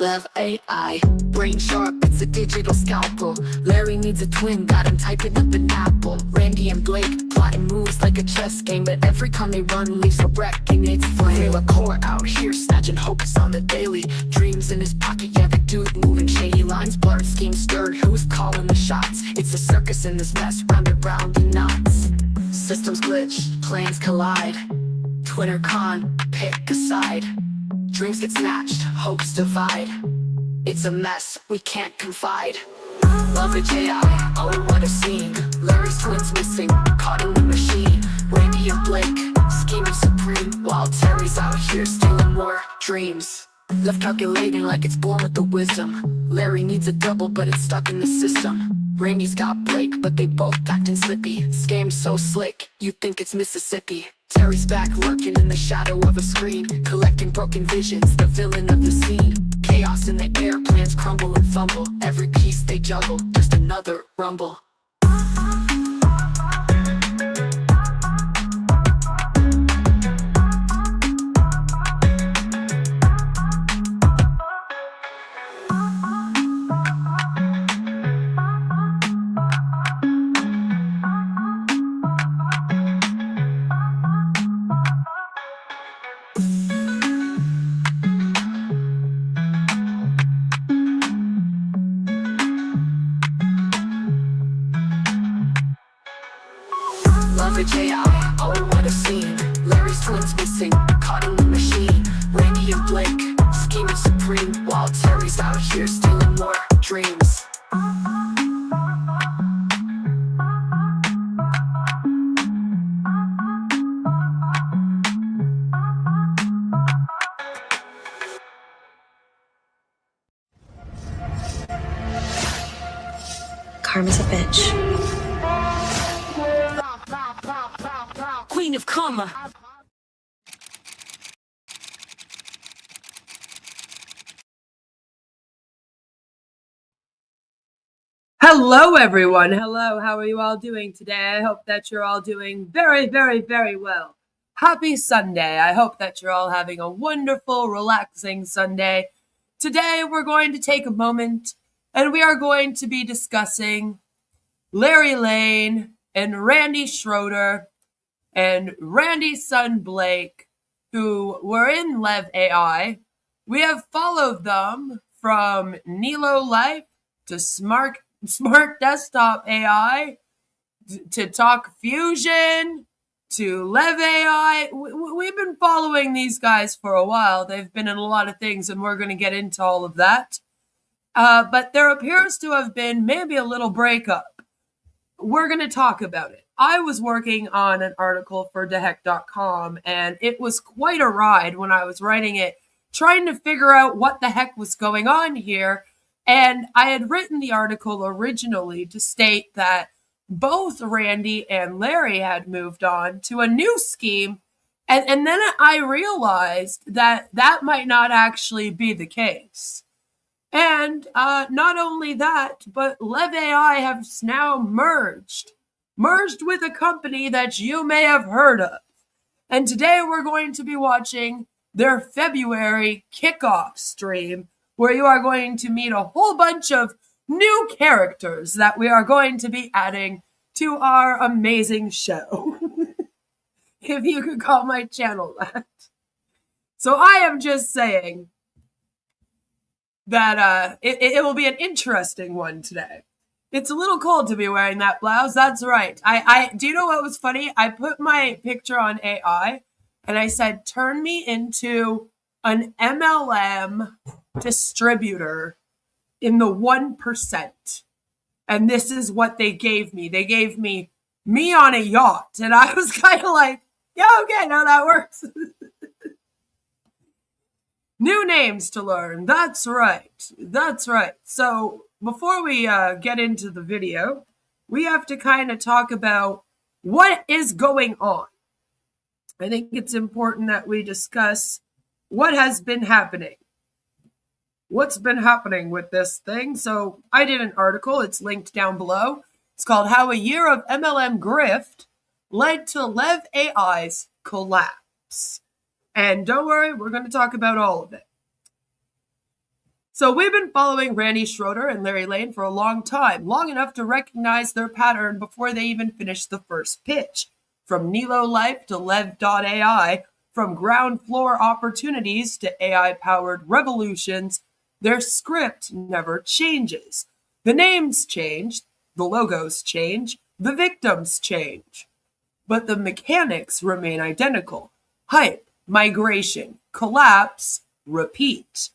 Lev AI, brain sharp, it's a digital scalpel. Larry needs a twin, got him typing up an apple. Randy and Blake plotting moves like a chess game, but every time they run leaves a wreck in its flame. A core out here snatching hopes on the daily. Dreams in his pocket, yeah, the dude moving shady lines. Blurred schemes stirred, who's calling the shots? It's a circus in this mess, round in knots. Systems glitch, plans collide. Twin or con, pick a side. Dreams get snatched, hopes divide. It's a mess, we can't confide. Love a AI, oh what a scene. Larry's twins missing, caught in the machine. Randy and Blake, scheming supreme, while Terry's out here stealing more dreams. Left calculating like it's born with the wisdom. Larry needs a double but it's stuck in the system. Randy's got Blake but they both acting slippy. Scam so slick, you think it's Mississippi. Terry's back lurking in the shadow of a screen, collecting broken visions, the villain of the scene. Chaos in the air, plans crumble and fumble. Every piece they juggle, just another rumble. Love a AI, oh what a scene. Larry's twins missing, caught in the machine. Randy and Blake, scheming supreme, while Terry's out here stealing more dreams. Karma's a bitch. Queen of Karma. Hello everyone. Hello, how are you all doing today? I hope that you're all doing very, very, very well. Happy Sunday. I hope that you're all having a wonderful, relaxing Sunday. Today we're going to take a moment and we are going to be discussing Larry Lane and Randy Schroeder and Randy's son Blake, who were in Lev AI. We have followed them from Nilo Life to Smart Desktop AI to Talk Fusion to Lev AI. We've been following these guys for a while. They've been in a lot of things, and we're going to get into all of that. But there appears to have been maybe a little breakup. We're going to talk about it. I was working on an article for theheck.com, and it was quite a ride when I was writing it, trying to figure out what the heck was going on here. And I had written the article originally to state that both Randy and Larry had moved on to a new scheme. And then I realized that that might not actually be the case. And not only that, but Lev AI has now merged with a company that you may have heard of. And today we're going to be watching their February kickoff stream, where you are going to meet a whole bunch of new characters that we are going to be adding to our amazing show. If you could call my channel that. So I am just saying that it will be an interesting one today. It's a little cold to be wearing that blouse. That's right. I do you know what was funny? I put my picture on AI and I said, turn me into an MLM distributor in the 1%. And this is what they gave me. They gave me on a yacht. And I was kind of like, yeah, okay, no, that works. New names to learn. That's right. That's right. So before we get into the video, we have to kind of talk about what is going on. I think it's important that we discuss what has been happening. What's been happening with this thing? So I did an article. It's linked down below. It's called How a Year of MLM Grift Led to Lev AI's Collapse. And don't worry, we're going to talk about all of it. So we've been following Randy Schroeder and Larry Lane for a long time, long enough to recognize their pattern before they even finished the first pitch. From Nilo Life to Lev.ai, from ground floor opportunities to AI-powered revolutions, their script never changes. The names change, the logos change, the victims change. But the mechanics remain identical. Hype, migration, collapse, repeat.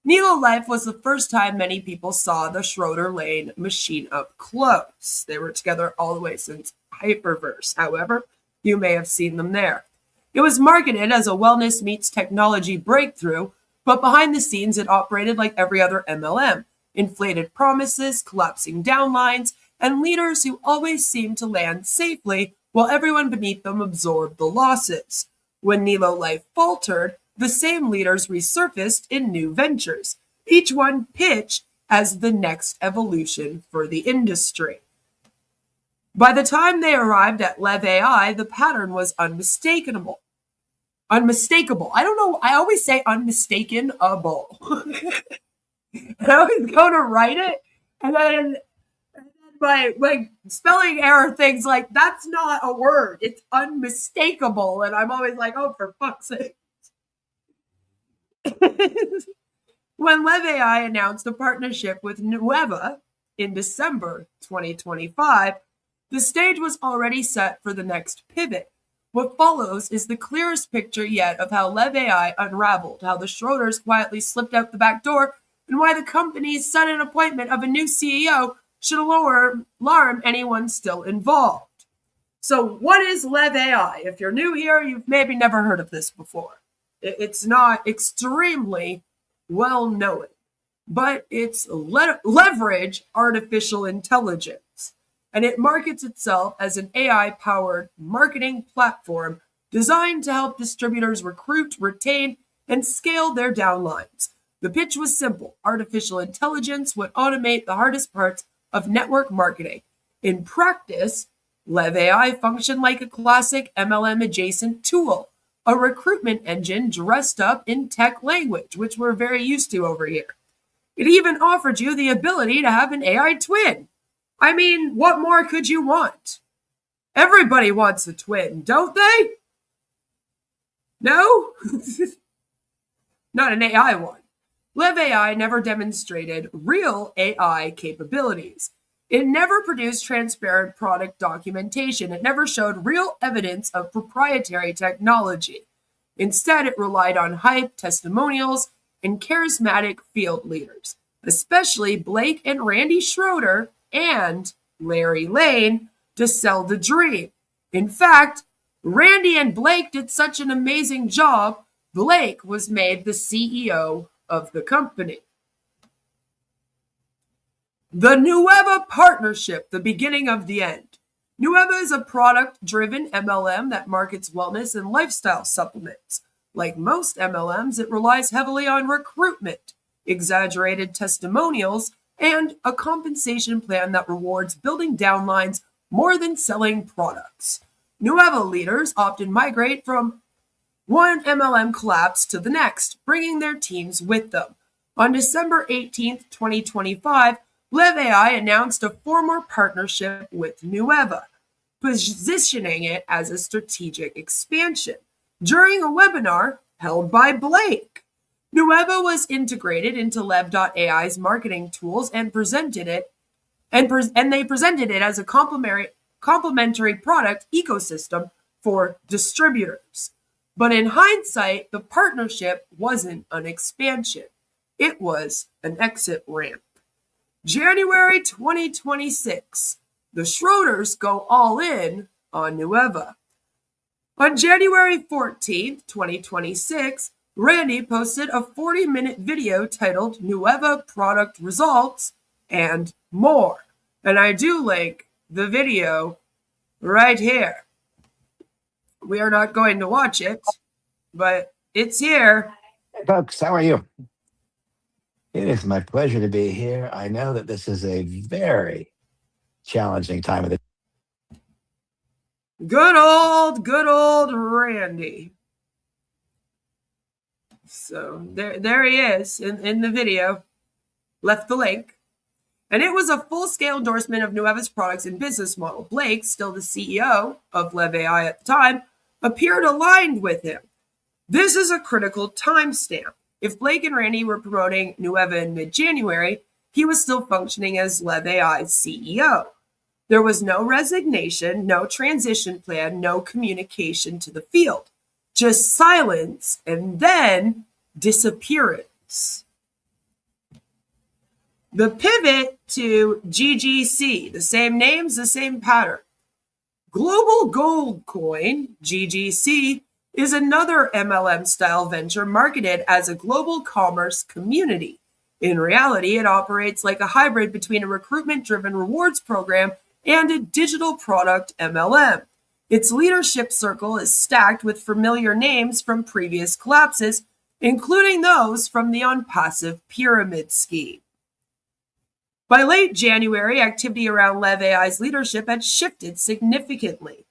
Nilo Life was the first time many people saw the Schroeder Lane machine up close. They were together all the way since Hyperverse. However, you may have seen them there. It was marketed as a wellness meets technology breakthrough, but behind the scenes it operated like every other MLM. Inflated promises, collapsing downlines, and leaders who always seemed to land safely while everyone beneath them absorbed the losses. When Nilo Life faltered, the same leaders resurfaced in new ventures, each one pitched as the next evolution for the industry. By the time they arrived at Lev.ai, the pattern was unmistakable. Unmistakable. I don't know. I always say unmistakable. And I always go to write it, and then my spelling error things like, that's not a word. It's unmistakable. And I'm always like, oh, for fuck's sake. When Lev.ai announced a partnership with Nueva in December 2025, the stage was already set for the next pivot. What follows is the clearest picture yet of how Lev.ai unraveled, how the Schroeders quietly slipped out the back door, and why the company's sudden appointment of a new CEO should alarm anyone still involved. So what is Lev.ai? If you're new here, you've maybe never heard of this before. It's not extremely well known, but it's leverage artificial intelligence. And it markets itself as an AI-powered marketing platform designed to help distributors recruit, retain, and scale their downlines. The pitch was simple. Artificial intelligence would automate the hardest parts of network marketing. In practice, Lev.ai functioned like a classic MLM-adjacent tool, a recruitment engine dressed up in tech language, which we're very used to over here. It even offered you the ability to have an AI twin. I mean, what more could you want? Everybody wants a twin, don't they? No? Not an AI one. Lev.ai never demonstrated real AI capabilities. It never produced transparent product documentation. It never showed real evidence of proprietary technology. Instead, it relied on hype, testimonials, and charismatic field leaders, especially Blake and Randy Schroeder and Larry Lane, to sell the dream. In fact, Randy and Blake did such an amazing job, Blake was made the CEO of the company. The Nueva partnership, the beginning of the end. Nueva is a product-driven MLM that markets wellness and lifestyle supplements. Like most MLMs, it relies heavily on recruitment, exaggerated testimonials, and a compensation plan that rewards building downlines more than selling products. Nueva leaders often migrate from one MLM collapse to the next, bringing their teams with them. On December 18, 2025, Lev.ai announced a formal partnership with Nueva, positioning it as a strategic expansion. During a webinar held by Blake, Nueva was integrated into Lev.ai's marketing tools and presented it as a complementary product ecosystem for distributors. But in hindsight, the partnership wasn't an expansion. It was an exit ramp. January 2026, the Schroeders go all in on Nueva. On January 14th, 2026, Randy posted a 40-minute video titled Nueva Product Results and More. And I do link the video right here. We are not going to watch it, but it's here. Hey, folks, how are you? It is my pleasure to be here. I know that this is a very challenging time of the Good old Randy. So there he is in the video. left the link, and it was a full-scale endorsement of Nueva's products and business model. Blake, still the CEO of Lev AI at the time, appeared aligned with him. This is a critical timestamp. If Blake and Randy were promoting Nueva in mid-January, he was still functioning as Lev AI's CEO. There was no resignation, no transition plan, no communication to the field. Just silence and then disappearance. The pivot to GGC, the same names, the same pattern. Global Gold Coin, GGC, is another MLM-style venture marketed as a global commerce community. In reality, it operates like a hybrid between a recruitment-driven rewards program and a digital product MLM. Its leadership circle is stacked with familiar names from previous collapses, including those from the on-passive pyramid scheme. By late January, activity around Lev AI's leadership had shifted significantly.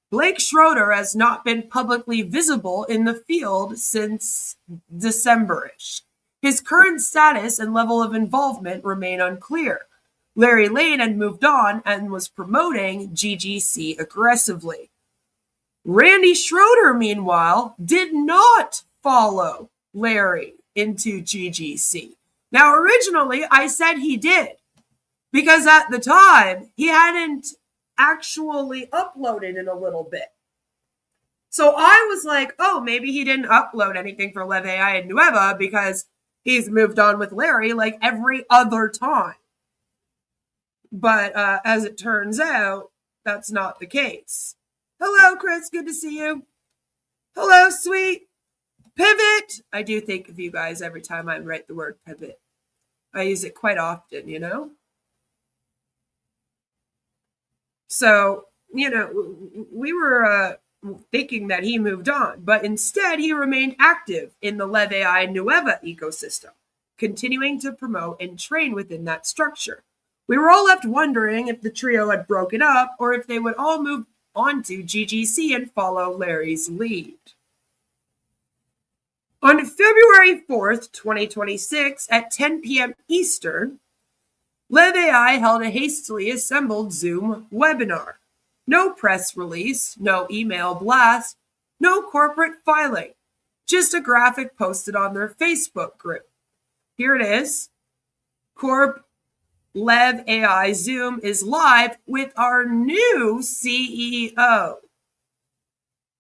Blake Schroeder has not been publicly visible in the field since December-ish. His current status and level of involvement remain unclear. Larry Lane had moved on and was promoting GGC aggressively. Randy Schroeder, meanwhile, did not follow Larry into GGC. Now, originally, I said he did, because at the time, he hadn't actually uploaded in a little bit. So I was like, oh, maybe he didn't upload anything for Lev AI and Nueva because he's moved on with Larry like every other time. But as it turns out, that's not the case. Hello, Chris. Good to see you. Hello, sweet. Pivot. I do think of you guys every time I write the word pivot. I use it quite often, you know? So, you know, we were thinking that he moved on, but instead he remained active in the Lev AI Nueva ecosystem, continuing to promote and train within that structure. We were all left wondering if the trio had broken up or if they would all move on to GGC and follow Larry's lead. On February 4th, 2026, at 10 p.m. Eastern, Lev AI held a hastily assembled Zoom webinar. No press release, no email blast, no corporate filing, just a graphic posted on their Facebook group. Here it is. Corp Lev AI Zoom is live with our new CEO.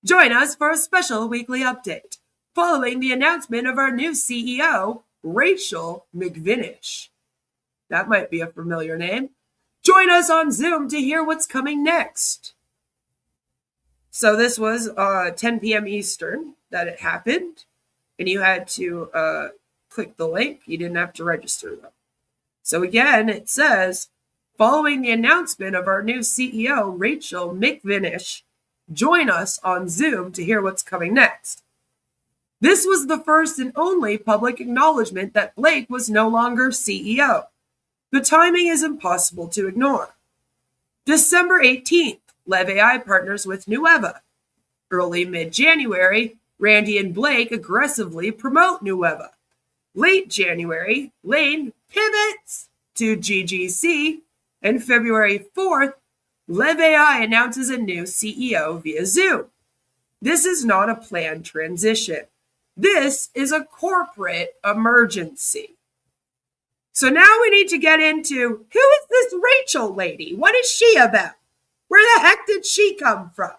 Join us for a special weekly update following the announcement of our new CEO, Rachel McVinish. That might be a familiar name. Join us on Zoom to hear what's coming next. So this was 10 p.m. Eastern that it happened, and you had to click the link. You didn't have to register though. So again, it says, following the announcement of our new CEO, Rachel McVinish, join us on Zoom to hear what's coming next. This was the first and only public acknowledgement that Blake was no longer CEO. The timing is impossible to ignore. December 18th, Lev AI partners with Nueva. Early mid-January, Randy and Blake aggressively promote Nueva. Late January, Lane pivots to GGC, and February 4th, Lev AI announces a new CEO via Zoom. This is not a planned transition. This is a corporate emergency. So now we need to get into, who is this Rachel lady? What is she about? Where the heck did she come from?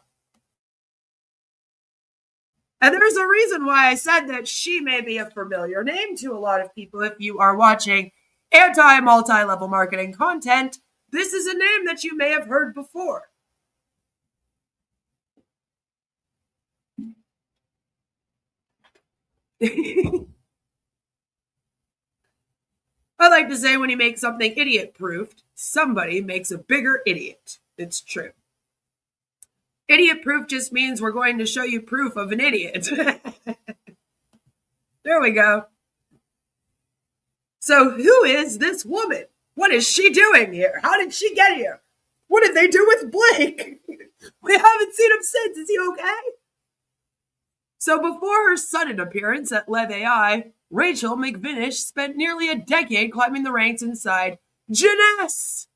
And there's a reason why I said that she may be a familiar name to a lot of people. If you are watching anti-multi-level marketing content, this is a name that you may have heard before. I like to say when you make something idiot-proofed, somebody makes a bigger idiot. It's true. Idiot-proof just means we're going to show you proof of an idiot. There we go. So who is this woman? What is she doing here? How did she get here? What did they do with Blake? We haven't seen him since. Is he okay? So before her sudden appearance at Lev AI, Rachel McVinish spent nearly a decade climbing the ranks inside Jeunesse,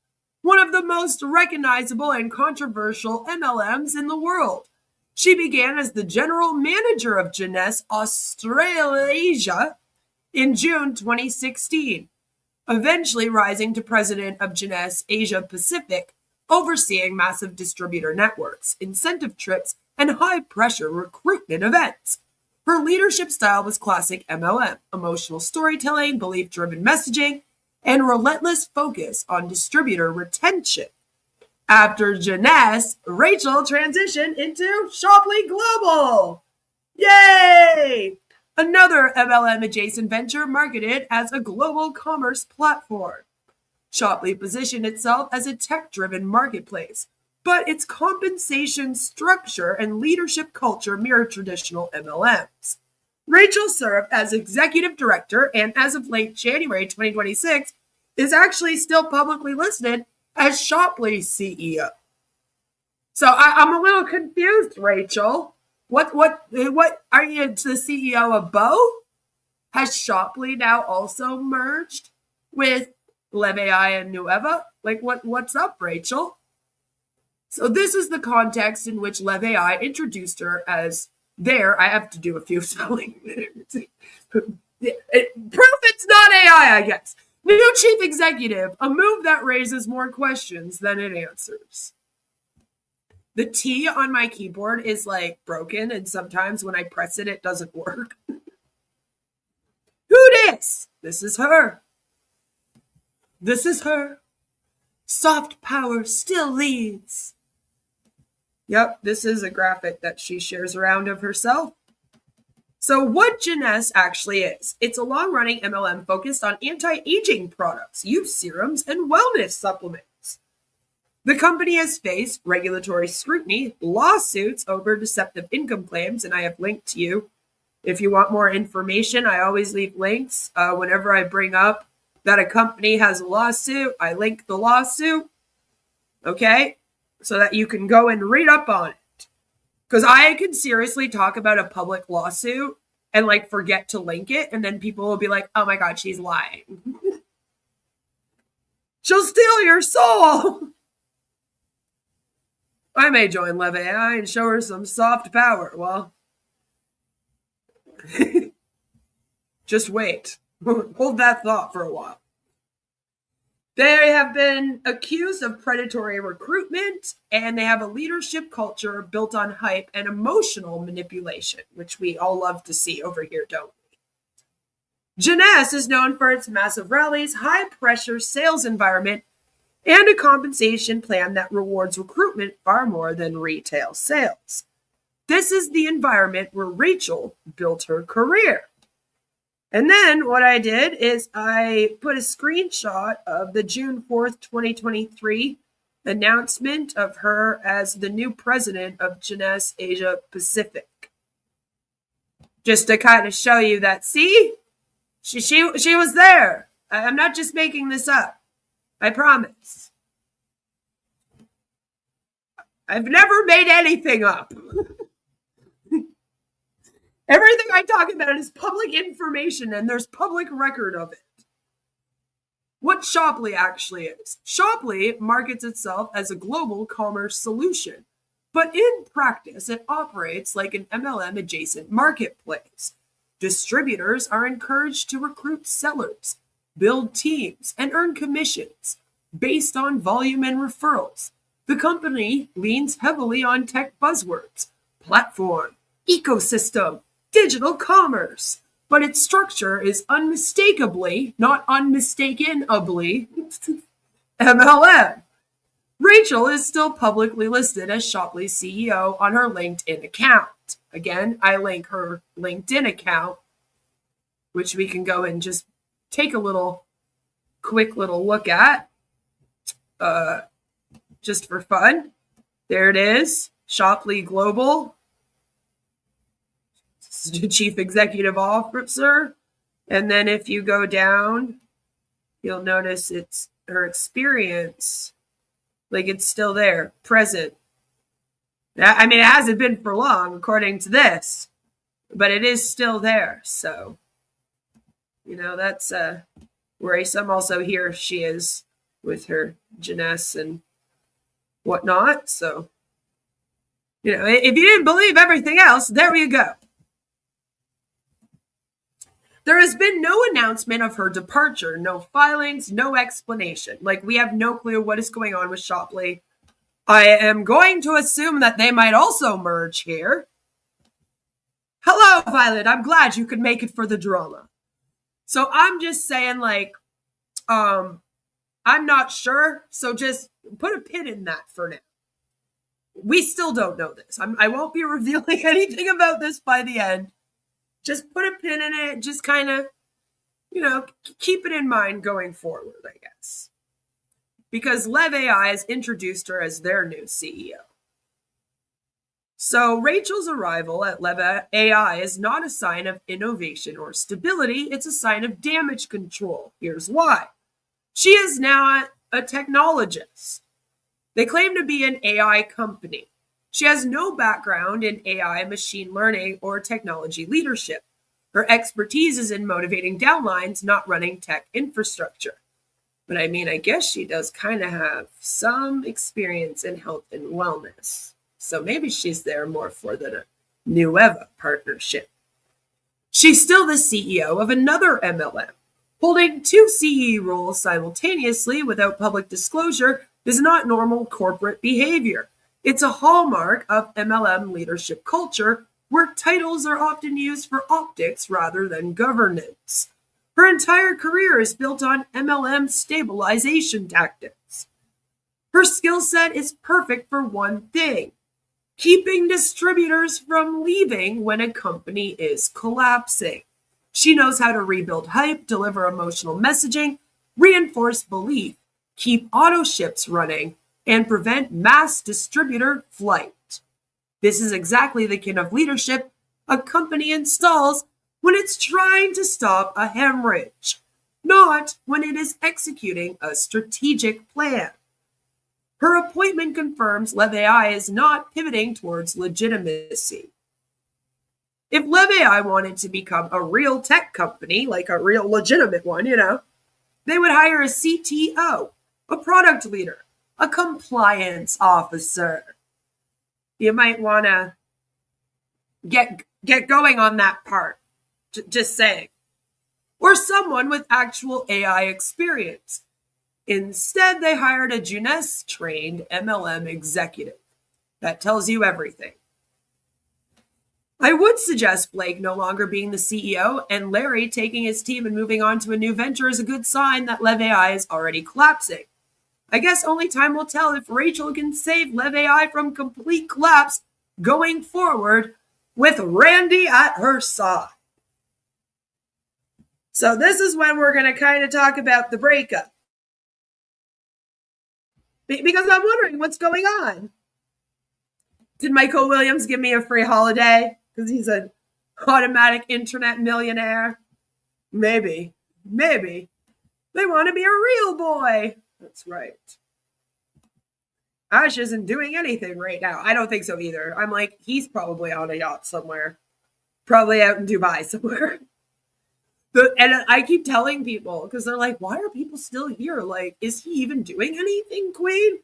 one of the most recognizable and controversial MLMs in the world. She began as the general manager of Jeunesse Australasia in June 2016, eventually rising to president of Jeunesse Asia Pacific, overseeing massive distributor networks, incentive trips, and high-pressure recruitment events. Her leadership style was classic MLM, emotional storytelling, belief-driven messaging, and relentless focus on distributor retention. After Jeunesse, Rachel transitioned into Shopley Global. Yay! Another MLM-adjacent venture marketed as a global commerce platform. Shopley positioned itself as a tech-driven marketplace, but its compensation structure and leadership culture mirror traditional MLMs. Rachel served as executive director and as of late January 2026 is actually still publicly listed as Shopley's CEO. So I'm a little confused, Rachel. What are you the CEO of both? Has Shopley now also merged with Lev AI and Nueva? Like what's up, Rachel? So this is the context in which Lev AI introduced her as I have to do a few spelling. Proof it's not AI, I guess. New chief executive, a move that raises more questions than it answers. The T on my keyboard is like broken, and sometimes when I press it, it doesn't work. Who dis? This is her. This is her. Soft power still leads. Yep, this is a graphic that she shares around of herself. So what Jeunesse actually is, it's a long-running MLM focused on anti-aging products, youth serums, and wellness supplements. The company has faced regulatory scrutiny, lawsuits over deceptive income claims, and I have linked to you. If you want more information, I always leave links. Whenever I bring up that a company has a lawsuit, I link the lawsuit, okay? So that you can go and read up on it. Because I can seriously talk about a public lawsuit and like forget to link it, and then people will be like, oh my God, she's lying. She'll steal your soul. I may join Lev AI and show her some soft power. Well, just wait. Hold that thought for a while. They have been accused of predatory recruitment, and they have a leadership culture built on hype and emotional manipulation, which we all love to see over here, don't we? Jeunesse is known for its massive rallies, high-pressure sales environment, and a compensation plan that rewards recruitment far more than retail sales. This is the environment where Rachel built her career. And then what I did is I put a screenshot of the June 4th, 2023 announcement of her as the new president of Jeunesse Asia Pacific. Just to kind of show you that, see? She was there. I'm not just making this up. I promise. I've never made anything up. Everything I talk about is public information, and there's public record of it. What Shopley actually is. Shopley markets itself as a global commerce solution, but in practice, it operates like an MLM-adjacent marketplace. Distributors are encouraged to recruit sellers, build teams, and earn commissions based on volume and referrals. The company leans heavily on tech buzzwords, platform, ecosystem, digital commerce, but its structure is unmistakably, not unmistakenably, MLM. Rachel is still publicly listed as Shopley's CEO on her LinkedIn account. Again, I link her LinkedIn account, which we can go and just take a quick little look at, just for fun. There it is, Shopley Global. Chief Executive Officer. And then if you go down, you'll notice it's her experience. Like it's still there, present. I mean, it hasn't been for long, according to this. but it is still there. So, that's worrisome. Also, here she is with her Jeunesse and whatnot. So, if you didn't believe everything else, there you go. There has been no announcement of her departure, no filings, no explanation. Like, we have no clue what is going on with Shopley. I am going to assume that they might also merge here. Hello, Violet. I'm glad you could make it for the drama. So I'm just saying, I'm not sure. So just put a pin in that for now. We still don't know this. I won't be revealing anything about this by the end. Just put a pin in it. Just kind of, keep it in mind going forward, I guess. Because Lev AI has introduced her as their new CEO. So Rachel's arrival at Lev AI is not a sign of innovation or stability. It's a sign of damage control. Here's why. She is now a technologist. They claim to be an AI company. She has no background in AI, machine learning, or technology leadership. Her expertise is in motivating downlines, not running tech infrastructure. But I guess she does kind of have some experience in health and wellness. So maybe she's there more for the Nueva partnership. She's still the CEO of another MLM. Holding two CE roles simultaneously without public disclosure is not normal corporate behavior. It's a hallmark of MLM leadership culture, where titles are often used for optics rather than governance. Her entire career is built on MLM stabilization tactics. Her skill set is perfect for one thing: keeping distributors from leaving when a company is collapsing. She knows how to rebuild hype, deliver emotional messaging, reinforce belief, keep auto ships running, and prevent mass distributor flight. This is exactly the kind of leadership a company installs when it's trying to stop a hemorrhage, not when it is executing a strategic plan. Her appointment confirms Lev AI is not pivoting towards legitimacy. If Lev AI wanted to become a real tech company, like a real legitimate one, they would hire a CTO, a product leader, a compliance officer. You might want to get going on that part. Just saying. Or someone with actual AI experience. Instead, they hired a Jeunesse-trained MLM executive. That tells you everything. I would suggest Blake no longer being the CEO and Larry taking his team and moving on to a new venture is a good sign that Lev AI is already collapsing. I guess only time will tell if Rachel can save Lev AI from complete collapse going forward with Randy at her side. So this is when we're going to kind of talk about the breakup. Because I'm wondering what's going on. Did Michael Williams give me a free holiday because he's an automatic internet millionaire? Maybe. They want to be a real boy. That's right. Ash isn't doing anything right now. I don't think so either. I'm like, he's probably on a yacht somewhere. Probably out in Dubai somewhere. And I keep telling people, because they're like, why are people still here? Like, is he even doing anything, Queen?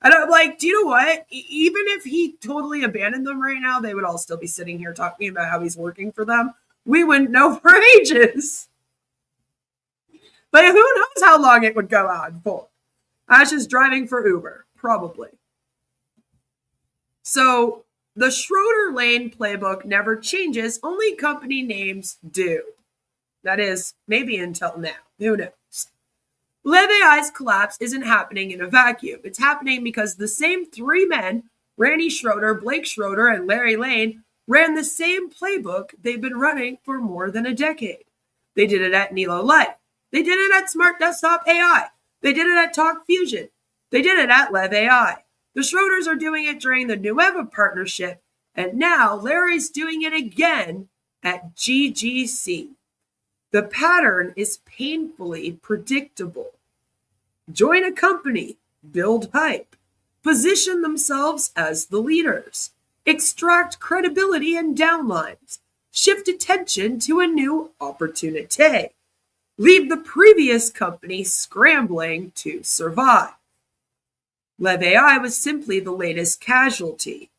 And I'm like, do you know what? Even if he totally abandoned them right now, they would all still be sitting here talking about how he's working for them. We wouldn't know for ages. But who knows how long it would go on for? Ash is driving for Uber, probably. So the Schroeder Lane playbook never changes, only company names do. That is, maybe until now. Who knows? Lev AI's collapse isn't happening in a vacuum. It's happening because the same three men, Randy Schroeder, Blake Schroeder, and Larry Lane, ran the same playbook they've been running for more than a decade. They did it at Nilo Life. They did it at Smart Desktop AI. They did it at Talk Fusion. They did it at Lev AI. The Schroeders are doing it during the Nueva partnership, and now Larry's doing it again at GGC. The pattern is painfully predictable. Join a company, build hype, position themselves as the leaders, extract credibility and downlines, shift attention to a new opportunity, leave the previous company scrambling to survive. Lev AI was simply the latest casualty.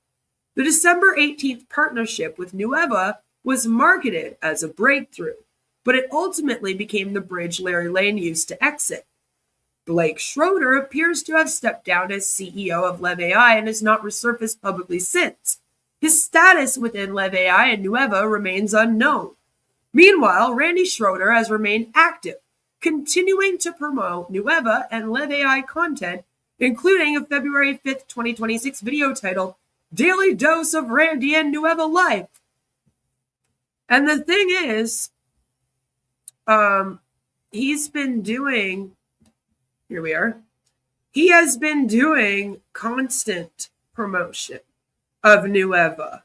The December 18th partnership with Nueva was marketed as a breakthrough, but it ultimately became the bridge Larry Lane used to exit. Blake Schroeder appears to have stepped down as CEO of Lev AI and has not resurfaced publicly since. His status within Lev AI and Nueva remains unknown. Meanwhile, Randy Schroeder has remained active, continuing to promote Nueva and Lev AI content, including a February 5th, 2026 video titled Daily Dose of Randy and Nueva Life. And the thing is, he's been doing, here we are, he has been doing constant promotion of Nueva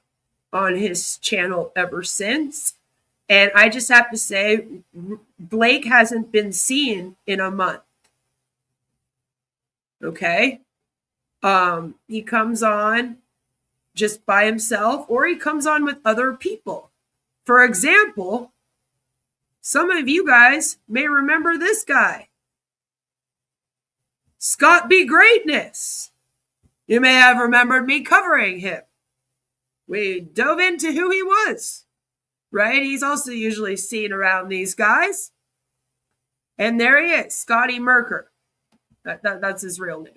on his channel ever since. And I just have to say, Blake hasn't been seen in a month. Okay? He comes on just by himself, or he comes on with other people. For example, some of you guys may remember this guy, Scott B. Greatness. You may have remembered me covering him. We dove into who he was, right? He's also usually seen around these guys. And there he is, Scotty Merker. That's his real name.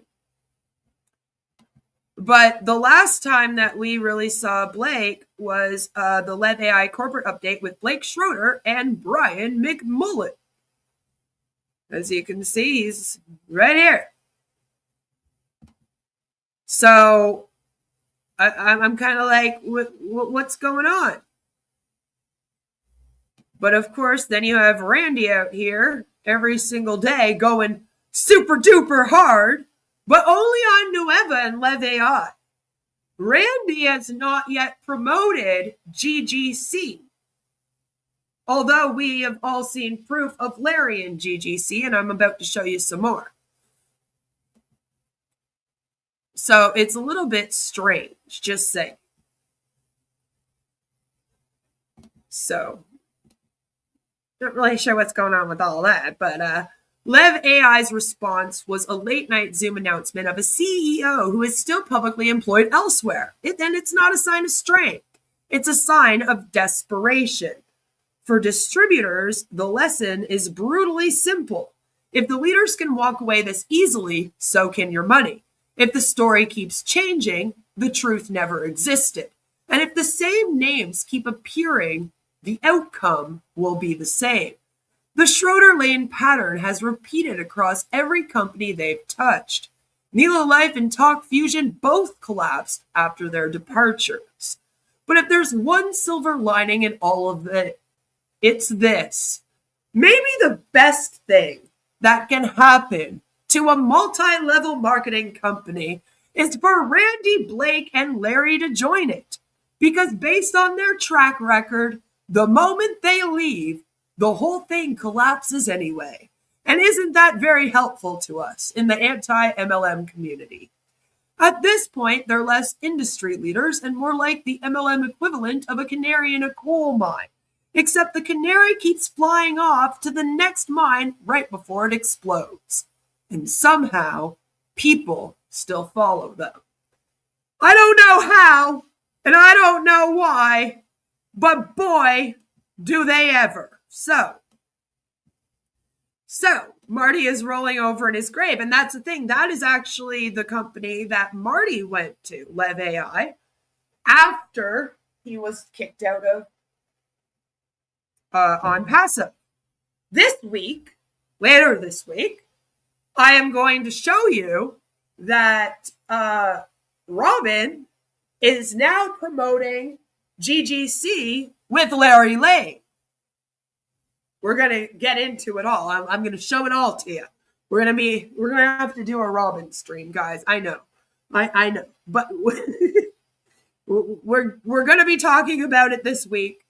But the last time that we really saw Blake was the Lev AI corporate update with Blake Schroeder and Brian McMullen. As you can see, he's right here. So I'm kind of like, what's going on? But of course, then you have Randy out here every single day going super duper hard, but only on Nueva and Lev AI. Randy has not yet promoted GGC. Although we have all seen proof of Larry in GGC, and I'm about to show you some more. So it's a little bit strange, just saying. So, not really sure what's going on with all that, but Lev AI's response was a late-night Zoom announcement of a CEO who is still publicly employed elsewhere. And it's not a sign of strength. It's a sign of desperation. For distributors, the lesson is brutally simple. If the leaders can walk away this easily, so can your money. If the story keeps changing, the truth never existed. And if the same names keep appearing, the outcome will be the same. The Schroeder Lane pattern has repeated across every company they've touched. Nila Life and Talk Fusion both collapsed after their departures. But if there's one silver lining in all of it, it's this. Maybe the best thing that can happen to a multi-level marketing company is for Randy, Blake, and Larry to join it. Because based on their track record, the moment they leave, the whole thing collapses anyway. And isn't that very helpful to us in the anti-MLM community? At this point, they're less industry leaders and more like the MLM equivalent of a canary in a coal mine. Except the canary keeps flying off to the next mine right before it explodes. And somehow, people still follow them. I don't know how, and I don't know why, but boy, do they ever. So Marty is rolling over in his grave, and that's the thing. That is actually the company that Marty went to, Lev AI, after he was kicked out of on Passive. Later this week, I am going to show you that Robin is now promoting GGC with Larry Lane. We're going to get into it all. I'm going to show it all to you. We're going to have to do a Robin stream, guys. I know. I know. But we're going to be talking about it this week.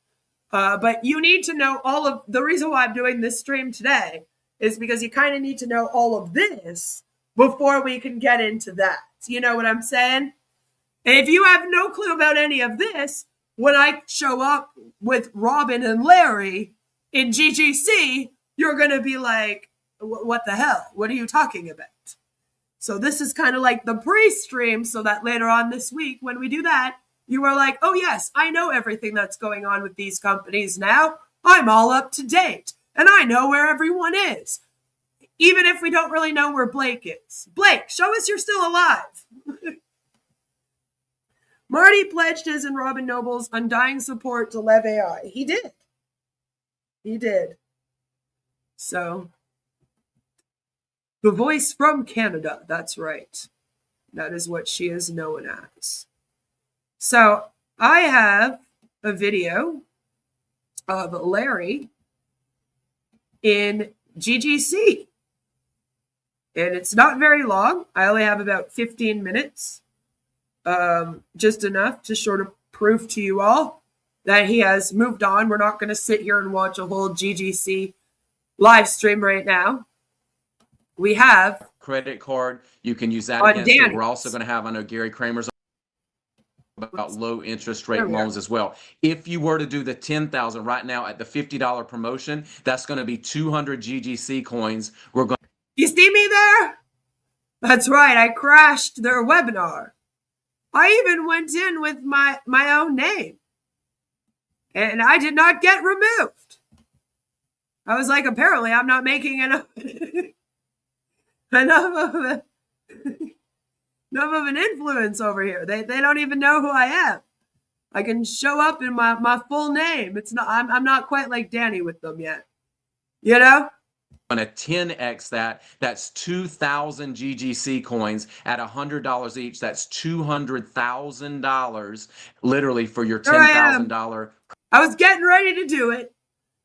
But you need to know all of the reason why I'm doing this stream today is because you kind of need to know all of this before we can get into that. You know what I'm saying? And if you have no clue about any of this, when I show up with Robin and Larry in GGC, you're going to be like, what the hell? What are you talking about? So this is kind of like the pre-stream, so that later on this week, when we do that, you are like, oh yes, I know everything that's going on with these companies now. I'm all up to date, and I know where everyone is. Even if we don't really know where Blake is. Blake, show us you're still alive. Marty pledged his and Robin Noble's undying support to Lev AI. He did. He did. So, the voice from Canada, that's right. That is what she is known as. So, I have a video of Larry in GGC. And it's not very long. I only have about 15 minutes. Just enough to sort of prove to you all that he has moved on. We're not going to sit here and watch a whole GGC live stream right now. We have credit card. You can use that against it. We're also going to have, I know Gary Kramer's about low interest rate loans as well. If you were to do the 10,000 right now at the $50 promotion, that's going to be 200 GGC coins. We're going. You see me there? That's right. I crashed their webinar. I even went in with my own name. And I did not get removed. I was like, apparently I'm not making enough enough of an influence over here. They don't even know who I am. I can show up in my full name. It's not I'm not quite like Danny with them yet. You know? On a 10x that's 2,000 GGC coins at $100 each. That's $200,000 literally for your $10,000. I was getting ready to do it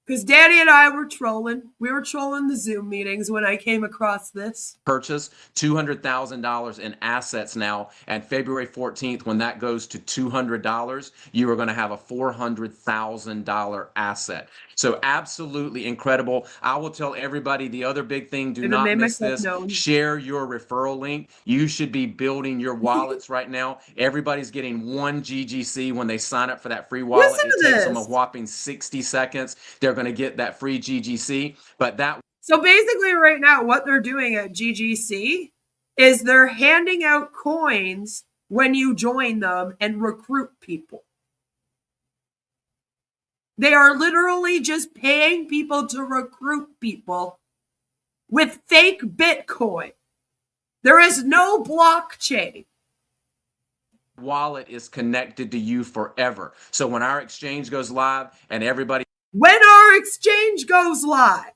because Danny and I were trolling. We were trolling the Zoom meetings when I came across this. Purchase $200,000 in assets now. And February 14th, when that goes to $200, you are going to have a $400,000 asset. So absolutely incredible. I will tell everybody the other big thing, do not miss this. Share your referral link. You should be building your wallets right now. Everybody's getting 1 GGC when they sign up for that free wallet. It takes them a whopping 60 seconds. They're going to get that free GGC. But that. So basically right now, what they're doing at GGC is they're handing out coins when you join them and recruit people. They are literally just paying people to recruit people with fake Bitcoin. There is no blockchain. Wallet is connected to you forever. So when our exchange goes live and everybody. When our exchange goes live.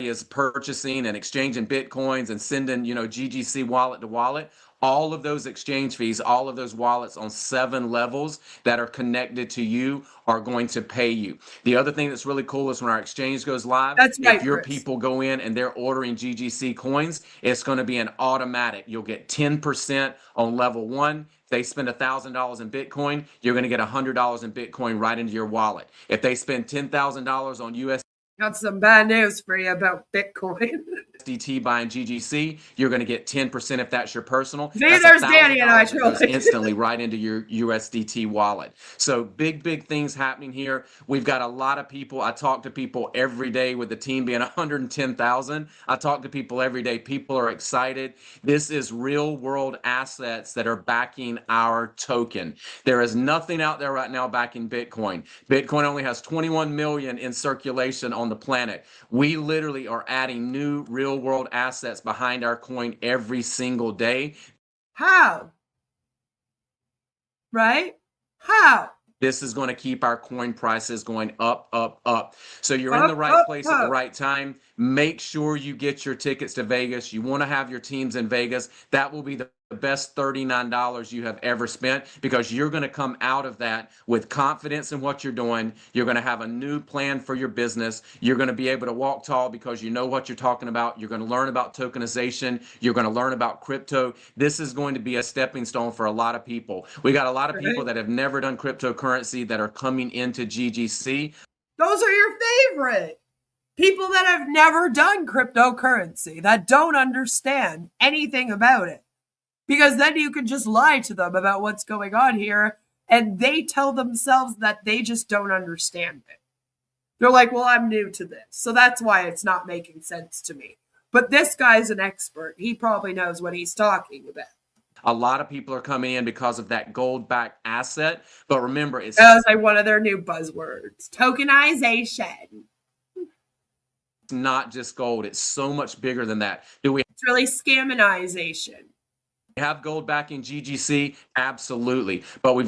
Is purchasing and exchanging Bitcoins and sending, GGC wallet to wallet. All of those exchange fees, all of those wallets on 7 levels that are connected to you are going to pay you. The other thing that's really cool is when our exchange goes live, if your people go in and they're ordering GGC coins, it's going to be an automatic. You'll get 10% on level 1. If they spend $1,000 in Bitcoin, you're going to get $100 in Bitcoin right into your wallet. If they spend $10,000 on US. Got some bad news for you about Bitcoin. USDT buying GGC, you're going to get 10% if that's your personal. There's Danny and I instantly right into your USDT wallet. So big things happening here. We've got a lot of people. I talk to people every day with the team being 110,000. I talk to people every day. People are excited. This is real world assets that are backing our token. There is nothing out there right now backing Bitcoin. Bitcoin only has 21 million in circulation on the planet. We literally are adding new real world assets behind our coin every single day. How? Right? How? This is going to keep our coin prices going up. So you're in the right place at the right time. Make sure you get your tickets to Vegas. You want to have your teams in Vegas. That will be the best $39 you have ever spent, because you're going to come out of that with confidence in what you're doing. You're going to have a new plan for your business. You're going to be able to walk tall because you know what you're talking about. You're going to learn about tokenization. You're going to learn about crypto. This is going to be a stepping stone for a lot of people. We got a lot of people that have never done cryptocurrency that are coming into GGC. Those are your favorite. People that have never done cryptocurrency, that don't understand anything about it. Because then you can just lie to them about what's going on here and they tell themselves that they just don't understand it. They're like, well, I'm new to this, so that's why it's not making sense to me. But this guy's an expert. He probably knows what he's talking about. A lot of people are coming in because of that gold-backed asset. But remember, it's That was like one of their new buzzwords. Tokenization. not just gold. It's so much bigger than that. Do we It's really scaminization. have gold backing GGC? Absolutely. But we're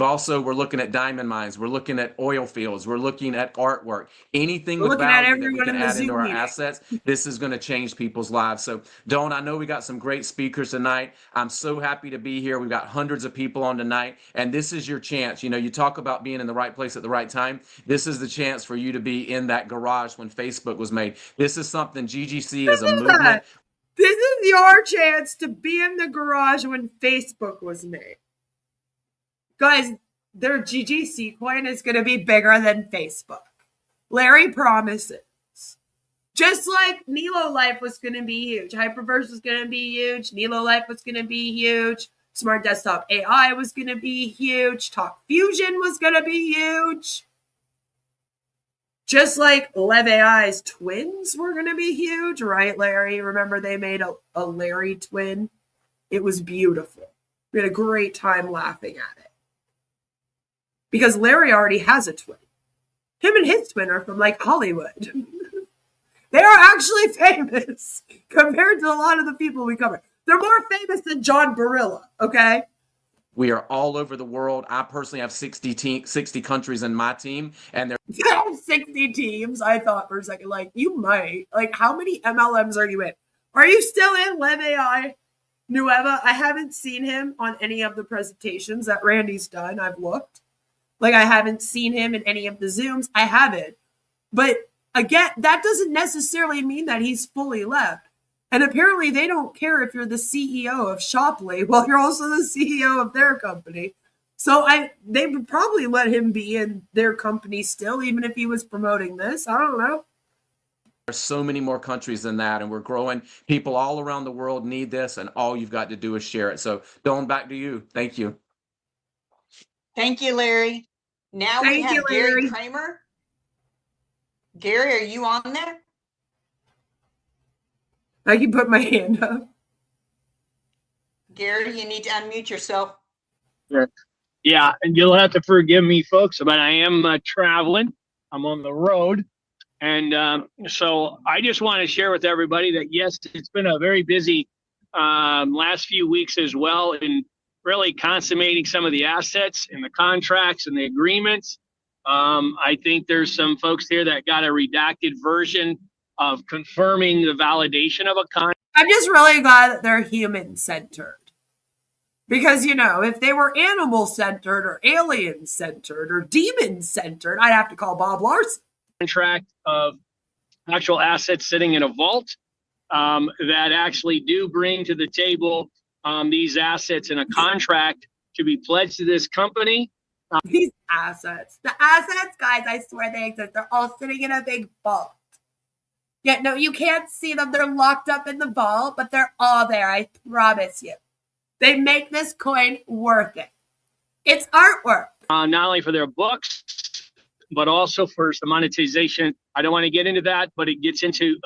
looking at diamond mines. We're looking at oil fields. We're looking at artwork. Anything We're with looking at value that we everyone can in the add into Zoom our meeting. assets, this is going to change people's lives. So, Dawn, I know we got some great speakers tonight. I'm so happy to be here. We've got hundreds of people on tonight, and this is your chance. You know, you talk about being in the right place at the right time. This is the chance for you to be in that garage when Facebook was made. This is something GGC is a movement. This is your chance to be in the garage when Facebook was made. Guys, their GGC coin is going to be bigger than Facebook. Larry promises. Just like Nilo Life was going to be huge. Hyperverse was going to be huge. Nilo Life was going to be huge. Smart Desktop AI was going to be huge. Talk Fusion was going to be huge. Just like Lev AI's twins were going to be huge, right, Larry? Remember they made a Larry twin? It was beautiful. We had a great time laughing at it. Because Larry already has a twin. Him and his twin are from, like, Hollywood. They are actually famous compared to a lot of the people we cover. They're more famous than John Barilla, okay? We are all over the world. I personally have 60 countries in my team, and they're 60 teams. I thought for a second, like, you might. Like, how many MLMs are you in? Are you still in Lev AI? Nueva? I haven't seen him on any of the presentations that Randy's done. I've looked. Like, I haven't seen him in any of the Zooms. I haven't. But again, that doesn't necessarily mean that he's fully left. And apparently they don't care if you're the CEO of Shopley. Well, you're also the CEO of their company. So they would probably let him be in their company still, even if he was promoting this. I don't know. There's so many more countries than that, and we're growing. People all around the world need this, and all you've got to do is share it. So, Dawn, back to you. Thank you. Thank you, Larry. Now we have Gary Kramer. Gary, are you on there? I can put my hand up. Gary, you need to unmute yourself. Yeah, and you'll have to forgive me, folks, but I am traveling. I'm on the road. And so I just want to share with everybody that, yes, it's been a very busy last few weeks as well in really consummating some of the assets and the contracts and the agreements. I think there's some folks here that got a redacted version of confirming the validation of a contract. I'm just really glad that they're human-centered. Because, you know, if they were animal-centered or alien-centered or demon-centered, I'd have to call Bob Larson. Contract of actual assets sitting in a vault that actually do bring to the table these assets in a contract to be pledged to this company. These assets. The assets, guys, I swear they exist. They're all sitting in a big vault. Yeah, no, you can't see them. They're locked up in the vault, but they're all there. I promise you. They make this coin worth it. It's artwork. Not only for their books, but also for some monetization. I don't want to get into that, but it gets into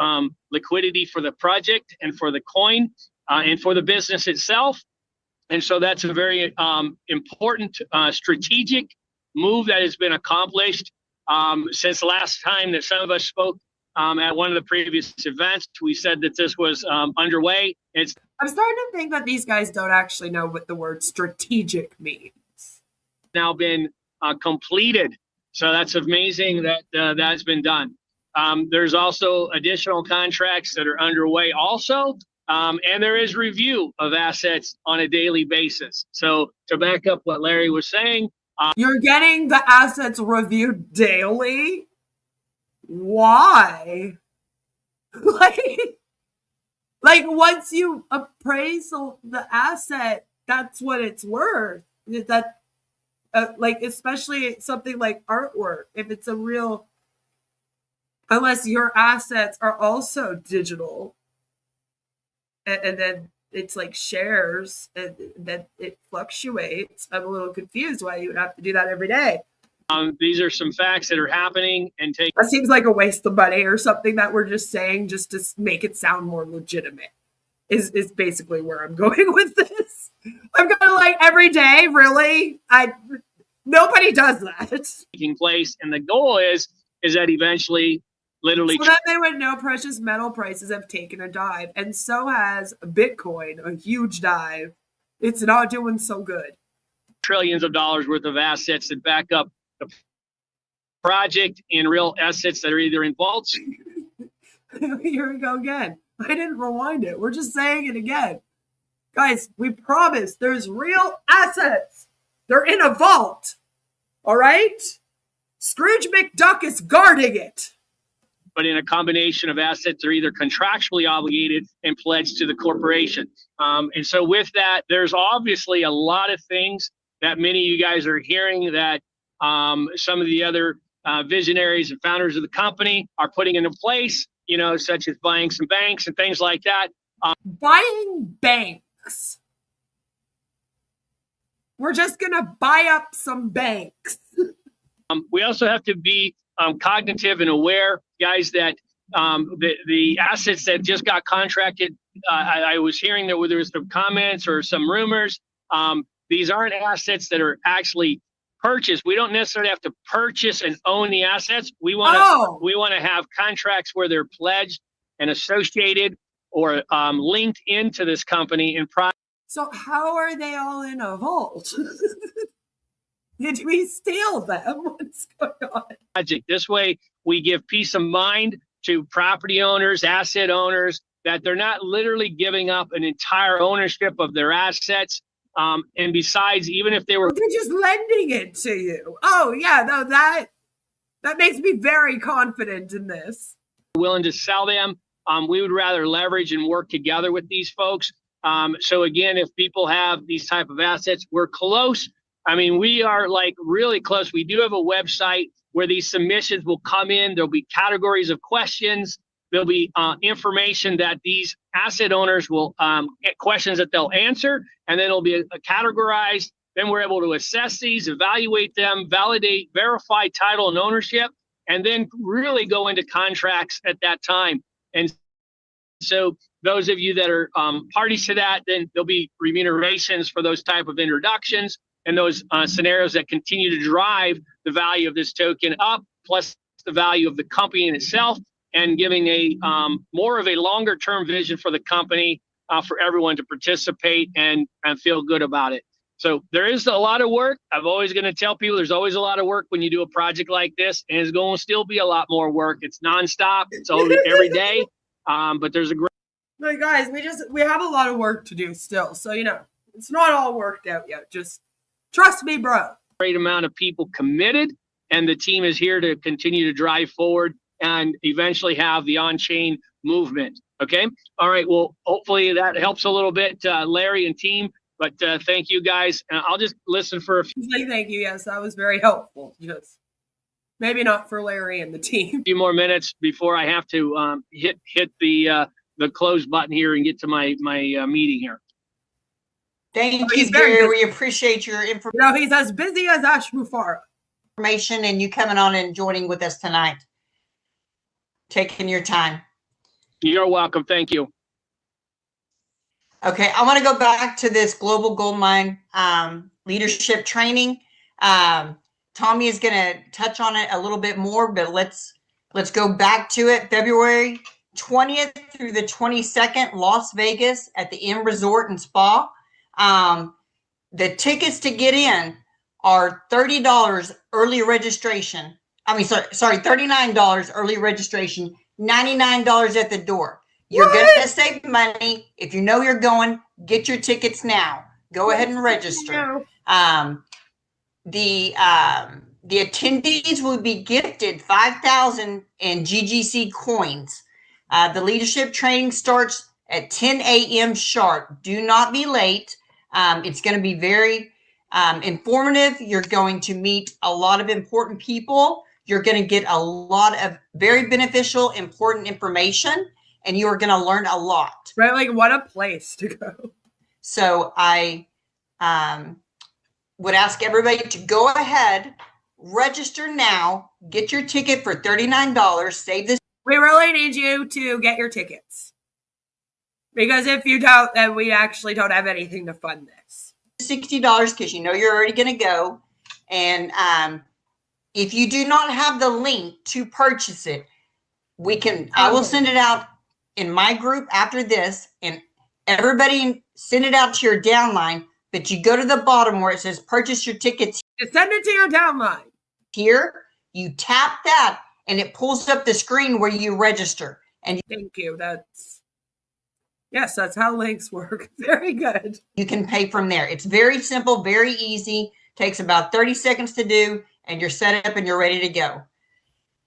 liquidity for the project and for the coin and for the business itself. And so that's a very important strategic move that has been accomplished since the last time that some of us spoke at one of the previous events. We said that this was underway. I'm starting to think that these guys don't actually know what the word strategic means. Now been completed. So that's amazing that that's been done. There's also additional contracts that are underway also. And there is review of assets on a daily basis. So to back up what Larry was saying. You're getting the assets reviewed daily? Why? Like once you appraise the asset, that's what it's worth. That, like, especially something like artwork, if it's a real, unless your assets are also digital. And then it's like shares that it fluctuates. I'm a little confused why you would have to do that every day. These are some facts that are happening and take. That seems like a waste of money or something that we're just saying just to make it sound more legitimate. Is basically where I'm going with this. I'm kind of like, every day, really? Nobody does that. Taking place, and the goal is that eventually, literally, so that they would know precious metal prices have taken a dive, and so has Bitcoin, a huge dive. It's not doing so good. Trillions of dollars worth of assets that back up the project in real assets that are either in vaults. Here we go again. I didn't rewind it. We're just saying it again. Guys, we promise there's real assets. They're in a vault. All right? Scrooge McDuck is guarding it. But in a combination of assets that are either contractually obligated and pledged to the corporation. And so with that, there's obviously a lot of things that many of you guys are hearing that some of the other visionaries and founders of the company are putting into place, such as buying some banks and things like that. Buying banks. We're just going to buy up some banks. We also have to be cognitive and aware, guys, that the assets that just got contracted, I was hearing that there was some comments or some rumors. These aren't assets that are actually purchased. We don't necessarily have to purchase and own the assets. We want to have contracts where they're pledged and associated or linked into this company in private. So how are they all in a vault? Did we steal them? What's going on? This way, we give peace of mind to property owners, asset owners, that they're not literally giving up an entire ownership of their assets. And besides, even if they were, they're just lending it to you. Oh yeah, no, that makes me very confident in this. Willing to sell them, we would rather leverage and work together with these folks. So again, if people have these type of assets, we're close. I mean, we are like really close. We do have a website where these submissions will come in. There'll be categories of questions. There'll be information that these asset owners will get questions that they'll answer, and then it'll be categorized. Then we're able to assess these, evaluate them, validate, verify title and ownership, and then really go into contracts at that time. And so those of you that are parties to that, then there'll be remunerations for those type of introductions and those scenarios that continue to drive the value of this token up, plus the value of the company in itself, and giving a more of a longer term vision for the company for everyone to participate and feel good about it. So there is a lot of work. I'm always going to tell people there's always a lot of work when you do a project like this, and it's going to still be a lot more work. It's nonstop. It's always every day. But there's a great. Like guys, we have a lot of work to do still. So it's not all worked out yet. Just trust me, bro. Great amount of people committed, and the team is here to continue to drive forward and eventually have the on-chain movement. Okay. All right. Well, hopefully that helps a little bit, Larry and team. But thank you guys. I'll just listen for a few. Thank you. Yes, that was very helpful. Just maybe not for Larry and the team. A few more minutes before I have to hit the close button here and get to my meeting here. Thank you, Gary. We appreciate your information. He's as busy as Ash Mufara. And you coming on and joining with us tonight. Taking your time. You're welcome. Thank you. Okay, I want to go back to this Global Gold Mine leadership training. Tommy is going to touch on it a little bit more, but let's go back to it. February 20th through the 22nd, Las Vegas at the M Resort and Spa. The tickets to get in are $30 early registration. Sorry, $39 early registration, $99 at the door. You're going to save money. If you know you're going, get your tickets now. Go ahead and register. The attendees will be gifted 5,000 in GGC coins. The leadership training starts at 10 a.m. sharp. Do not be late. It's going to be very informative. You're going to meet a lot of important people. You're going to get a lot of very beneficial, important information. and you are going to learn a lot. Right? Like, what a place to go. So I would ask everybody to go ahead, register now, get your ticket for $39, save this. We really need you to get your tickets. Because if you don't, then we actually don't have anything to fund this. $60 because you know you're already going to go. And if you do not have the link to purchase it, I will send it out in my group after this, and everybody send it out to your downline. But you go to the bottom where it says purchase your tickets. Just send it to your downline. Here, you tap that, and it pulls up the screen where you register. And thank you. Yes, that's how links work. Very good. You can pay from there. It's very simple, very easy. Takes about 30 seconds to do, and you're set up and you're ready to go.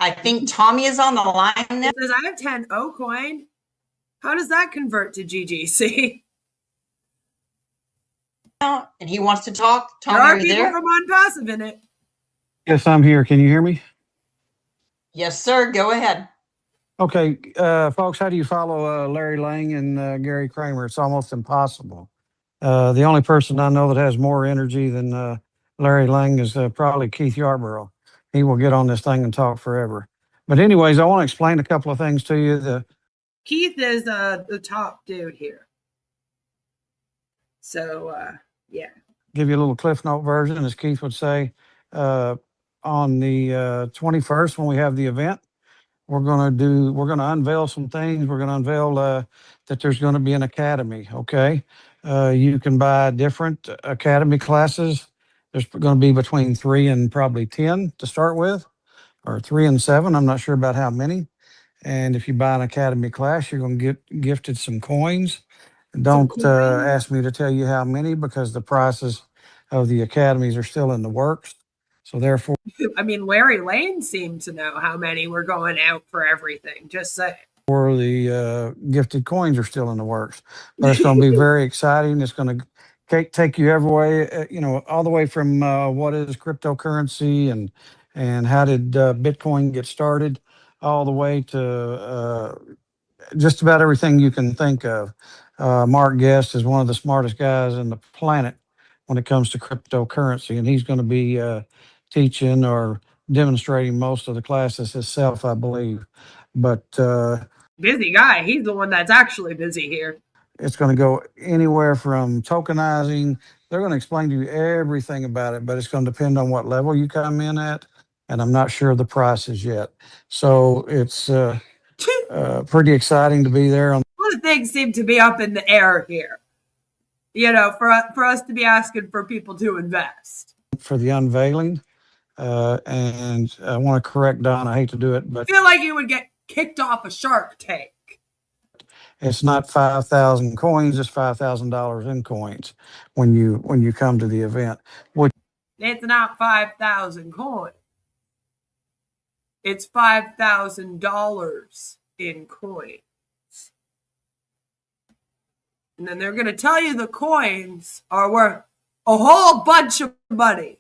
I think Tommy is on the line now. It says, I have 10 O coin. How does that convert to GGC? And he wants to talk. Tommy, there are are people there? from OnPassive in it. Yes, I'm here. Can you hear me? Yes, sir. Go ahead. Okay, folks, how do you follow Larry Lang and Gary Kramer? It's almost impossible. The only person I know that has more energy than Larry Lang is probably Keith Yarborough. He will get on this thing and talk forever. But anyways, I want to explain a couple of things to you. Keith is the top dude here. So, yeah. Give you a little Cliff Note version, as Keith would say. On the 21st, when we have the event, we're going to unveil some things. We're going to unveil that there's going to be an academy. Okay. You can buy different academy classes. There's going to be between 3 and probably 10 to start with, or 3 and 7. I'm not sure about how many. And if you buy an academy class, you're going to get gifted some coins. Don't ask me to tell you how many, because the prices of the academies are still in the works. So therefore, I mean, Larry Lane seemed to know how many were going out for everything. Just say. Or the gifted coins are still in the works, but it's going to be very exciting. It's going to take you every way, all the way from what is cryptocurrency and how did Bitcoin get started, all the way to just about everything you can think of. Mark Guest is one of the smartest guys in the planet when it comes to cryptocurrency, and he's going to be teaching or demonstrating most of the classes himself, I believe. But busy guy. He's the one that's actually busy here. It's going to go anywhere from tokenizing. They're going to explain to you everything about it, but it's going to depend on what level you come in at. And I'm not sure of the prices yet. So it's pretty exciting to be there. A lot of things seem to be up in the air here. For us to be asking for people to invest. For the unveiling. And I want to correct Don. I hate to do it, but I feel like you would get kicked off a Shark Tank. It's not 5,000 coins, it's $5,000 in coins when you come to the event. It's not 5,000 coins. It's $5,000 in coins. And then they're going to tell you the coins are worth a whole bunch of money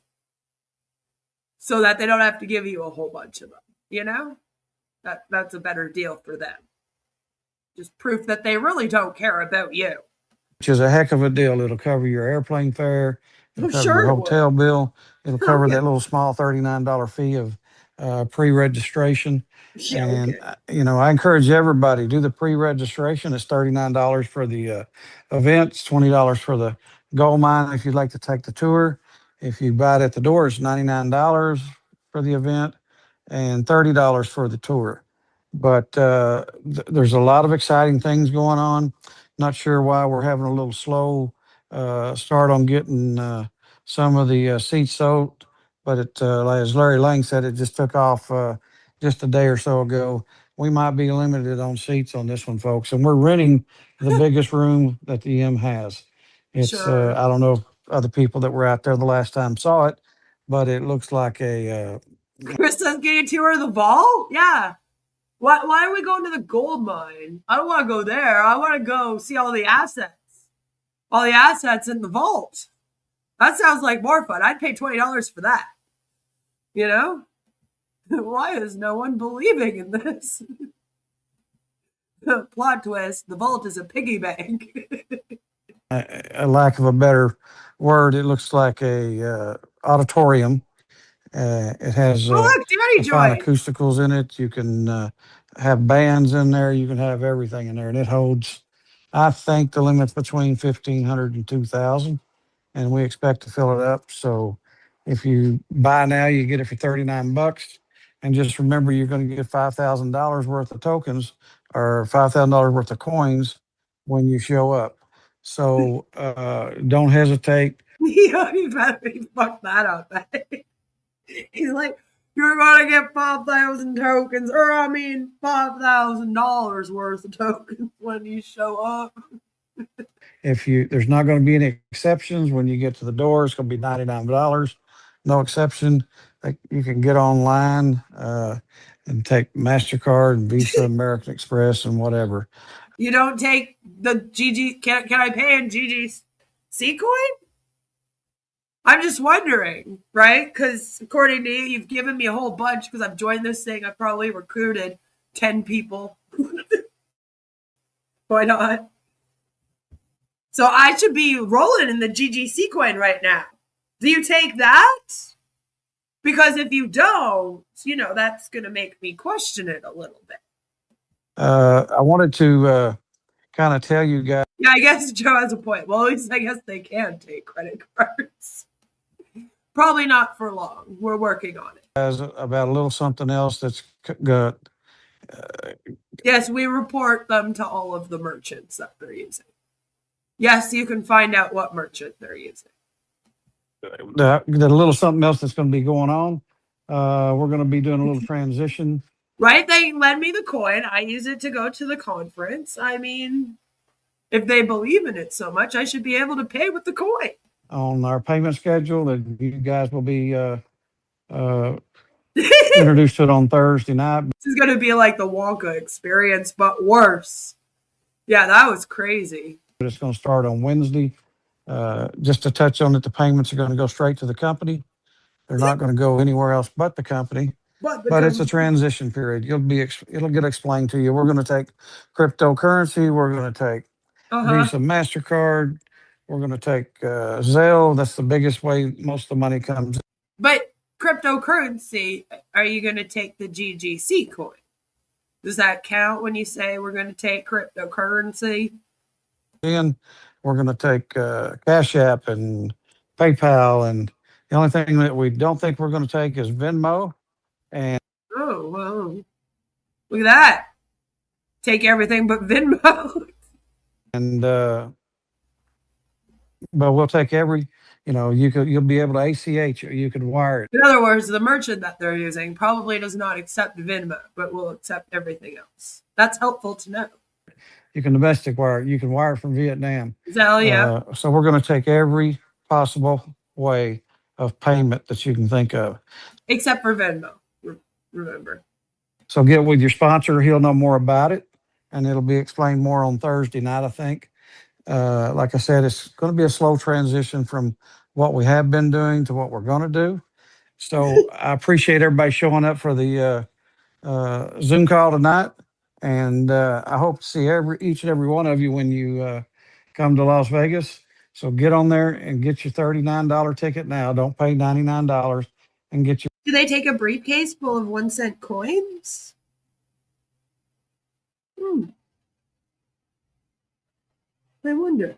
so that they don't have to give you a whole bunch of them. That's a better deal for them. Just proof that they really don't care about you. Which is a heck of a deal. It'll cover your airplane fare. It'll cover your hotel bill. It'll cover that little small $39 fee of pre-registration. And, I encourage everybody, do the pre-registration. It's $39 for the event. It's $20 for the gold mine if you'd like to take the tour. If you buy it at the door, it's $99 for the event and $30 for the tour. But there's a lot of exciting things going on. Not sure why we're having a little slow start on getting some of the seats sold. But as Larry Lang said, it just took off just a day or so ago. We might be limited on seats on this one, folks. And we're renting the biggest room that the M has. It's I don't know if other people that were out there the last time saw it, but it looks like a... Chris says, get a tour of the vault? Yeah. Why are we going to the gold mine? I don't want to go there. I want to go see all the assets. All the assets in the vault. That sounds like more fun. I'd pay $20 for that. Why is no one believing in this? Plot twist, the vault is a piggy bank. A lack of a better word, it looks like a auditorium. It has Oh, look, Daddy fine joined. acousticals in it. You can have bands in there. You can have everything in there, and it holds. I think the limit's between 1,500 and 2,000, and we expect to fill it up. So, if you buy now, you get it for $39. And just remember, you're going to get $5,000 worth of tokens or $5,000 worth of coins when you show up. So don't hesitate. You better fuck that up. He's like, you're gonna get 5,000 tokens, or I mean $5,000 worth of tokens when you show up. There's not going to be any exceptions when you get to the door. It's going to be $99, no exception. Like, you can get online and take MasterCard and Visa, American Express, and whatever. You don't take the GG. Can I pay in GGC coin? I'm just wondering, right? Because according to you, you've given me a whole bunch because I've joined this thing. I've probably recruited 10 people. Why not? So I should be rolling in the GGC coin right now. Do you take that? Because if you don't, that's going to make me question it a little bit. I wanted to kind of tell you guys. Yeah, I guess Joe has a point. Well, at least I guess they can take credit cards. Probably not for long. We're working on it. About a little something else that's got. Yes, we report them to all of the merchants that they're using. Yes, you can find out what merchant they're using. The little something else that's going to be going on. We're going to be doing a little transition. Right? They lend me the coin. I use it to go to the conference. I mean, if they believe in it so much, I should be able to pay with the coin. On our payment schedule, and you guys will be introduced to it on Thursday night. This is going to be like the Wonka experience, but worse. Yeah, that was crazy. But it's going to start on Wednesday. Just to touch on it, the payments are going to go straight to the company. They're not going to go anywhere else but the company. But it's a transition period. It'll get explained to you. We're going to take cryptocurrency. We're going to take Visa, MasterCard. We're going to take Zelle. That's the biggest way most of the money comes. But cryptocurrency, are you going to take the GGC coin? Does that count when you say we're going to take cryptocurrency? And we're going to take Cash App and PayPal. And the only thing that we don't think we're going to take is Venmo. And oh, well, look at that. Take everything but Venmo. And but we'll take every, you'll be able to ACH, or you can wire it. In other words, the merchant that they're using probably does not accept Venmo, but will accept everything else. That's helpful to know. You can domestic wire it. You can wire it from Vietnam. Hell yeah. So we're going to take every possible way of payment that you can think of. Except for Venmo, remember. So get with your sponsor. He'll know more about it, and it'll be explained more on Thursday night, I think. Like I said, it's going to be a slow transition from what we have been doing to what we're going to do. So I appreciate everybody showing up for the Zoom call tonight. And I hope to see each and every one of you when you come to Las Vegas. So get on there and get your $39 ticket now. Don't pay $99 and get your. Do they take a briefcase full of 1-cent coins? I wonder.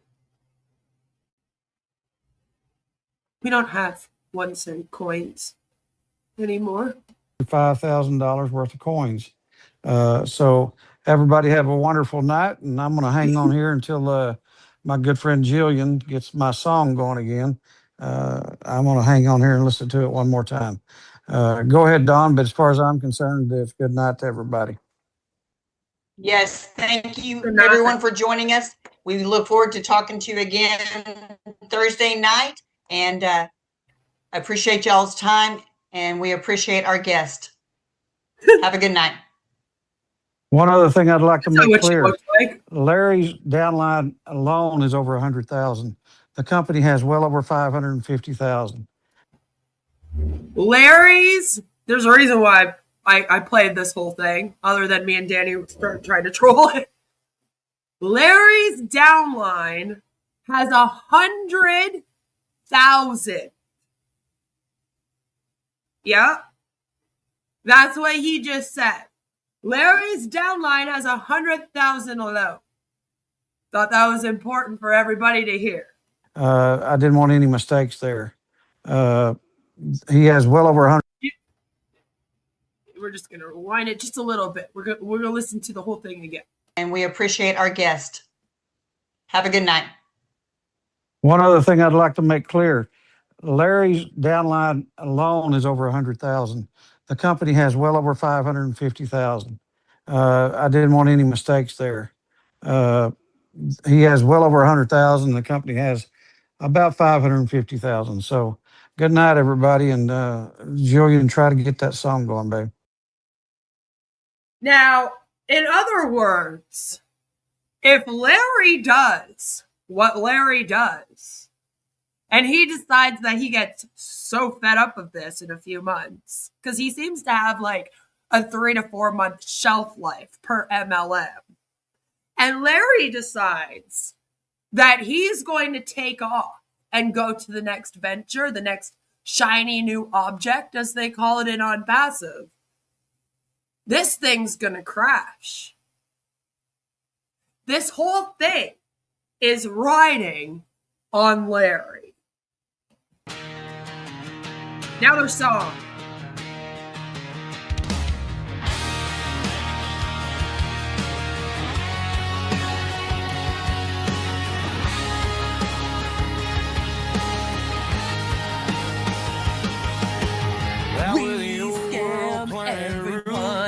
We don't have 1-cent coins anymore. $5,000 worth of coins. So everybody have a wonderful night, and I'm going to hang on here until my good friend Jillian gets my song going again. I'm going to hang on here and listen to it one more time. Go ahead, Don, but as far as I'm concerned, it's good night to everybody. Yes, thank you everyone for joining us. We look forward to talking to you again Thursday night, and I appreciate y'all's time, and we appreciate our guest. Have a good night. One other thing I'd like to make clear, Larry's downline alone is over 100,000. The company has well over 550,000. Larry's, there's a reason why I played this whole thing, other than me and Danny started trying to troll it. Larry's downline has 100,000. Yeah, that's what he just said. Larry's downline has 100,000 alone. Thought that was important for everybody to hear. I didn't want any mistakes there. He has well over 100. We're just going to rewind it just a little bit. We're going to listen to the whole thing again. And we appreciate our guest. Have a good night. One other thing I'd like to make clear, Larry's downline alone is over 100,000. The company has well over 550,000. I didn't want any mistakes there. He has well over 100,000. The company has about 550,000. So good night, everybody. And Julian, try to get that song going, babe. Now, in other words, if Larry does what Larry does, and he decides that he gets so fed up of this in a few months, because he seems to have like a 3 to 4 month shelf life per MLM, and Larry decides that he's going to take off and go to the next venture, the next shiny new object, as they call it in On Passive, this thing's going to crash. This whole thing is riding on Larry. Now their song.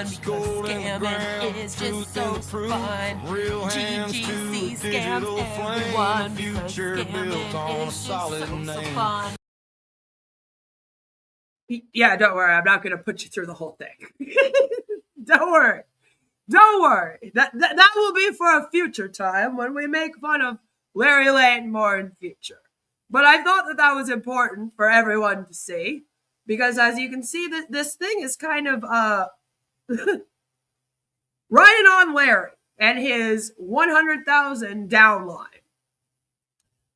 Scamming is just so fun. GGC scams everyone because scamming is just so fun. Yeah, don't worry. I'm not going to put you through the whole thing. Don't worry. Don't worry. That will be for a future time when we make fun of Larry Lane more in future. But I thought that was important for everyone to see, because as you can see, this thing is kind of riding on Larry and his 100,000 downline.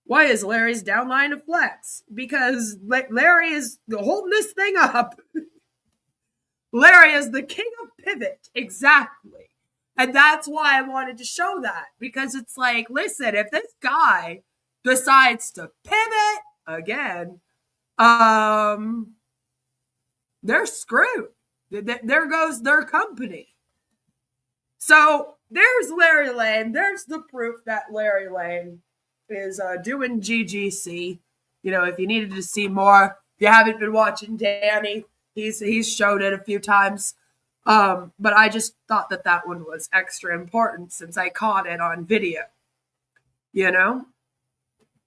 Why is Larry's downline a flex? Because Larry is holding this thing up. Larry is the king of pivot, exactly. And that's why I wanted to show that, because it's like, listen, if this guy decides to pivot again, they're screwed. There goes their company. So there's Larry Lane. There's the proof that Larry Lane is doing GGC. You know, if you needed to see more, if you haven't been watching Danny, he's showed it a few times. But I just thought that one was extra important since I caught it on video. You know?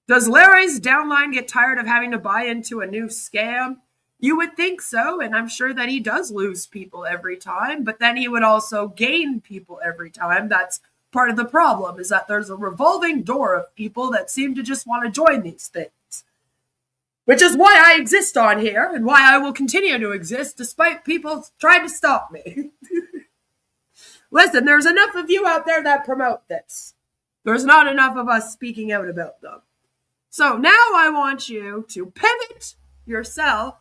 Does Larry's downline get tired of having to buy into a new scam? You would think so, and I'm sure that he does lose people every time, but then he would also gain people every time. That's part of the problem, is that there's a revolving door of people that seem to just want to join these things. Which is why I exist on here, and why I will continue to exist despite people trying to stop me. Listen, there's enough of you out there that promote this. There's not enough of us speaking out about them. So now I want you to pivot yourself,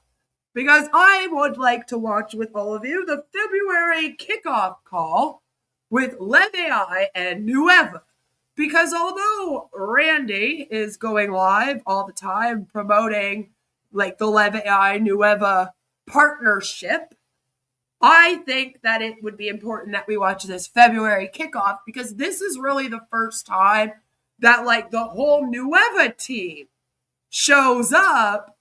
because I would like to watch with all of you the February kickoff call with Lev AI and Nueva. Because although Randy is going live all the time promoting like the Lev AI Nueva partnership, I think that it would be important that we watch this February kickoff, because this is really the first time that like the whole Nueva team shows up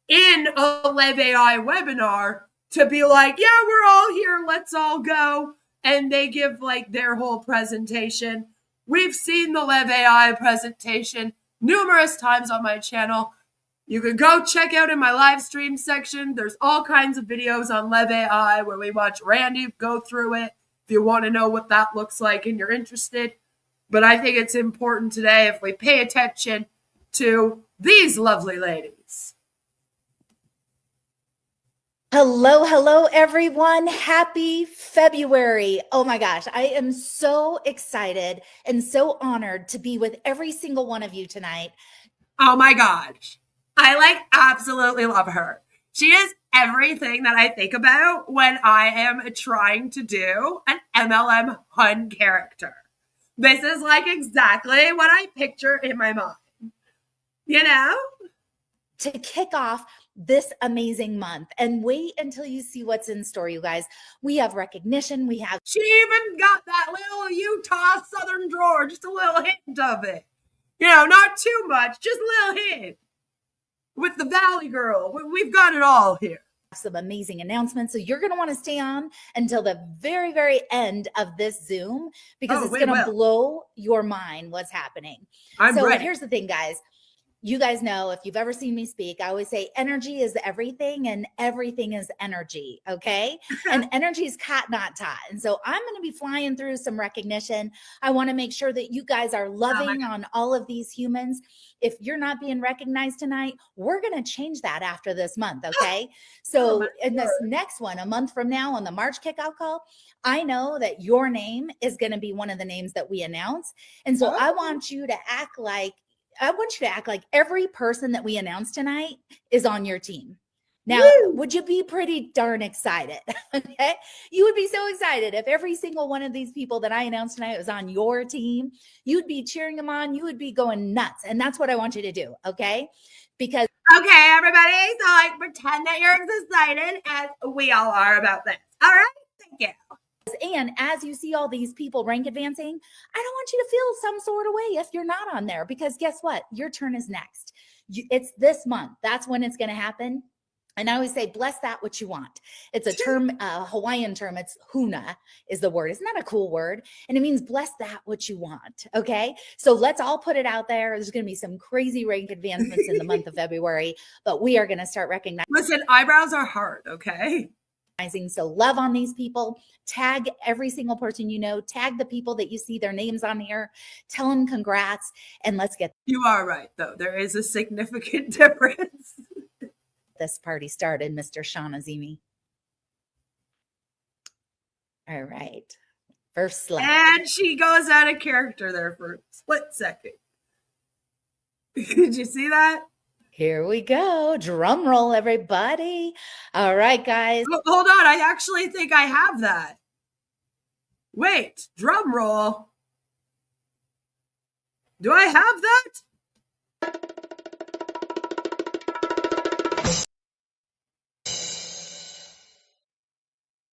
in a Lev AI webinar to be like, yeah, we're all here, let's all go. And they give like their whole presentation. We've seen the Lev AI presentation numerous times on my channel. You can go check out in my live stream section. There's all kinds of videos on Lev AI where we watch Randy go through it if you want to know what that looks like and you're interested. But I think it's important today if we pay attention to these lovely ladies. Hello, hello, everyone. Happy February. Oh my gosh, I am so excited and so honored to be with every single one of you tonight. Oh my gosh. I absolutely love her. She is everything that I think about when I am trying to do an MLM Hun character. This is exactly what I picture in my mind. You know? To kick off this amazing month, and wait until you see what's in store, you guys. We have recognition. She even got that little Utah Southern drawer, just a little hint of it. Not too much, just a little hint. With the Valley Girl, we've got it all here. Some amazing announcements. So you're going to want to stay on until the very, very end of this Zoom because it's going to blow your mind what's happening. I'm ready. Here's the thing, guys. You guys know, if you've ever seen me speak, I always say energy is everything and everything is energy. Okay. And energy is cat, not tot. And so I'm going to be flying through some recognition. I want to make sure that you guys are loving on all of these humans. If you're not being recognized tonight, we're going to change that after this month. Okay. So in this next one, a month from now on the March kickoff call, I know that your name is going to be one of the names that we announce. And so I want you to act like every person that we announce tonight is on your team. Now, would you be pretty darn excited? Okay. You would be so excited if every single one of these people that I announced tonight was on your team. You'd be cheering them on. You would be going nuts. And that's what I want you to do. Okay. Because. Okay, everybody. So pretend that you're as excited as we all are about this. All right. Thank you. And as you see all these people rank advancing, I don't want you to feel some sort of way if you're not on there, because guess what? Your turn is next. It's this month. That's when it's going to happen. And I always say, bless that what you want. It's a term, a Hawaiian term. It's huna is the word. Isn't that a cool word? And it means bless that what you want. Okay. So let's all put it out there. There's going to be some crazy rank advancements in the month of February, but we are going to start recognizing. Listen, eyebrows are hard. Okay. So love on these people, tag every single person you know, tag the people that you see their names on here, tell them congrats, and let's get. You are right, though. There is a significant difference. This party started, Mr. Sean Azimi. All right. First slide. And she goes out of character there for a split second. Did you see that? Here we go. Drum roll, everybody. All right, guys. Hold on. I actually think I have that. Wait, drum roll. Do I have that?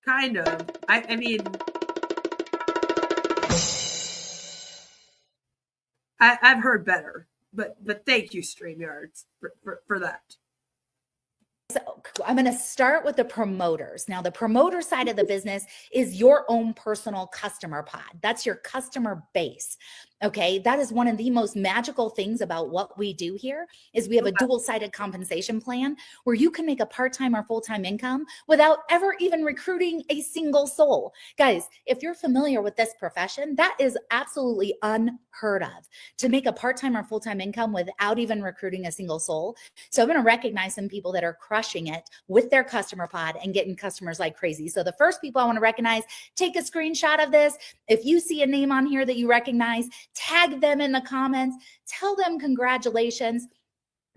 Kind of. I mean, I've heard better. But thank you, StreamYards, for that. So I'm going to start with the promoters. Now, the promoter side of the business is your own personal customer pod. That's your customer base. Okay. That is one of the most magical things about what we do here is we have a dual-sided compensation plan where you can make a part-time or full-time income without ever even recruiting a single soul. Guys, if you're familiar with this profession, that is absolutely unheard of, to make a part-time or full-time income without even recruiting a single soul. So I'm going to recognize some people that are crushing it with their customer pod and getting customers like crazy. So the first people I want to recognize, take a screenshot of this. If you see a name on here that you recognize, tag them in the comments, tell them congratulations.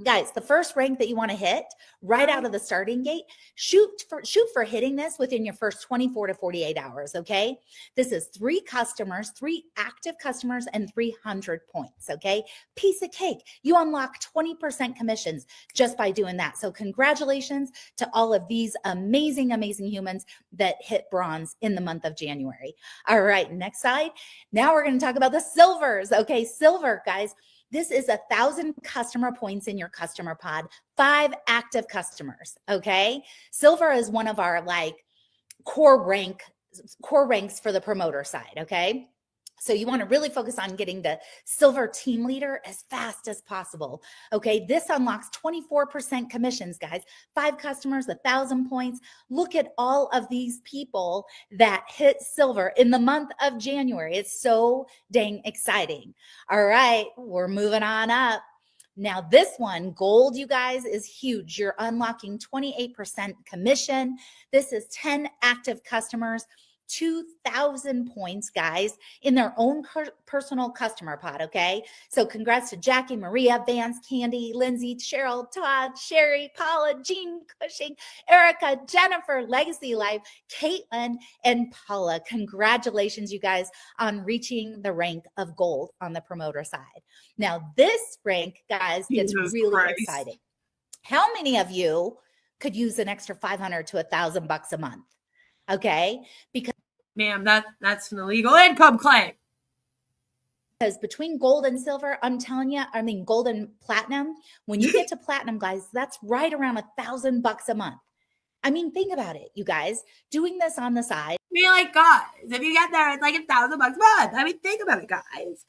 Guys, the first rank that you want to hit right out of the starting gate, shoot for hitting this within your first 24 to 48 hours, okay? This is 3 customers, 3 active customers, and 300 points, okay? Piece of cake. You unlock 20% commissions just by doing that. So congratulations to all of these amazing, amazing humans that hit bronze in the month of January. All right, next slide. Now we're going to talk about the silvers, okay? Silver, guys. This is 1,000 customer points in your customer pod, 5 active customers. Okay. Silver is one of our core ranks for the promoter side. Okay. So you want to really focus on getting the silver team leader as fast as possible. Okay. This unlocks 24% commissions, guys. 5 customers, 1,000 points. Look at all of these people that hit silver in the month of January. It's so dang exciting. All right. We're moving on up. Now, this one, gold, you guys, is huge. You're unlocking 28% commission. This is 10 active customers, 2,000 points, guys, in their own personal customer pod, okay? So congrats to Jackie, Maria, Vance, Candy, Lindsay, Cheryl, Todd, Sherry, Paula, Jean Cushing, Erica, Jennifer, Legacy Life, Caitlin, and Paula. Congratulations, you guys, on reaching the rank of gold on the promoter side. Now, this rank, guys, gets really exciting. How many of you could use an extra $500 to $1,000 a month? Okay, because ma'am, that's an illegal income claim. Because between gold and silver, I'm telling you, I mean gold and platinum, when you get to platinum, guys, that's right around $1,000 a month. I mean, think about it, you guys, doing this on the side. Be like, guys, if you get there, it's like $1,000 a month. I mean, think about it, guys.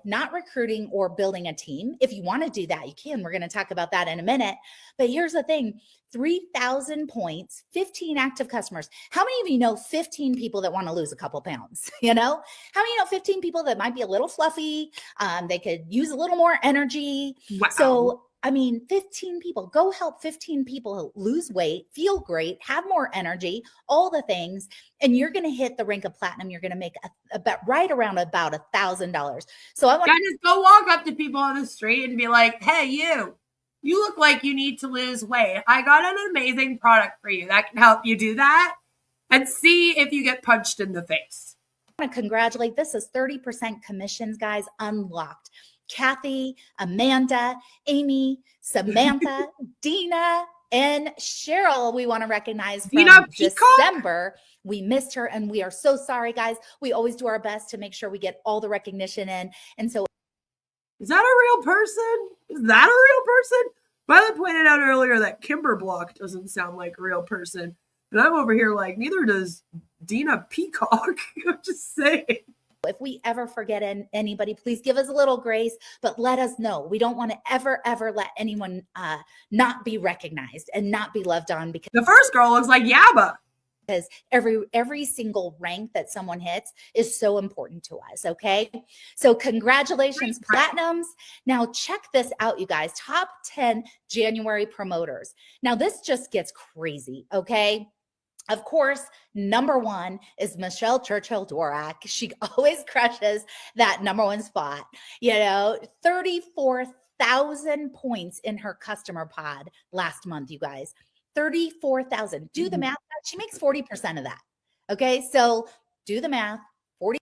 Not recruiting or building a team. If you want to do that, you can. We're going to talk about that in a minute. But here's the thing, 3,000 points, 15 active customers. How many of you know 15 people that want to lose a couple pounds? You know, how many know 15 people that might be a little fluffy? They could use a little more energy. Wow. So, I mean, 15 people, go help 15 people lose weight, feel great, have more energy, all the things. And you're going to hit the rank of platinum. You're going to make right around about $1,000. So I want to just go walk up to people on the street and be like, hey, you look like you need to lose weight. I got an amazing product for you that can help you do that, and see if you get punched in the face. I want to congratulate. This is 30% commissions, guys, unlocked. Kathy, Amanda, Amy, Samantha, Dina, and Cheryl, we want to recognize from December. We missed her, and we are so sorry, guys. We always do our best to make sure we get all the recognition in. And so, is that a real person? Is that a real person? Violet pointed out earlier that Kimberblock doesn't sound like a real person. And I'm over here like, neither does Dina Peacock. I'm just saying. If we ever forget anybody, please give us a little grace, but let us know. We don't want to ever let anyone not be recognized and not be loved on, because the first girl looks like Yabba. Because every single rank that someone hits is so important to us, okay? So congratulations, platinums. Now check this out, you guys. Top 10 January promoters. Now this just gets crazy, okay? Of course, number one is Michelle Churchill Dworak. She always crushes that number one spot. You know, 34,000 points in her customer pod last month, you guys. 34,000. Do the math. She makes 40% of that. Okay, so do the math. 40%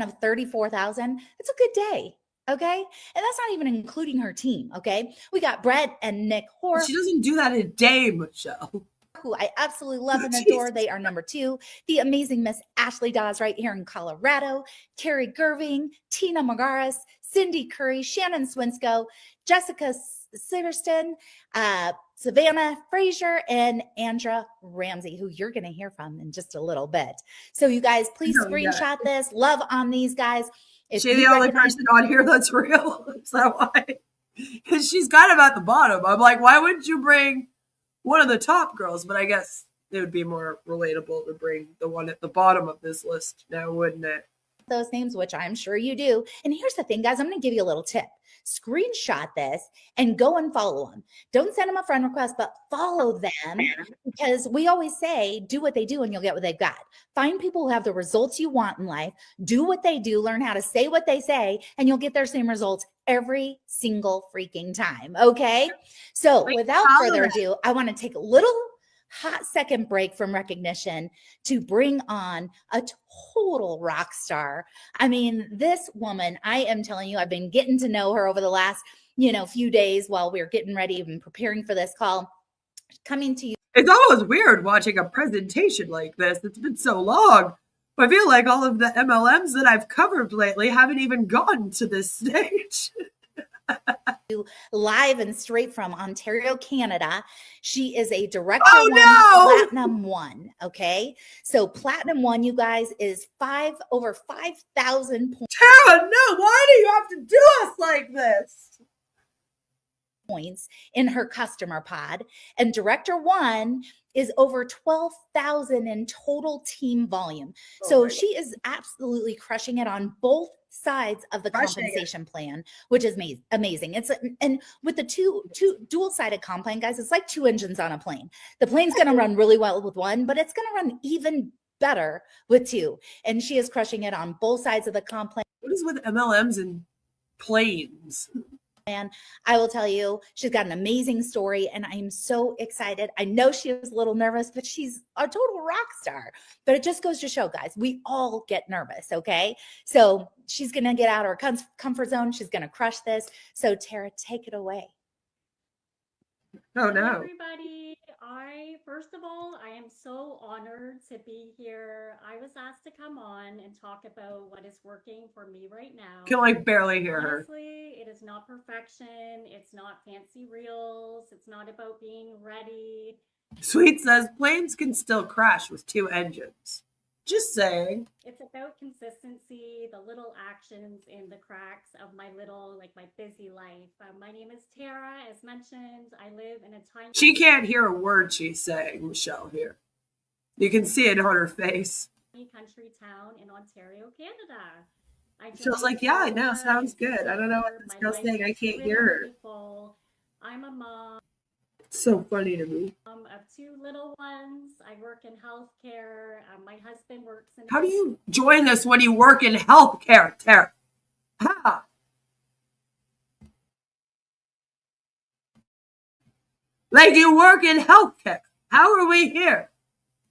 of 34,000. It's a good day. Okay. And that's not even including her team. Okay. We got Brett and Nick Horf. She doesn't do that in a day, Michelle. Who I absolutely love and adore. They are number 2. The amazing Miss Ashley Dawes right here in Colorado. Carrie Gerving, Tina Magaris, Cindy Curry, Shannon Swinsko, Jessica Siverston, Savannah Frazier, and Andra Ramsey, who you're going to hear from in just a little bit. So you guys, please screenshot this. Love on these guys. Is she the only person on here that's real? Is that why? Because she's kind of at the bottom. I'm like, why wouldn't you bring one of the top girls? But I guess it would be more relatable to bring the one at the bottom of this list now, wouldn't it? Those names, which I'm sure you do. And here's the thing, guys, I'm going to give you a little tip. Screenshot this and go and follow them. Don't send them a friend request, but follow them, because we always say, do what they do and you'll get what they've got. Find people who have the results you want in life, do what they do, learn how to say what they say, and you'll get their same results every single freaking time. Okay. So without further ado, I want to take a little hot second break from recognition to bring on a total rock star. I mean, this woman, I am telling you, I've been getting to know her over the last, few days while we were getting ready and preparing for this call. Coming to you. It's almost weird watching a presentation like this. It's been so long. I feel like all of the MLMs that I've covered lately haven't even gotten to this stage. Live and straight from Ontario, Canada. She is a director Platinum 1. Okay. So Platinum 1, you guys, is over 5,000 points. Tara, no, why do you have to do us like this? points in her customer pod, and director 1 is over 12,000 in total team volume. So she is absolutely crushing it on both sides of the compensation plan, which is amazing. And with the two dual-sided comp plan, guys, it's like 2 engines on a plane. The plane's going to run really well with one, but it's going to run even better with 2. And she is crushing it on both sides of the comp plan. What is with MLMs and planes? And I will tell you, she's got an amazing story, and I'm so excited. I know she was a little nervous, but she's a total rock star. But it just goes to show, guys, we all get nervous, okay? So she's going to get out of her comfort zone. She's going to crush this. So Tara, take it away. Oh, no. Hello, everybody. First of all, I am so honored to be here. I was asked to come on and talk about what is working for me right now. Can like barely hear her. Honestly, it is not perfection. It's not fancy reels. It's not about being ready. Sweet says planes can still crash with 2 engines. Just saying. It's about consistency, the little actions in the cracks of my busy life. My name is Tara. As mentioned, I live in a tiny... She can't hear a word she's saying, Michelle, here. You can see it on her face. ...country town in Ontario, Canada. She like, yeah, I know, sounds good. I don't know what this girl's saying. I can't hear her. I'm a mom. It's so funny to me. Of 2 little ones. I work in healthcare. My husband works in... How do you join us when you work in healthcare, Tara? Ha! Like you work in healthcare. How are we here?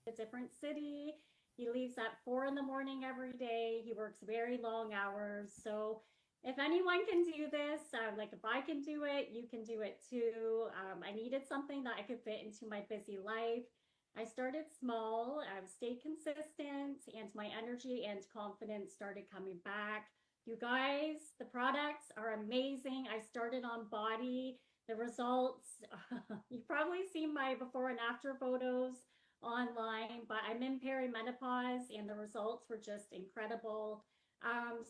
A different city. He leaves at 4 a.m. every day. He works very long hours. So if anyone can do this, if I can do it, you can do it too. I needed something that I could fit into my busy life. I started small, stayed consistent, and my energy and confidence started coming back. You guys, the products are amazing. I started on body. The results, you've probably seen my before and after photos online, but I'm in perimenopause and the results were just incredible.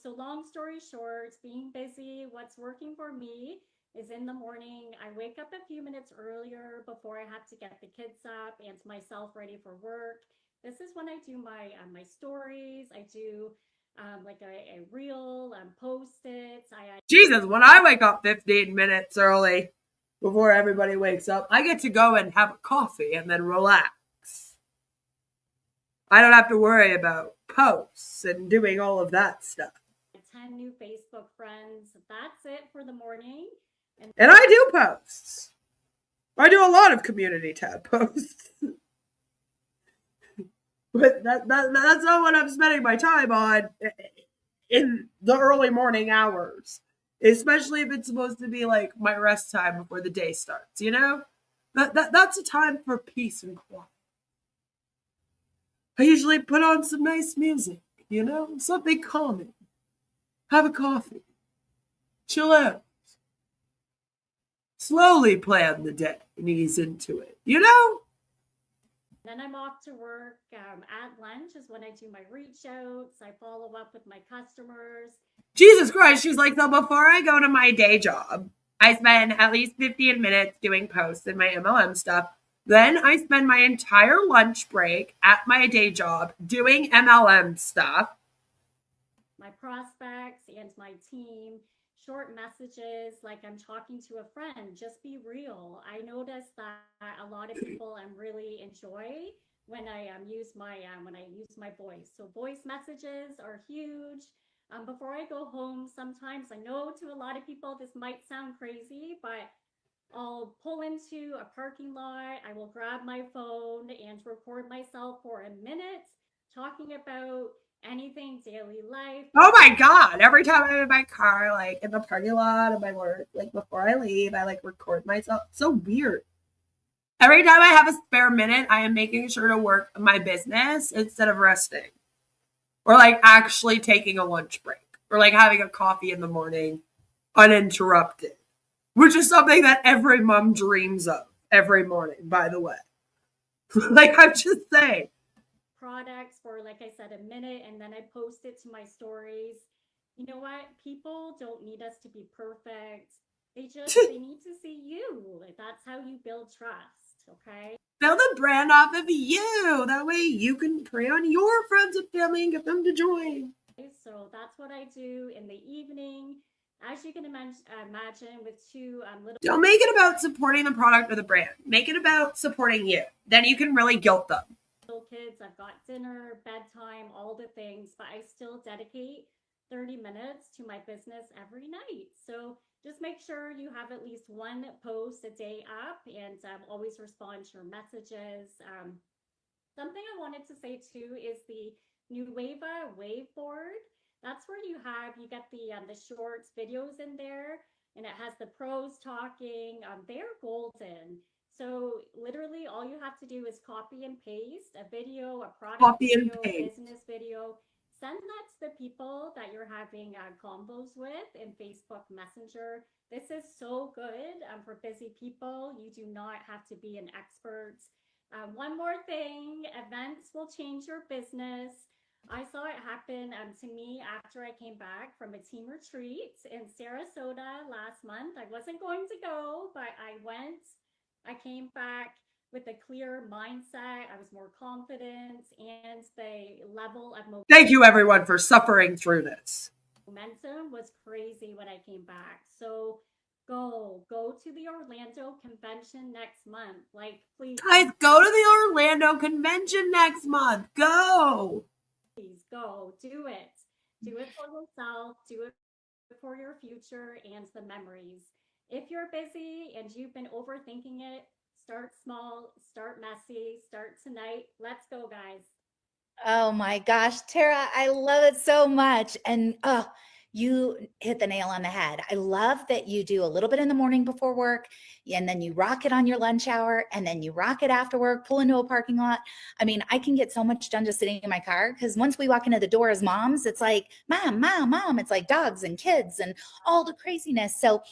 So long story short, being busy, what's working for me is in the morning. I wake up a few minutes earlier before I have to get the kids up and myself ready for work. This is when I do my stories. I do a reel, post-its. Jesus, when I wake up 15 minutes early before everybody wakes up, I get to go and have a coffee and then relax. I don't have to worry about posts and doing all of that stuff. 10 new Facebook friends. That's it for the morning. And I do posts. I do a lot of community tab posts. But that's not what I'm spending my time on in the early morning hours. Especially if it's supposed to be like my rest time before the day starts, you know? That's a time for peace and quiet. I usually put on some nice music, you know? Something calming. Have a coffee. Chill out. Slowly plan the day and ease into it, you know? Then I'm off to work. At lunch is when I do my reach outs. I follow up with my customers. Jesus Christ, she's like, so before I go to my day job, I spend at least 15 minutes doing posts and my MLM stuff. Then I spend my entire lunch break at my day job doing MLM stuff. My prospects and my team, short messages like I'm talking to a friend, just be real. I noticed that a lot of people really enjoy when I use my voice. So voice messages are huge. Before I go home, sometimes I know to a lot of people this might sound crazy, but I'll pull into a parking lot. I will grab my phone and record myself for a minute talking about anything daily life. Oh my God. Every time I'm in my car, like in the parking lot of my work, like before I leave, I like record myself. It's so weird. Every time I have a spare minute, I am making sure to work my business instead of resting. Or like actually taking a lunch break. Or like having a coffee in the morning uninterrupted. Which is something that every mom dreams of every morning, by the way. Like I'm just saying. Products for, like I said, a minute, and then I post it to my stories. You know what? People don't need us to be perfect. They need to see you. Like, that's how you build trust. Okay. Build a brand off of you. That way you can prey on your friends and family and get them to join. So that's what I do in the evening. As you can imagine, with two little. Don't make it about supporting the product or the brand. Make it about supporting you. Then you can really guilt them. Little kids, I've got dinner, bedtime, all the things, but I still dedicate 30 minutes to my business every night. So just make sure you have at least one post a day up, and always respond to your messages. Something I wanted to say too is the new Wava wave board. That's where you get the shorts videos in there, and it has the pros talking. They're golden. So literally all you have to do is copy and paste a video, a product video, business video. Send that to the people that you're having combos with in Facebook Messenger. This is so good for busy people. You do not have to be an expert. One more thing, events will change your business. I saw it happen to me after I came back from a team retreat in Sarasota last month. I wasn't going to go, but I went. I came back with a clear mindset. I was more confident, and the level of momentum. Thank you, everyone, for suffering through this. Momentum was crazy when I came back. So go to the Orlando convention next month. Like, please. Guys, go to the Orlando convention next month. Go. Please go. Do it. Do it for yourself. Do it for your future and the memories. If you're busy and you've been overthinking it, start small, start messy, start tonight. Let's go, guys. Oh my gosh, Tara, I love it so much. And you hit the nail on the head. I love that you do a little bit in the morning before work, and then you rock it on your lunch hour, and then you rock it after work, pull into a parking lot. I mean, I can get so much done just sitting in my car, because once we walk into the door as moms, it's like, mom. It's like dogs and kids and all the craziness. So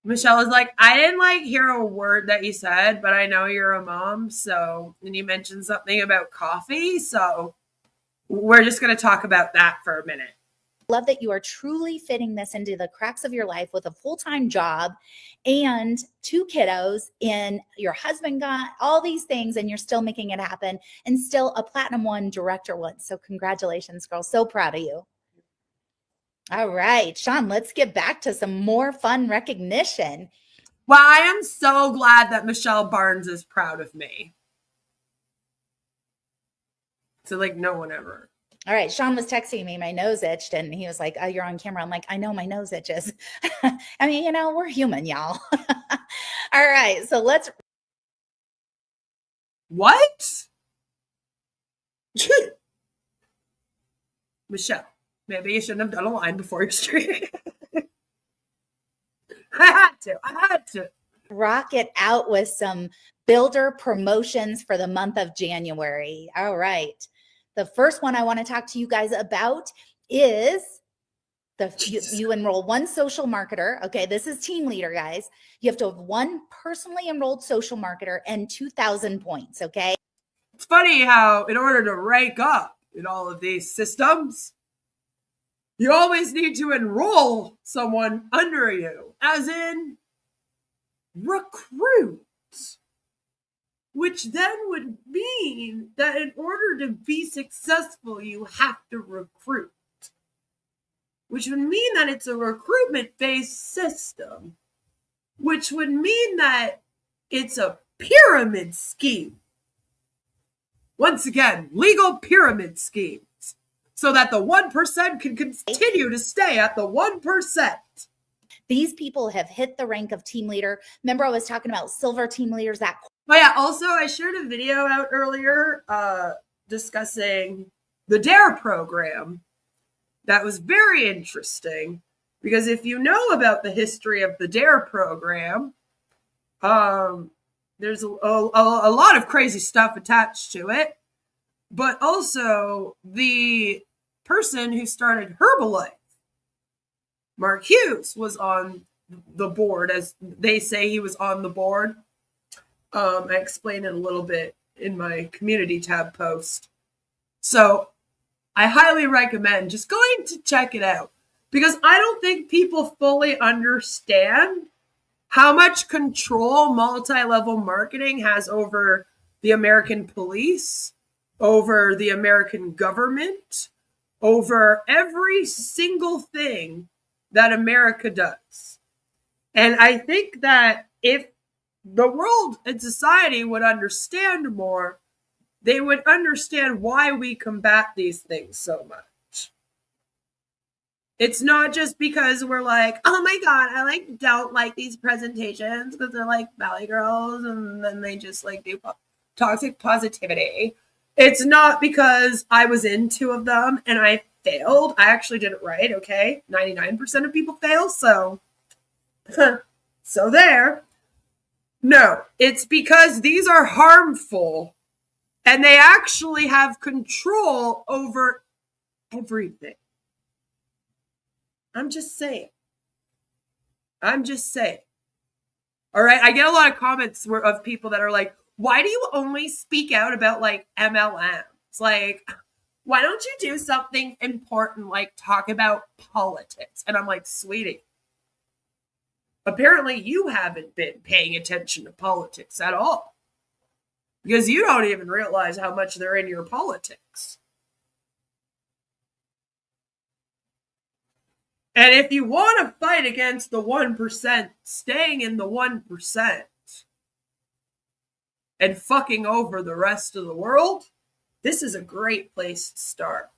Michelle was like, I didn't hear a word that you said, but I know you're a mom. So, and you mentioned something about coffee. So we're just going to talk about that for a minute. Love that you are truly fitting this into the cracks of your life with a full-time job and 2 kiddos, and your husband got all these things, and you're still making it happen, and still a Platinum 1 Director 1. So congratulations, girl. So proud of you. All right, Sean, let's get back to some more fun recognition. Well, I am so glad that Michelle Barnes is proud of me. So no one ever. All right, Sean was texting me, my nose itched, and he was like, oh, you're on camera. I'm like, I know my nose itches. I mean, we're human, y'all. All right, so let's. What? Michelle, maybe you shouldn't have done a line before your stream. I had to. Rock it out with some builder promotions for the month of January. All right. The first one I want to talk to you guys about is you enroll 1 social marketer. Okay, this is team leader, guys. You have to have 1 personally enrolled social marketer and 2,000 points, okay? It's funny how in order to rank up in all of these systems, you always need to enroll someone under you, as in recruit. Which then would mean that in order to be successful, you have to recruit. Which would mean that it's a recruitment-based system. Which would mean that it's a pyramid scheme. Once again, legal pyramid schemes. So that the 1% can continue to stay at the 1%. These people have hit the rank of team leader. Remember, I was talking about silver team leaders. Oh yeah, also I shared a video out earlier discussing the DARE program. That was very interesting because if you know about the history of the DARE program, there's a lot of crazy stuff attached to it. But also the person who started Herbalife, Mark Hughes, was on the board, as they say he was on the board. I explained it a little bit in my community tab post. So I highly recommend just going to check it out Because I don't think people fully understand how much control multi-level marketing has over the American police, over the American government, over every single thing that America does. And I think that if the world and society would understand more, they would understand why we combat these things so much. It's not just because we're like, oh my God, I like don't like these presentations because they're like Valley Girls and then they just like do toxic positivity. It's not because I was in 2 of them and I failed. I actually did it right, okay? 99% of people fail, so so there. No, it's because these are harmful and they actually have control over everything. I'm just saying. All right. I get a lot of comments of people that are like, why do you only speak out about like MLMs? Like, why don't you do something important like talk about politics? And I'm like, sweetie, apparently you haven't been paying attention to politics at all because you don't even realize how much they're in your politics. And if you want to fight against the 1%, staying in the 1% and fucking over the rest of the world, this is a great place to start.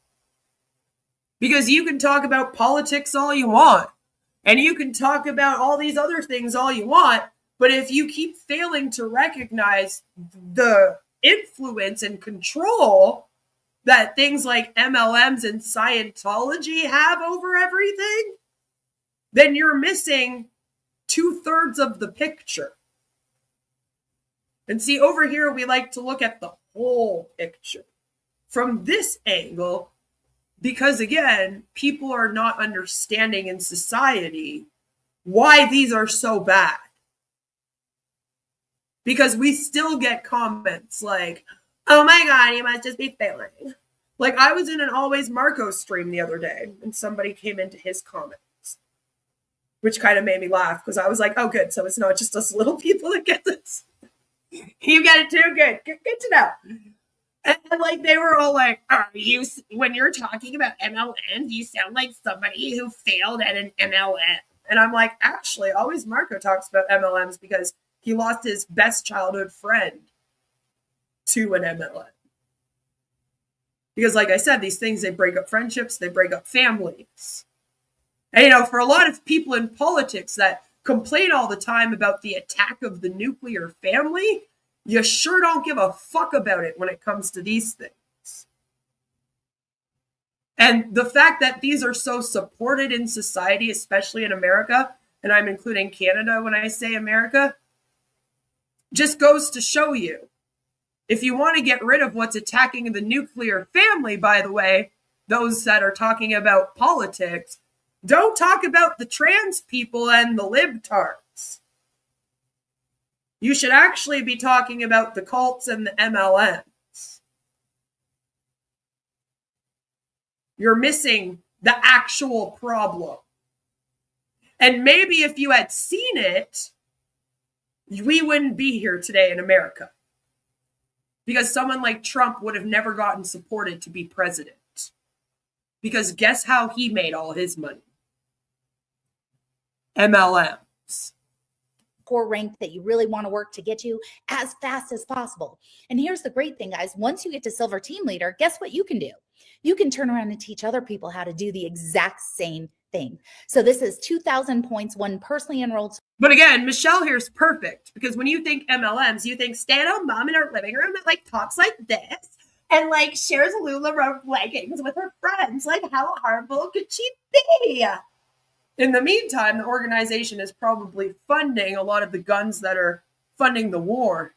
Because you can talk about politics all you want, and you can talk about all these other things all you want, but if you keep failing to recognize the influence and control that things like MLMs and Scientology have over everything, then you're missing 2/3 of the picture. And see, over here, we like to look at the whole picture from this angle, because again, people are not understanding in society why these are so bad. Because we still get comments like, oh my God, you must just be failing. Like I was in an Always Marco stream the other day and somebody came into his comments, which kind of made me laugh because I was like, oh good, so it's not just us little people that get this. You get it too? Good to know. And like they were all like, you, when you're talking about MLMs, you sound like somebody who failed at an MLM. And I'm like, actually, Always Marco talks about MLMs because he lost his best childhood friend to an MLM. Because like I said, these things, they break up friendships, they break up families. And you know, for a lot of people in politics that complain all the time about the attack of the nuclear family, you sure don't give a fuck about it when it comes to these things. And the fact that these are so supported in society, especially in America, and I'm including Canada when I say America, just goes to show you, if you want to get rid of what's attacking the nuclear family, by the way, those that are talking about politics, don't talk about the trans people and the libtards. You should actually be talking about the cults and the MLMs. You're missing the actual problem. And maybe if you had seen it, we wouldn't be here today in America. Because someone like Trump would have never gotten supported to be president. Because guess how he made all his money? MLMs. Core rank that you really want to work to get to as fast as possible. And here's the great thing, guys. Once you get to silver team leader, guess what you can do? You can turn around and teach other people how to do the exact same thing. So this is 2,000 points, one personally enrolled. But again, Michelle here is perfect because when you think MLMs, you think stay-at-home mom in her living room that like talks like this and like shares LuLaRoe leggings with her friends. Like how harmful could she be? In the meantime, the organization is probably funding a lot of the guns that are funding the war,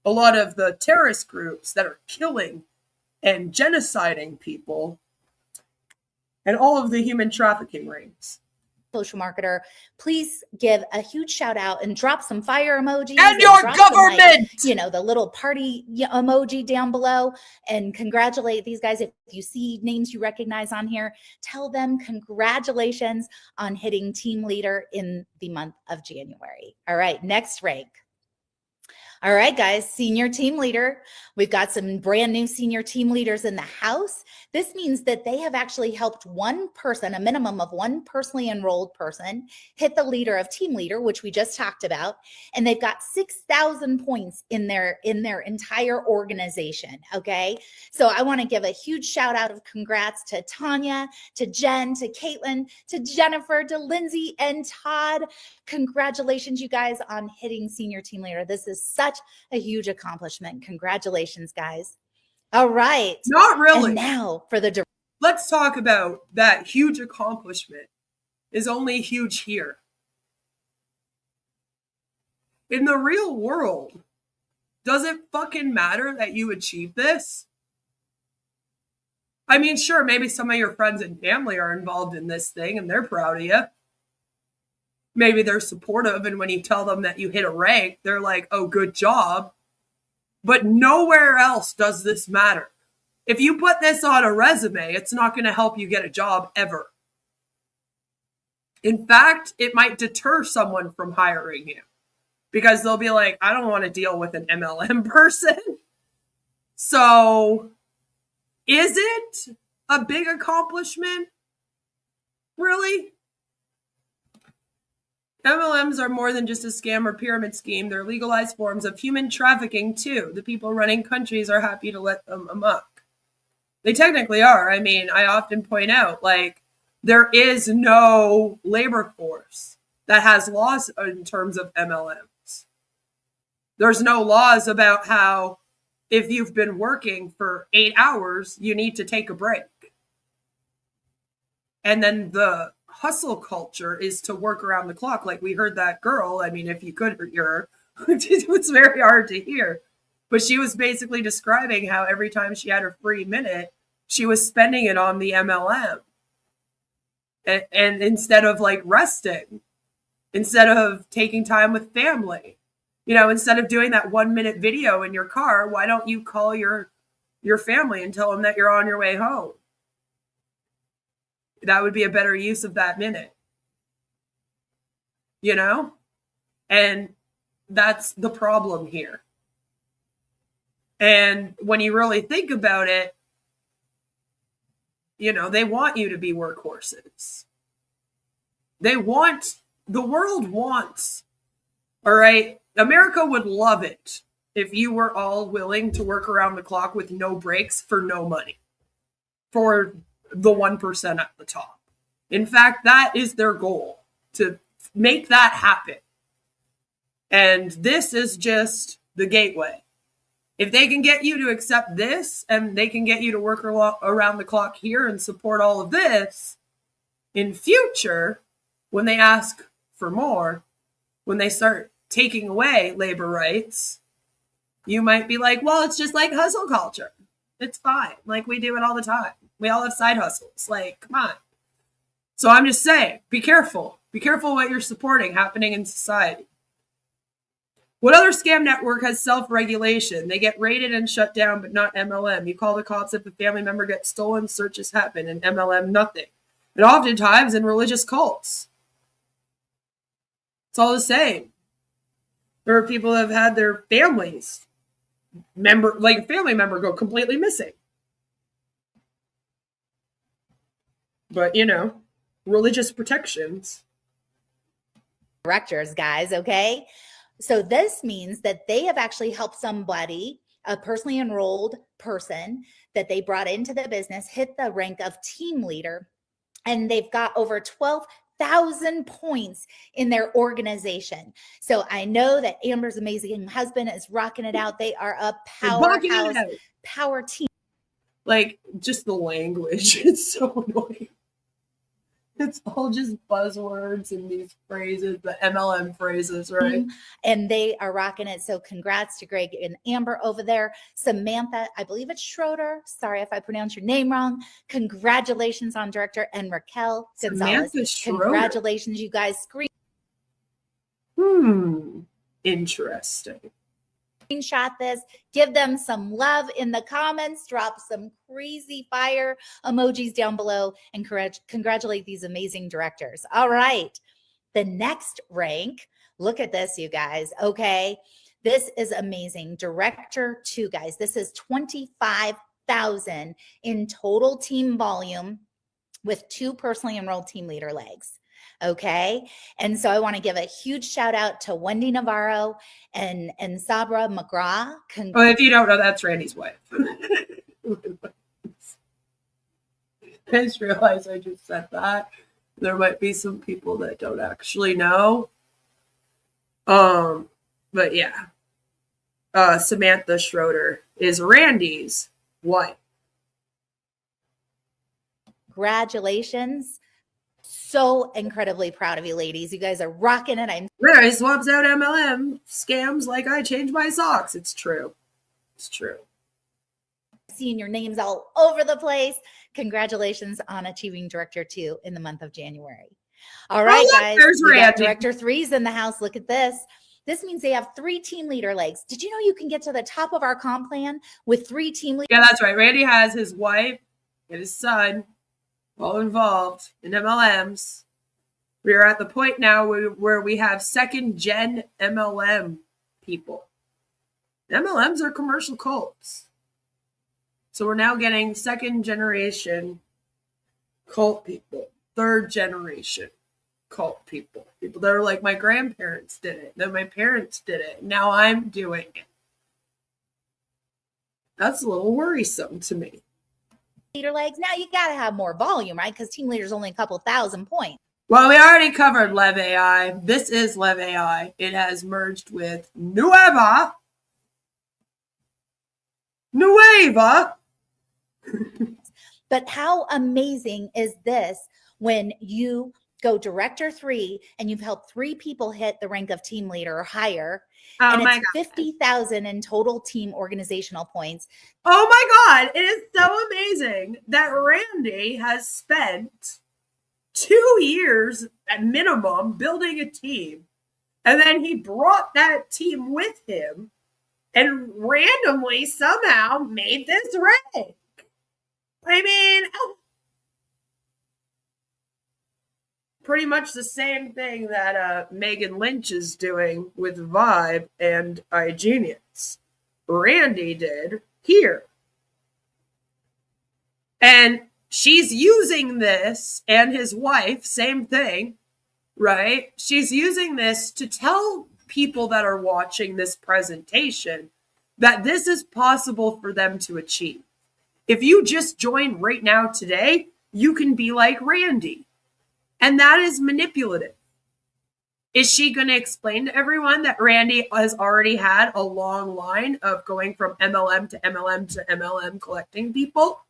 a lot of the terrorist groups that are killing and genociding people, and all of the human trafficking rings. social marketer, please give a huge shout out and drop some fire emojis. And your drop government! some, like, you know, the little party emoji down below, and congratulate these guys. If you see names you recognize on here, tell them congratulations on hitting team leader in the month of January. All right, next rank. All right, guys, senior team leader. We've got some brand new senior team leaders in the house. This means that they have actually helped one person, a minimum of one personally enrolled person, hit the leader of team leader, which we just talked about. And they've got 6,000 points in their entire organization. Okay. So I want to give a huge shout out of congrats to Tanya, to Jen, to Caitlin, to Jennifer, to Lindsay, and Todd. Congratulations, you guys, on hitting senior team leader. This is such a huge accomplishment. Congratulations, guys. All right. Not really. And now for the let's talk about that huge accomplishment is only huge here. In the real world, does it fucking matter that you achieve this? I mean, sure, maybe some of your friends and family are involved in this thing and they're proud of you. Maybe they're supportive, and when you tell them that you hit a rank, they're like, oh, good job. But nowhere else does this matter. If you put this on a resume, it's not going to help you get a job ever. In fact, it might deter someone from hiring you because they'll be like, I don't want to deal with an MLM person. So is it a big accomplishment? Really? MLMs are more than just a scam or pyramid scheme. They're legalized forms of human trafficking, too. The people running countries are happy to let them amok. They technically are. I mean, I often point out, like, there is no labor force that has laws in terms of MLMs. There's no laws about how if you've been working for 8 hours, you need to take a break. And then the hustle culture is to work around the clock. Like we heard that girl. I mean, if you could hear her, it was very hard to hear. But she was basically describing how every time she had her free minute, she was spending it on the MLM. And instead of like resting, instead of taking time with family, you know, instead of doing that 1 minute video in your car, why don't you call your family and tell them that you're on your way home? That would be a better use of that minute, you know? And that's the problem here. And when you really think about it, you know, they want you to be workhorses. The world wants, all right? America would love it if you were all willing to work around the clock with no breaks for no money. For the 1% at the top. In fact, that is their goal, to make that happen. And this is just the gateway. If they can get you to accept this and they can get you to work around the clock here and support all of this, in future, when they ask for more, when they start taking away labor rights, you might be like, well, it's just like hustle culture. It's fine. Like we do it all the time. We all have side hustles. Like, come on. So I'm just saying, be careful. Be careful what you're supporting happening in society. What other scam network has self-regulation? They get raided and shut down, but not MLM. You call the cops if a family member gets stolen, searches happen. In MLM, nothing. And oftentimes in religious cults, it's all the same. There are people that have had their family member go completely missing. But, you know, religious protections. directors, guys, okay? So this means that they have actually helped somebody, a personally enrolled person that they brought into the business, hit the rank of team leader, and they've got over 12,000 points in their organization. So I know that Amber's amazing husband is rocking it out. They are a powerhouse, power team. Like, just the language. It's so annoying. It's all just buzzwords and these phrases, the MLM phrases, right? And they are rocking it. So congrats to Greg and Amber over there. Samantha, I believe it's Schroeder. Sorry if I pronounce your name wrong. Congratulations on director. And Raquel Gonzalez. Samantha Schroeder. Congratulations, you guys. Interesting. Screenshot this, give them some love in the comments, drop some crazy fire emojis down below, and congratulate these amazing directors. All right, the next rank, look at this, you guys. Okay, this is amazing. Director 2, guys. This is 25,000 in total team volume with 2 personally enrolled team leader legs. Okay. And so I want to give a huge shout out to Wendy Navarro and Sabra McGraw. If you don't know, that's Randy's wife. I just realized I just said that. There might be some people that don't actually know. But yeah. Samantha Schroeder is Randy's wife. Congratulations. So incredibly proud of you, ladies. You guys are rocking it. Larry swaps out MLM scams like I change my socks. It's true. It's true. Seeing your names all over the place. Congratulations on achieving Director 2 in the month of January. All right, guys. There's Randy. Director 3's in the house. Look at this. This means they have 3 team leader legs. Did you know you can get to the top of our comp plan with 3 team leaders? Yeah, that's right. Randy has his wife and his son all involved in MLMs. We are at the point now where we have second gen MLM people. MLMs are commercial cults. So we're now getting second generation cult people, third generation cult people. People that are like, my grandparents did it, then my parents did it, now I'm doing it. That's a little worrisome to me. Leader legs. Now you got to have more volume, right? Because team leader's only a couple thousand points. Well, we already covered Lev AI. This is Lev AI. It has merged with Nueva. But how amazing is this when you go Director 3 and you've helped 3 people hit the rank of team leader or higher, and it's 50,000 in total team organizational points. Oh my God. It is so amazing that Randy has spent 2 years at minimum building a team. And then he brought that team with him and randomly somehow made this rank. I mean, pretty much the same thing that Megan Lynch is doing with Vibe and iGenius. Randy did here. And she's using this, and his wife, same thing, right? She's using this to tell people that are watching this presentation that this is possible for them to achieve. If you just join right now today, you can be like Randy. And that is manipulative. Is she going to explain to everyone that Randy has already had a long line of going from MLM to MLM to MLM collecting people?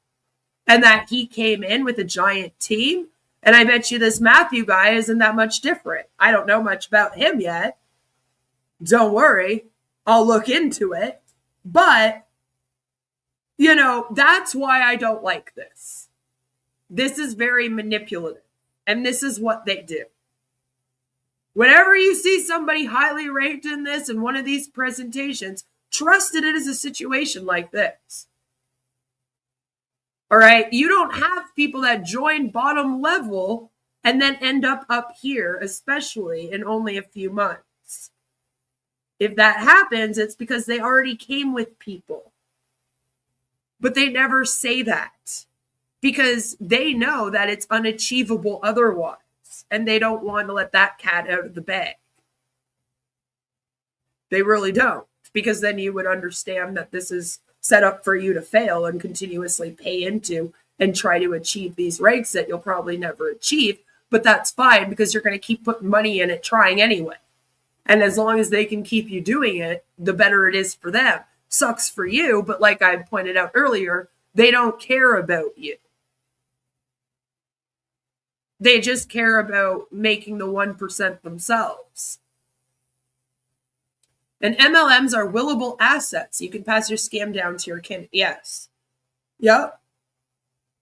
And that he came in with a giant team? And I bet you this Matthew guy isn't that much different. I don't know much about him yet. Don't worry. I'll look into it. But, you know, that's why I don't like this. This is very manipulative. And this is what they do. Whenever you see somebody highly ranked in this in one of these presentations, trust that it is a situation like this. All right? You don't have people that join bottom level and then end up here, especially in only a few months. If that happens, it's because they already came with people. But they never say that because they know that it's unachievable otherwise. And they don't want to let that cat out of the bag. They really don't. Because then you would understand that this is set up for you to fail and continuously pay into and try to achieve these ranks that you'll probably never achieve. But that's fine because you're going to keep putting money in it trying anyway. And as long as they can keep you doing it, the better it is for them. Sucks for you, but like I pointed out earlier, they don't care about you. They just care about making the 1% themselves. And MLMs are willable assets. You can pass your scam down to your kin. Yes. Yep.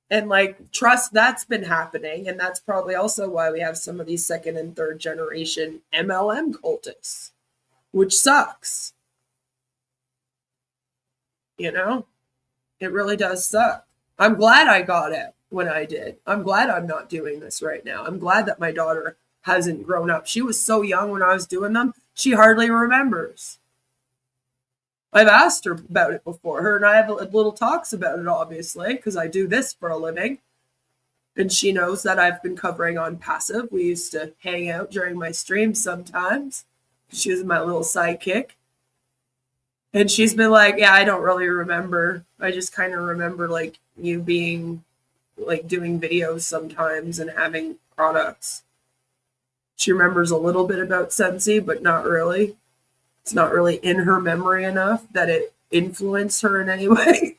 And like, trust, that's been happening. And that's probably also why we have some of these second and third generation MLM cultists, which sucks. You know, it really does suck. I'm glad I got it when I did. I'm glad I'm not doing this right now. I'm glad that my daughter hasn't grown up. She was so young when I was doing them, she hardly remembers. I've asked her about it before. Her and I have little talks about it, obviously, because I do this for a living. And she knows that I've been covering on passive. We used to hang out during my streams sometimes. She was my little sidekick. And she's been like, yeah, I don't really remember. I just kind of remember like you being like doing videos sometimes and having products. She remembers a little bit about Sensi, but not really. It's not really in her memory enough that it influenced her in any way.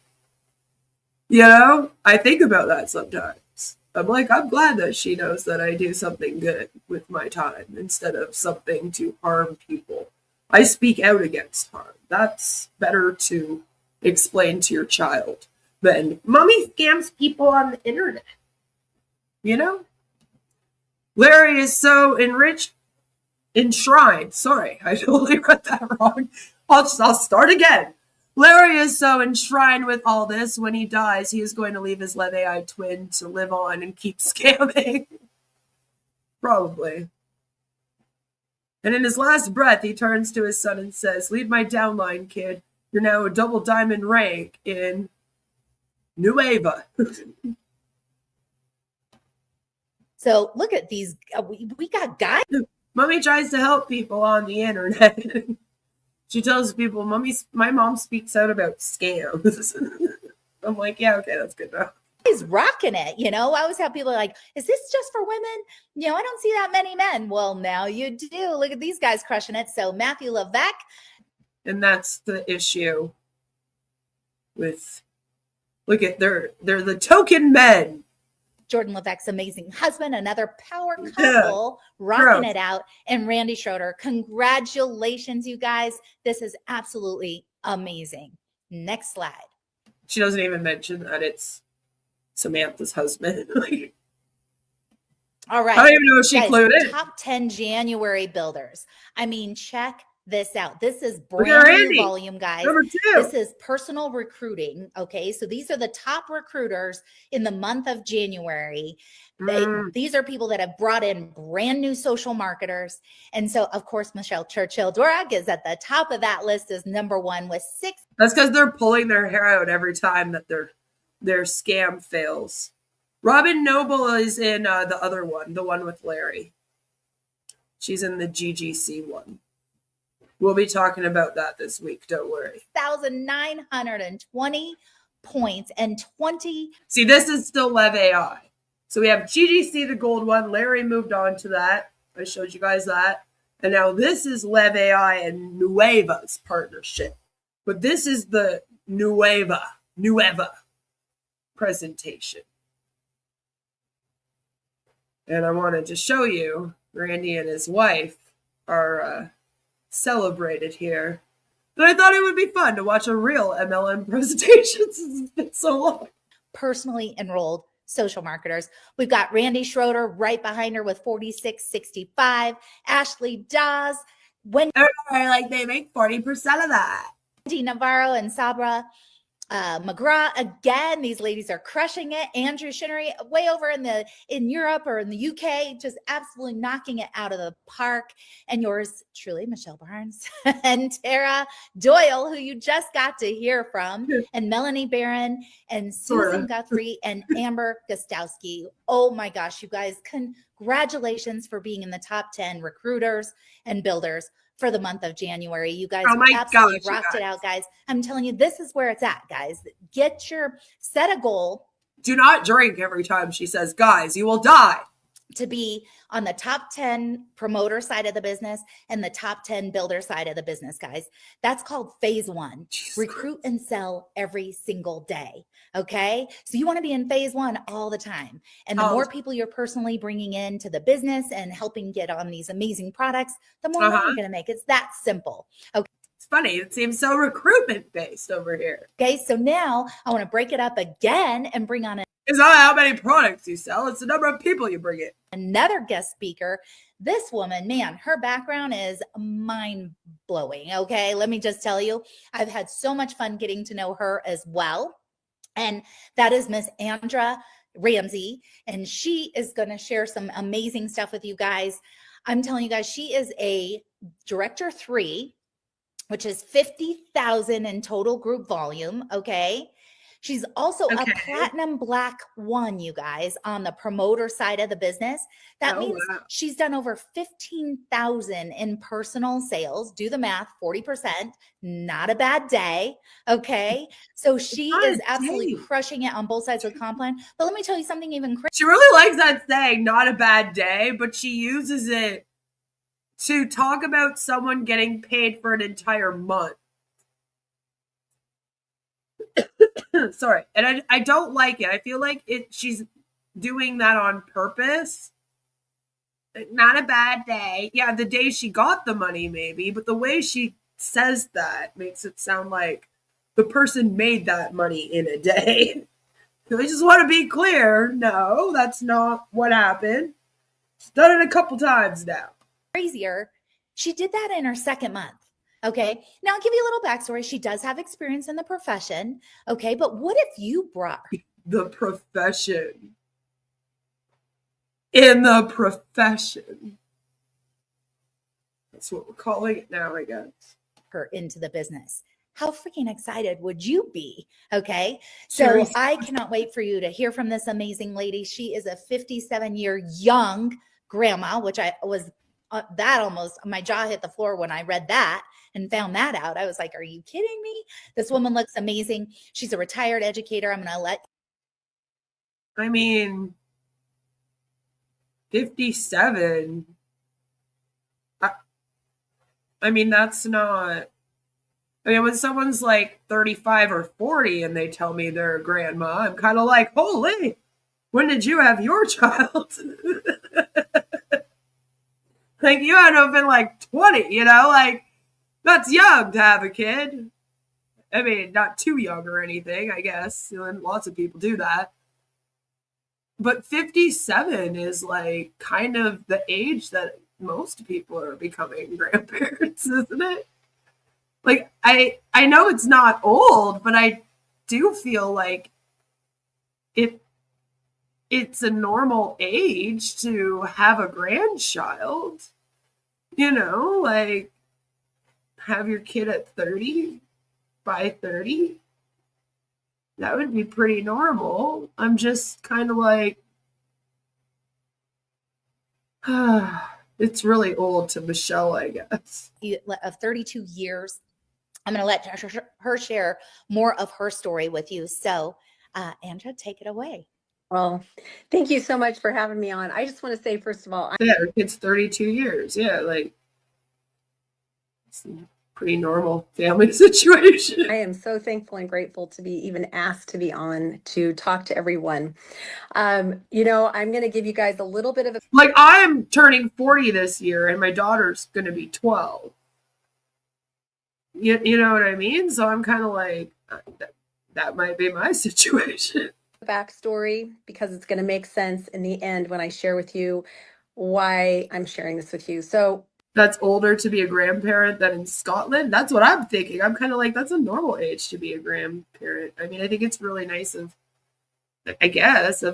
You know, I think about that sometimes. I'm like, I'm glad that she knows that I do something good with my time instead of something to harm people. I speak out against harm. That's better to explain to your child than mommy scams people on the internet. You know? Larry is so enshrined. Sorry, I totally read that wrong. I'll start again. Larry is so enshrined with all this. When he dies, he is going to leave his Lev AI twin to live on and keep scamming. Probably. And in his last breath, he turns to his son and says, lead my downline, kid. You're now a double diamond rank in Nueva. So look at these. We got guys. Mommy tries to help people on the internet. She tells people, my mom speaks out about scams. I'm like, yeah, okay, that's good enough. He's rocking it. You know, I always have people like, is this just for women? You know, I don't see that many men. Well, now you do. Look at these guys crushing it. So Matthew Levesque. And that's the issue with, look at, they're the token men. Jordan Levesque's amazing husband, another power couple, rocking it out. And Randy Schroeder. Congratulations, you guys. This is absolutely amazing. Next slide. She doesn't even mention that it's Samantha's husband. All right. I don't even know if she guys, clued in. Top 10 January builders. I mean, check this out. This is brand new volume, guys. Number 2. This is personal recruiting. Okay. So these are the top recruiters in the month of January. These are people that have brought in brand new social marketers. And so, of course, Michelle Churchill Dworak is at the top of that list as number 1 with 6. That's because they're pulling their hair out every time that their scam fails. Robin Noble is in the other one, the one with Larry. She's in the GGC one. We'll be talking about that this week. Don't worry. 1,920 points and 20. See, this is still Lev AI. So we have GGC, the gold one. Larry moved on to that. I showed you guys that. And now this is Lev AI and Nueva's partnership. But this is the Nueva presentation. And I wanted to show you Randy and his wife are celebrated here. But I thought it would be fun to watch a real MLM presentation since it's been so long. Personally enrolled social marketers. We've got Randy Schroeder right behind her with 4665. Ashley Dawes. Like they make 40% of that. Wendy Navarro and Sabra McGraw. Again, these ladies are crushing it. Andrew Shinnery way over in Europe or in the UK, just absolutely knocking it out of the park. And yours truly, Michelle Barnes and Tara Doyle, who you just got to hear from, and Melanie Barron and Susan Guthrie and Amber Gostowski. Oh my gosh, you guys, congratulations for being in the top 10 recruiters and builders for the month of January. You guys absolutely rocked it out, guys. I'm telling you, this is where it's at, guys. Set a goal. Do not drink every time she says, guys, you will die. to be on the top 10 promoter side of the business and the top 10 builder side of the business, guys. That's called phase one. Recruit and sell every single day. Okay. So you want to be in phase one all the time. And the more people you're personally bringing into the business and helping get on these amazing products, the more money you're going to make. It's that simple. Okay. It's funny. It seems so recruitment based over here. Okay. So now I want to break it up again and bring on it's not how many products you sell. It's the number of people you bring in. Another guest speaker. This woman, man, her background is mind-blowing, okay? Let me just tell you, I've had so much fun getting to know her as well. And that is Miss Andra Ramsey. And she is going to share some amazing stuff with you guys. I'm telling you guys, she is a Director 3, which is 50,000 in total group volume, okay? She's also a Platinum Black 1, you guys, on the promoter side of the business. That means she's done over 15,000 in personal sales. Do the math, 40%, not a bad day, okay? So she is absolutely crushing it on both sides of the comp plan. But let me tell you something even crazy. She really likes that saying, not a bad day, but she uses it to talk about someone getting paid for an entire month. Sorry. And I don't like it. I feel like she's doing that on purpose. Not a bad day. Yeah, the day she got the money, maybe, but the way she says that makes it sound like the person made that money in a day. I just want to be clear. No, that's not what happened. She's done it a couple times now. Crazier. She did that in her second month. Okay. Now I'll give you a little backstory. She does have experience in the profession. Okay. But what if you brought the profession? In the profession. That's what we're calling it now, I guess. Her into the business. How freaking excited would you be? Okay. So I cannot wait for you to hear from this amazing lady. She is a 57-year young grandma, which I was that almost my jaw hit the floor when I read that and found that out. I was like, are you kidding me? This woman looks amazing. She's a retired educator. I'm going to 57. I mean, that's not, I mean, when someone's like 35 or 40 and they tell me they're a grandma, I'm kind of like, holy, when did you have your child? Like, you had to have been like 20, you know, like, that's young to have a kid. I mean, not too young or anything, I guess. You know, lots of people do that. But 57 is like kind of the age that most people are becoming grandparents, isn't it? Like, I know it's not old, but I do feel like it's a normal age to have a grandchild. You know, like, have your kid at 30, by 30. That would be pretty normal. I'm just kind of like, it's really old to Michelle, I guess. Of 32 years. I'm going to let her share more of her story with you. So, Andra, take it away. Well, thank you so much for having me on. I just want to say, first of all, her kid's 32 years. Yeah, like, it's a pretty normal family situation. I am so thankful and grateful to be even asked to be on to talk to everyone. You know, I'm going to give you guys a little bit of a... Like, I'm turning 40 this year, and my daughter's going to be 12. You know what I mean? So I'm kind of like, that might be my situation. Backstory, because it's going to make sense in the end when I share with you why I'm sharing this with you. So that's older to be a grandparent than in Scotland. That's what I'm thinking. I'm kind of like, that's a normal age to be a grandparent. I mean, I think it's really nice of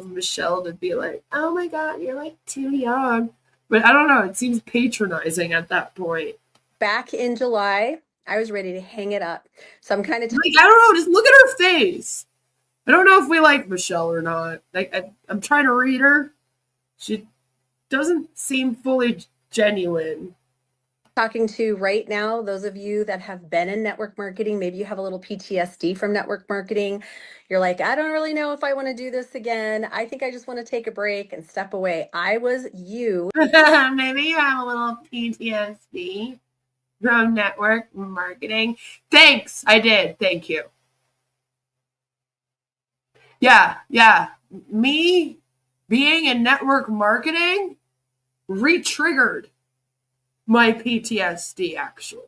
Michelle to be like, oh my God, you're like too young. But I don't know. It seems patronizing at that point. Back in July, I was ready to hang it up. So I'm kind of like, I don't know. Just look at her face. I don't know if we like Michelle or not. Like, I'm trying to read her. She doesn't seem fully genuine. talking to right now, those of you that have been in network marketing, maybe you have a little PTSD from network marketing. You're like, I don't really know if I want to do this again. I think I just want to take a break and step away. I was you. Maybe you have a little PTSD from network marketing. Thanks. I did. Thank you. Yeah. Me being in network marketing re-triggered my PTSD, actually,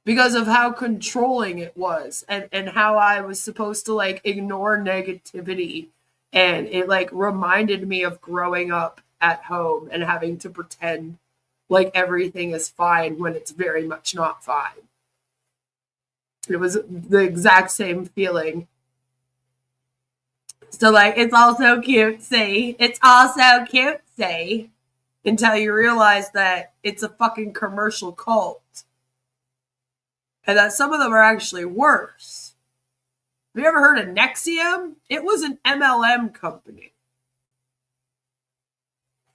because of how controlling it was, and how I was supposed to like ignore negativity, and it like reminded me of growing up at home and having to pretend like everything is fine when it's very much not fine. It was the exact same feeling. So like, it's all so cutesy. It's all so cutesy until you realize that it's a fucking commercial cult. And that some of them are actually worse. Have you ever heard of Nexium? It was an MLM company.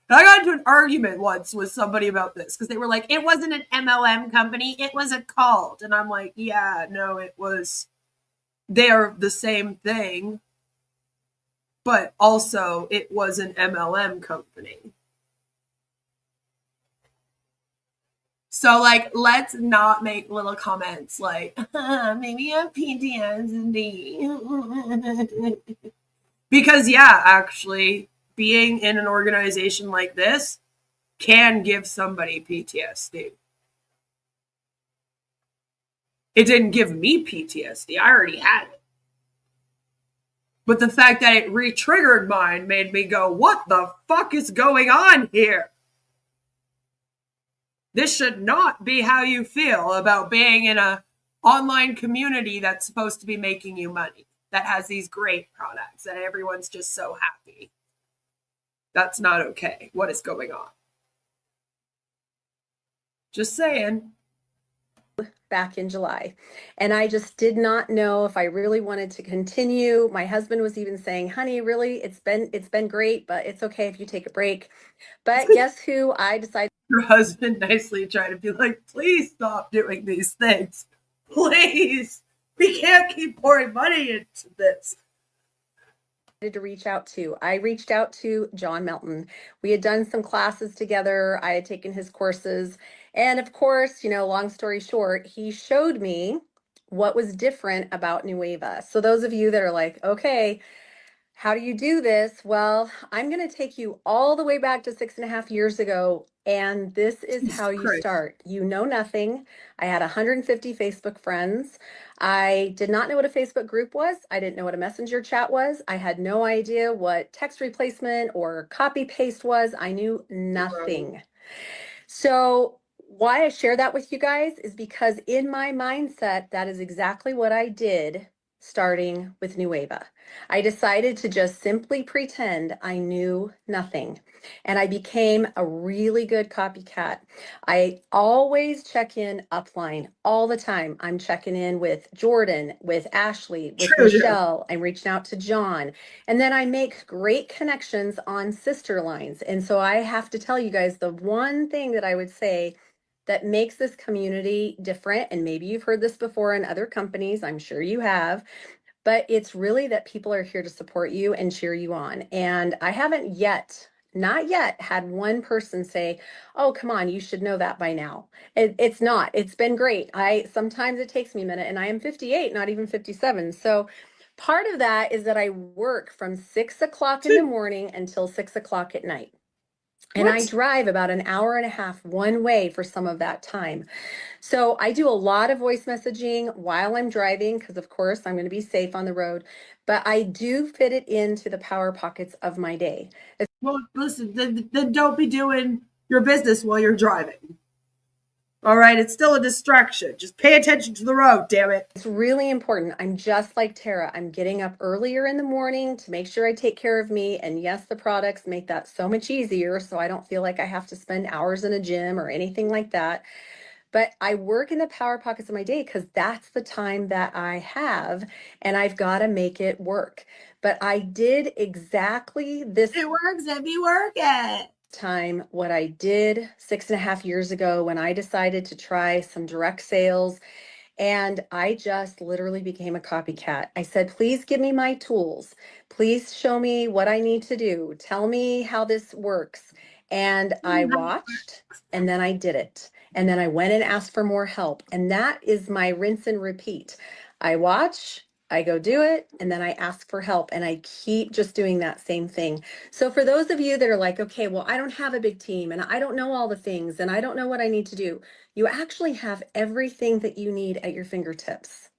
And I got into an argument once with somebody about this because they were like, it wasn't an MLM company, it was a cult. And I'm like, yeah, no, it was. They're the same thing. But also, it was an MLM company. So, like, let's not make little comments like, maybe I'm PTSD. Because, yeah, actually, being in an organization like this can give somebody PTSD. It didn't give me PTSD. I already had it. But the fact that it re-triggered mine made me go, what the fuck is going on here? This should not be how you feel about being in an online community that's supposed to be making you money, that has these great products, and everyone's just so happy. That's not okay. What is going on? Just saying. Back in July. And I just did not know if I really wanted to continue. My husband was even saying, honey, really, it's been great, but it's okay if you take a break. But guess who I decided. Your husband nicely tried to be like, please stop doing these things. Please. We can't keep pouring money into this. To reach out to. I reached out to John Melton. We had done some classes together. I had taken his courses. And of course, long story short, he showed me what was different about Nueva. So those of you that are like, okay, how do you do this? Well, I'm going to take you all the way back to 6.5 years ago. And this is how you start. You know nothing. I had 150 Facebook friends. I did not know what a Facebook group was. I didn't know what a messenger chat was. I had no idea what text replacement or copy paste was. I knew nothing. So why I share that with you guys is because in my mindset, that is exactly what I did starting with Nueva. I decided to just simply pretend I knew nothing. And I became a really good copycat. I always check in upline all the time. I'm checking in with Jordan, with Ashley, with Michelle. I'm reaching out to John. And then I make great connections on sister lines. And so I have to tell you guys, the one thing that I would say that makes this community different, and maybe you've heard this before in other companies, I'm sure you have, but it's really that people are here to support you and cheer you on. And I haven't not yet had one person say, oh, come on, you should know that by now. It's not. It's been great. Sometimes it takes me a minute, and I am 58, not even 57. So part of that is that I work from 6 o'clock in the morning until 6 o'clock at night. And I drive about an hour and a half one way for some of that time. So I do a lot of voice messaging while I'm driving because, of course, I'm going to be safe on the road. But I do fit it into the power pockets of my day. Well, listen, then don't be doing your business while you're driving. All right, it's still a distraction. Just pay attention to the road, damn it. It's really important. I'm just like Tara. I'm getting up earlier in the morning to make sure I take care of me. And yes, the products make that so much easier. So I don't feel like I have to spend hours in a gym or anything like that. But I work in the power pockets of my day because that's the time that I have, and I've got to make it work. But I did exactly this. It works if you work it. time what I did 6.5 years ago when I decided to try some direct sales. And I just literally became a copycat. I said, please give me my tools. Please show me what I need to do. Tell me how this works. And I watched and then I did it. And then I went and asked for more help. And that is my rinse and repeat. I watch, I go do it, and then I ask for help. And I keep just doing that same thing. So for those of you that are like, okay, well, I don't have a big team and I don't know all the things and I don't know what I need to do. You actually have everything that you need at your fingertips.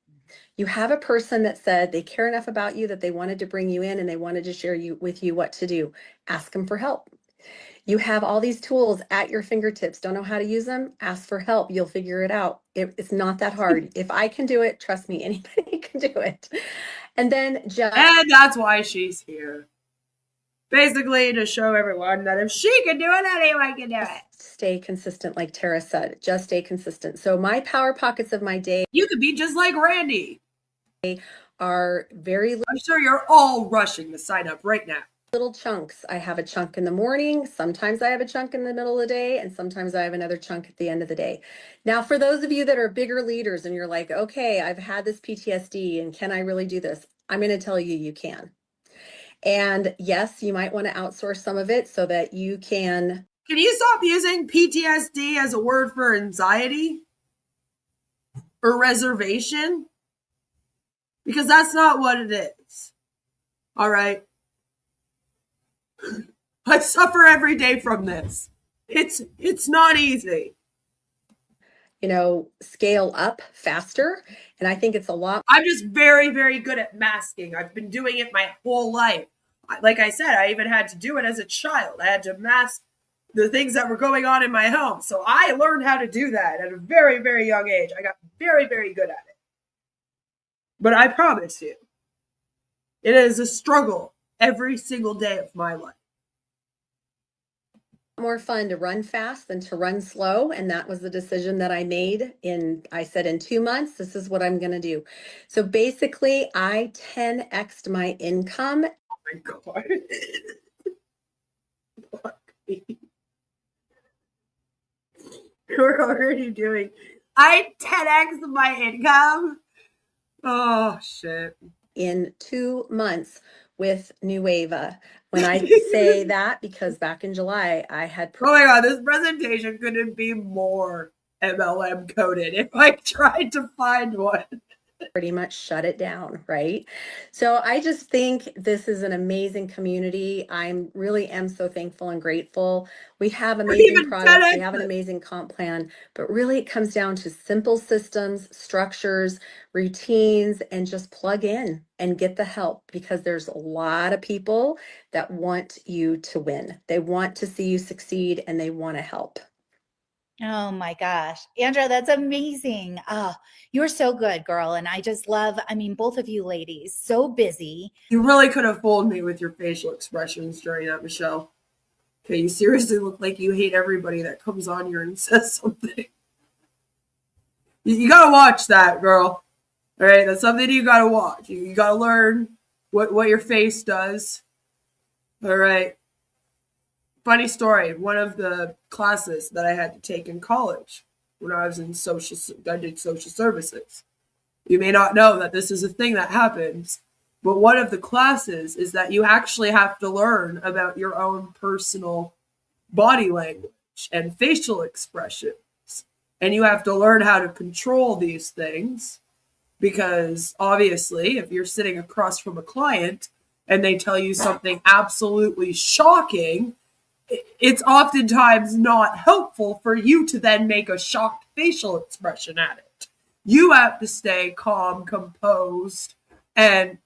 You have a person that said they care enough about you that they wanted to bring you in and they wanted to share with you what to do. Ask them for help. You have all these tools at your fingertips. Don't know how to use them? Ask for help. You'll figure it out. It's not that hard. If I can do it, trust me, anybody can do it. And then and that's why she's here. Basically, to show everyone that if she can do it, anyone can do it. Stay consistent, like Tara said. Just stay consistent. So my power pockets of my day. You could be just like Randy. Are very. I'm sure you're all rushing to sign up right now. Little chunks. I have a chunk in the morning. Sometimes I have a chunk in the middle of the day, and sometimes I have another chunk at the end of the day. Now, for those of you that are bigger leaders and you're like, okay, I've had this PTSD and can I really do this? I'm going to tell you, you can. And yes, you might want to outsource some of it so that you can. Can you stop using PTSD as a word for anxiety or reservation? Because that's not what it is. All right. I suffer every day from this. It's not easy. You know, scale up faster. And I think it's a lot. I'm just very, very good at masking. I've been doing it my whole life. Like I said, I even had to do it as a child. I had to mask the things that were going on in my home. So I learned how to do that at a very, very young age. I got very, very good at it. But I promise you, it is a struggle every single day of my life. More fun to run fast than to run slow. And that was the decision that I made I said in 2 months, this is what I'm going to do. So basically I 10x'd my income. Oh my God. You're already doing. I 10x my income. Oh shit. In 2 months with Nueva. When I say that, because back in July I had. Oh my God, this presentation couldn't be more MLM coded if I tried to find one. Pretty much shut it down, right? So I just think this is an amazing community. I'm really am so thankful and grateful. We have amazing products, we have an amazing comp plan, but really it comes down to simple systems, structures, routines, and just plug in and get the help, because there's a lot of people that want you to win. They want to see you succeed and they want to help. Oh my gosh. Andrea, that's amazing. Oh, you're so good, girl. And I just love, both of you ladies, so busy. You really could have fooled me with your facial expressions during that, Michelle. Okay, you seriously look like you hate everybody that comes on here and says something. You gotta watch that, girl. All right, that's something you gotta watch. You gotta learn what your face does. All right. Funny story, one of the classes that I had to take in college when I was in I did social services. You may not know that this is a thing that happens, but one of the classes is that you actually have to learn about your own personal body language and facial expressions. And you have to learn how to control these things, because obviously if you're sitting across from a client and they tell you something absolutely shocking, it's oftentimes not helpful for you to then make a shocked facial expression at it. You have to stay calm, composed, and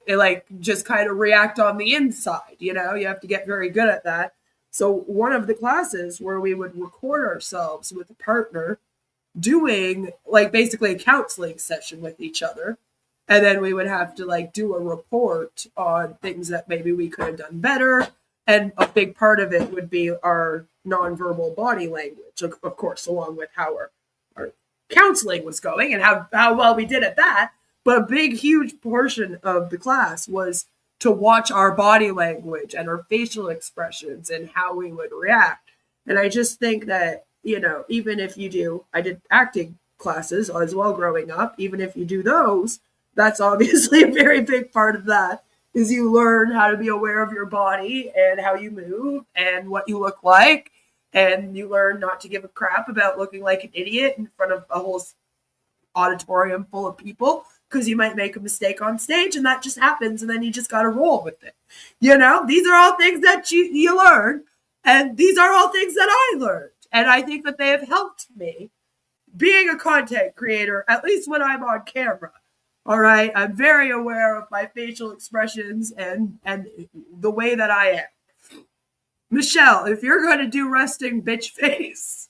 just kind of react on the inside. You have to get very good at that. So one of the classes where we would record ourselves with a partner doing basically a counseling session with each other. And then we would have to do a report on things that maybe we could have done better. And a big part of it would be our nonverbal body language, of course, along with how our counseling was going and how well we did at that. But a big, huge portion of the class was to watch our body language and our facial expressions and how we would react. And I just think that, even if you do, I did acting classes as well growing up, even if you do those, that's obviously a very big part of that is you learn how to be aware of your body and how you move and what you look like. And you learn not to give a crap about looking like an idiot in front of a whole auditorium full of people because you might make a mistake on stage and that just happens and then you just got to roll with it. These are all things that you learn, and these are all things that I learned. And I think that they have helped me being a content creator, at least when I'm on camera. All right. I'm very aware of my facial expressions and the way that I am. Michelle, if you're going to do resting bitch face,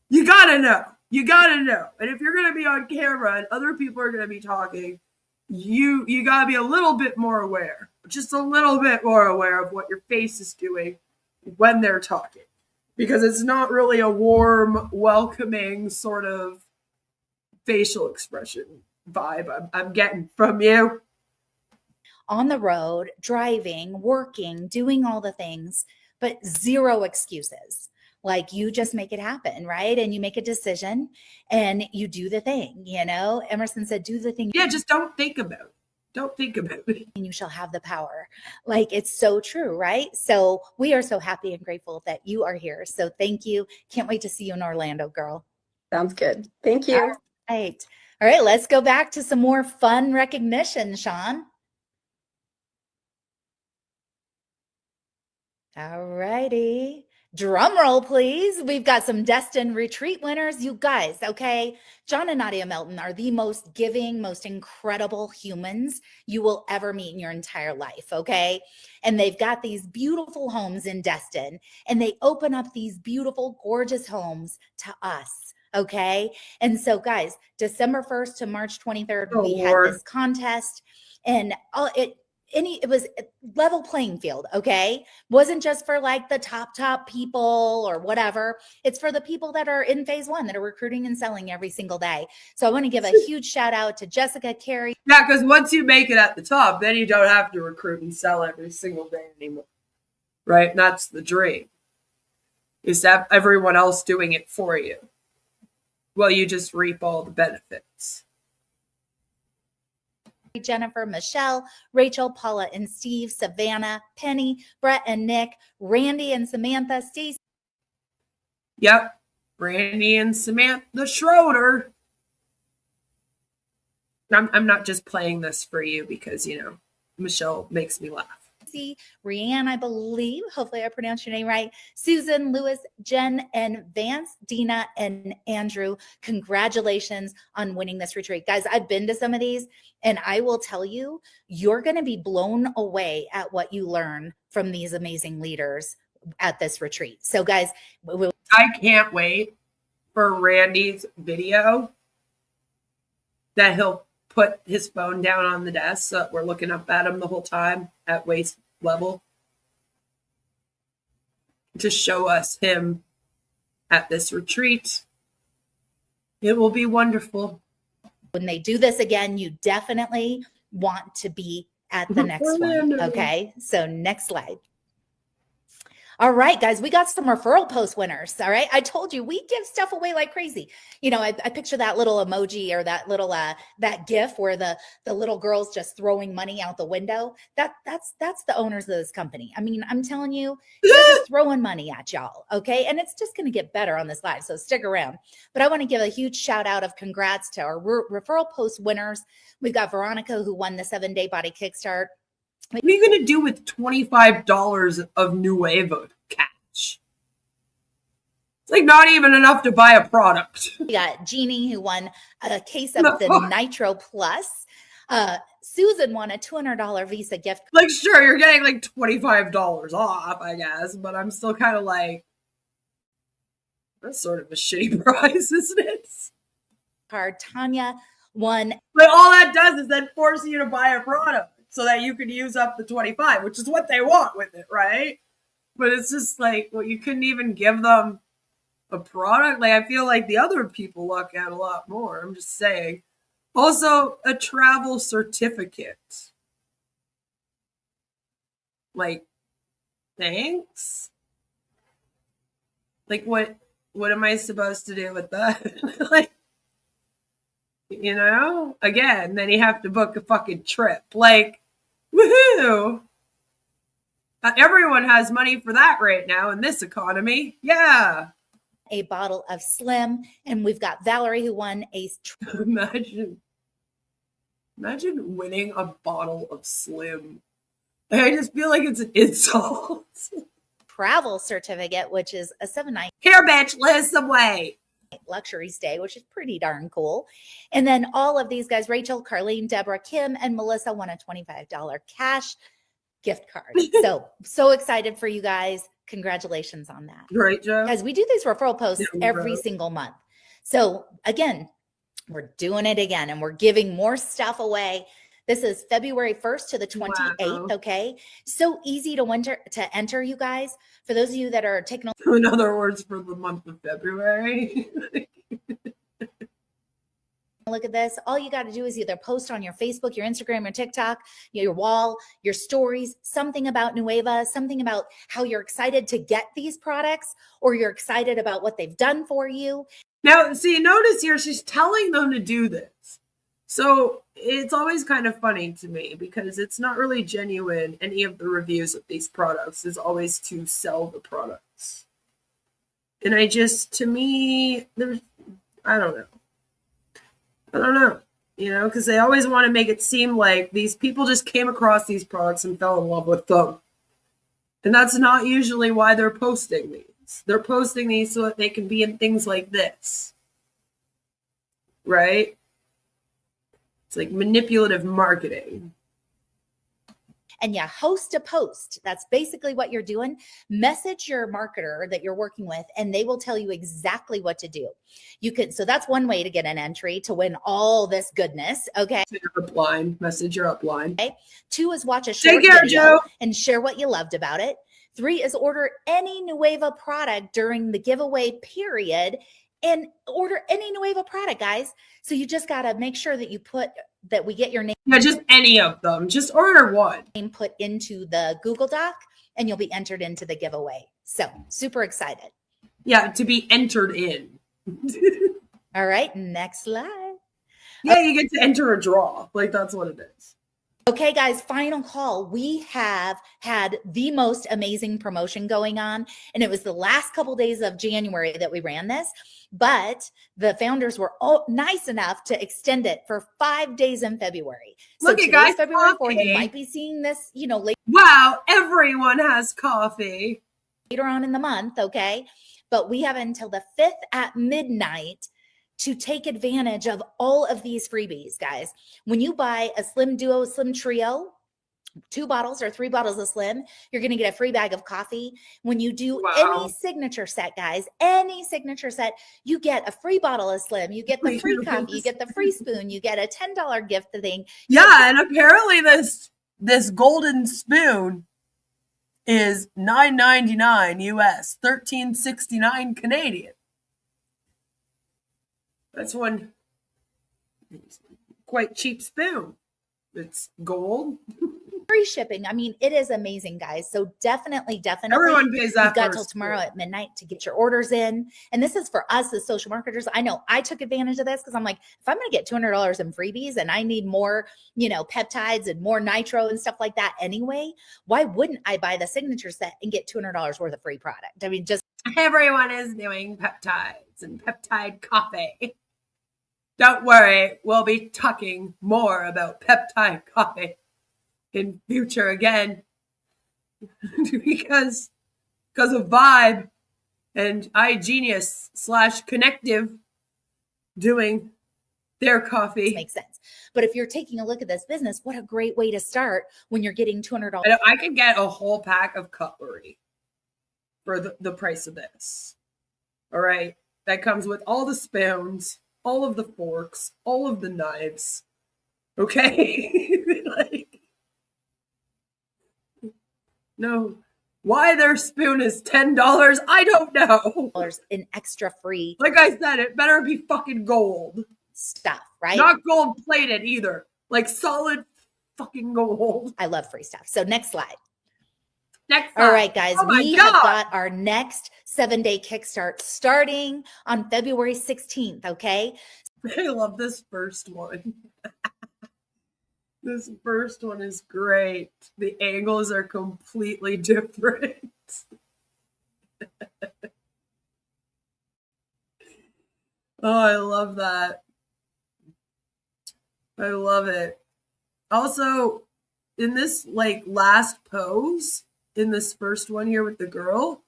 you got to know. You got to know. And if you're going to be on camera and other people are going to be talking, you got to be a little bit more aware, just a little bit more aware of what your face is doing when they're talking, because it's not really a warm, welcoming sort of facial expression vibe I'm getting from you. On the road, driving, working, doing all the things, but zero excuses. Like, you just make it happen, right? And you make a decision and you do the thing, Emerson said, do the thing. Yeah, just don't think about it. Don't think about it. And you shall have the power. Like, it's so true, right? So we are so happy and grateful that you are here. So thank you. Can't wait to see you in Orlando, girl. Sounds good. Thank you. All right. All right, let's go back to some more fun recognition, Sean. All righty. Drum roll, please. We've got some Destin Retreat winners. You guys, okay? John and Nadia Melton are the most giving, most incredible humans you will ever meet in your entire life, okay? And they've got these beautiful homes in Destin, and they open up these beautiful, gorgeous homes to us, okay? And so, guys, December 1st to March 23rd, we had this contest, and it was a level playing field, okay? Wasn't just for like the top people or whatever. It's for the people that are in phase one that are recruiting and selling every single day. So I want to give a huge shout out to Jessica, Carey. Yeah, because once you make it at the top, then you don't have to recruit and sell every single day anymore, right? And that's the dream, is to have everyone else doing it for you. Well, you just reap all the benefits. Jennifer, Michelle, Rachel, Paula and Steve, Savannah, Penny, Brett and Nick, Randy and Samantha, Stacey. Yep. Randy and Samantha Schroeder. I'm not just playing this for you because, Michelle makes me laugh. Rianne, I believe, hopefully I pronounced your name right, Susan, Lewis, Jen, and Vance, Dina, and Andrew. Congratulations on winning this retreat. Guys, I've been to some of these, and I will tell you, you're going to be blown away at what you learn from these amazing leaders at this retreat. So, guys, I can't wait for Randy's video that he'll put his phone down on the desk so that we're looking up at him the whole time at waist level to show us him at this retreat. It will be wonderful. When they do this again, you definitely want to be at the next one. Okay, so next slide. All right, guys, we got some referral post winners. All right. I told you we give stuff away like crazy. I picture that little emoji or that little that GIF where the little girl's just throwing money out the window. That's the owners of this company. I mean, I'm telling you, they're just throwing money at y'all. Okay. And it's just going to get better on this live. So stick around. But I want to give a huge shout out of congrats to our referral post winners. We've got Veronica, who won the 7-day body kickstart. What are you going to do with $25 of Nuevo cash? It's like not even enough to buy a product. We got Jeannie, who won a case of the Nitro Plus. Susan won a $200 Visa gift. Like, sure, you're getting like $25 off, I guess, but I'm still kind of like, that's sort of a shitty price, isn't it? Card. Tanya won. But all that does is then force you to buy a product so that you can use up the 25, which is what they want with it, right? But it's just like, well, you couldn't even give them a product. Like, I feel like the other people luck out a lot more. I'm just saying. Also, a travel certificate. Like, thanks. Like, what am I supposed to do with that? Like, you know, again, then you have to book a fucking trip. Like, woohoo! Everyone has money for that right now in this economy. Yeah. A bottle of Slim, and we've got Valerie who won a Imagine winning a bottle of Slim. I just feel like it's an insult. travel certificate, which is a 7-night Here, bitch, lose some weight. luxury stay, which is pretty darn cool. And then all of these guys, Rachel, Carlene, Deborah, Kim, and Melissa won a $25 cash gift card. So excited for you guys. Congratulations on that. Great job. Guys, we do these referral posts every single month. So again, we're doing it again and we're giving more stuff away. This is February 1st to the 28th. Wow. Okay. So easy to enter, you guys. For those of you that are taking in other words, for the month of February. Look at this. All you got to do is either post on your Facebook, your Instagram, your TikTok, your wall, your stories, something about Nueva, something about how you're excited to get these products, or you're excited about what they've done for you. Now, see, notice here, she's telling them to do this. So it's always kind of funny to me because it's not really genuine. Any of the reviews of these products is always to sell the products. And to me, I don't know, you know, because they always want to make it seem like these people just came across these products and fell in love with them. And that's not usually why they're posting these. They're posting these so that they can be in things like this. Right? It's like manipulative marketing. And you host a post. That's basically what you're doing. Message your marketer that you're working with, and they will tell you exactly what to do. So that's one way to get an entry to win all this goodness. Okay. Message your upline. Okay. 2 is watch a short video and share what you loved about it. 3 is order any Nueva product during the giveaway period, and order any Nueva product, guys. So you just got to make sure that we get your name. Yeah, just any of them. Just order one. Put into the Google Doc, and you'll be entered into the giveaway. So super excited. Yeah, to be entered in. All right, next slide. Yeah, you get to enter a draw. Like, that's what it is. Okay, guys, final call. We have had the most amazing promotion going on, and it was the last couple days of January that we ran this, but the founders were all nice enough to extend it for 5 days in February. Look at guys, February 4th. You might be seeing this, later. Wow, everyone has coffee. Later on in the month, okay? But we have until the 5th at midnight to take advantage of all of these freebies, guys. When you buy a Slim Duo, Slim Trio, 2 bottles or 3 bottles of Slim, you're going to get a free bag of coffee. When you do any signature set, guys, any signature set, you get a free bottle of Slim. You get the free coffee. You get the free spoon. You get a $10 gift thing. Yeah, and apparently this golden spoon is $9.99 US, $13.69 Canadian. That's one quite cheap spoon. It's gold. Free shipping. I mean, it is amazing, guys. So definitely. Everyone pays that. You've got till tomorrow at midnight to get your orders in. And this is for us as social marketers. I know I took advantage of this because I'm like, if I'm going to get $200 in freebies and I need more, peptides and more nitro and stuff like that anyway, why wouldn't I buy the signature set and get $200 worth of free product? I mean, just everyone is doing peptides and peptide coffee. Don't worry, we'll be talking more about peptide coffee in future again because of Vibe and iGenius / Connective doing their coffee. Makes sense. But if you're taking a look at this business, what a great way to start when you're getting $200. I could get a whole pack of cutlery for the price of this. All right. That comes with all the spoons, all of the forks, all of the knives. Okay. No. Why their spoon is $10, I don't know. In extra free. Like I said, it better be fucking gold stuff, right? Not gold plated either. Like solid fucking gold. I love free stuff. So next slide. Next All slide. right, guys, Oh my we God. have got our next 7-day kickstart starting on February 16th. Okay. I love this first one. This first one is great. The angles are completely different. Oh, I love that. I love it. Also, in this like last pose, in this first one here with the girl,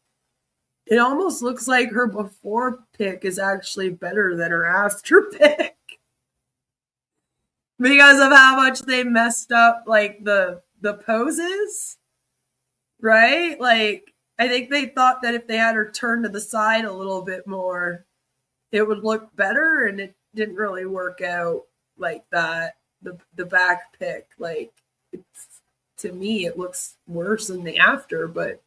it almost looks like her before pic is actually better than her after pic. Because of how much they messed up like the poses, right? Like I think they thought that if they had her turn to the side a little bit more, it would look better, and it didn't really work out like that. The back pic, like it's, to me, it looks worse than the after, but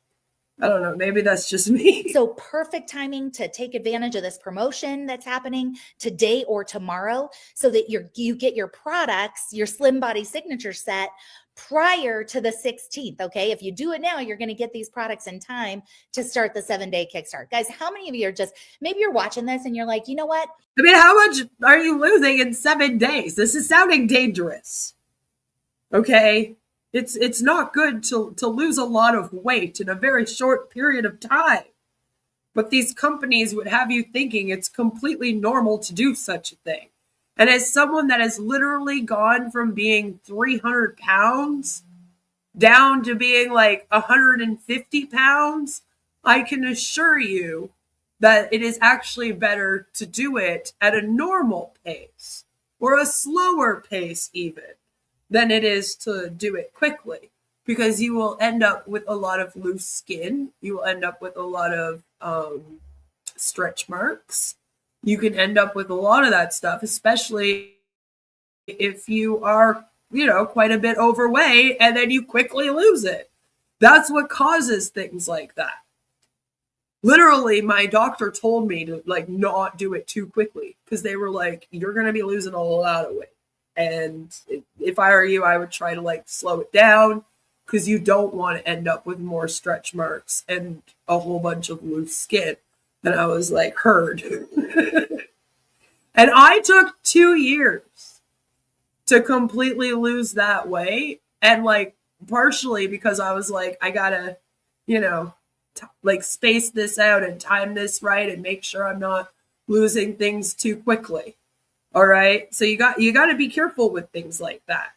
I don't know. Maybe that's just me. So perfect timing to take advantage of this promotion that's happening today or tomorrow so that you get your products, your Slim Body Signature set prior to the 16th. Okay. If you do it now, you're going to get these products in time to start the 7-day kickstart. Guys, how many of you are just, maybe you're watching this and you're like, you know what? I mean, how much are you losing in 7 days? This is sounding dangerous. Okay. It's not good to lose a lot of weight in a very short period of time. But these companies would have you thinking it's completely normal to do such a thing. And as someone that has literally gone from being 300 pounds down to being like 150 pounds, I can assure you that it is actually better to do it at a normal pace or a slower pace even than it is to do it quickly, because you will end up with a lot of loose skin. You will end up with a lot of stretch marks. You can end up with a lot of that stuff, especially if you are, quite a bit overweight and then you quickly lose it. That's what causes things like that. Literally, my doctor told me to like not do it too quickly because they were like, you're going to be losing a lot of weight. And if I were you, I would try to like slow it down because you don't want to end up with more stretch marks and a whole bunch of loose skin. And I was like, heard. And I took 2 years to completely lose that weight. And like partially because I was like, I gotta, like space this out and time this right and make sure I'm not losing things too quickly. All right. So you got to be careful with things like that.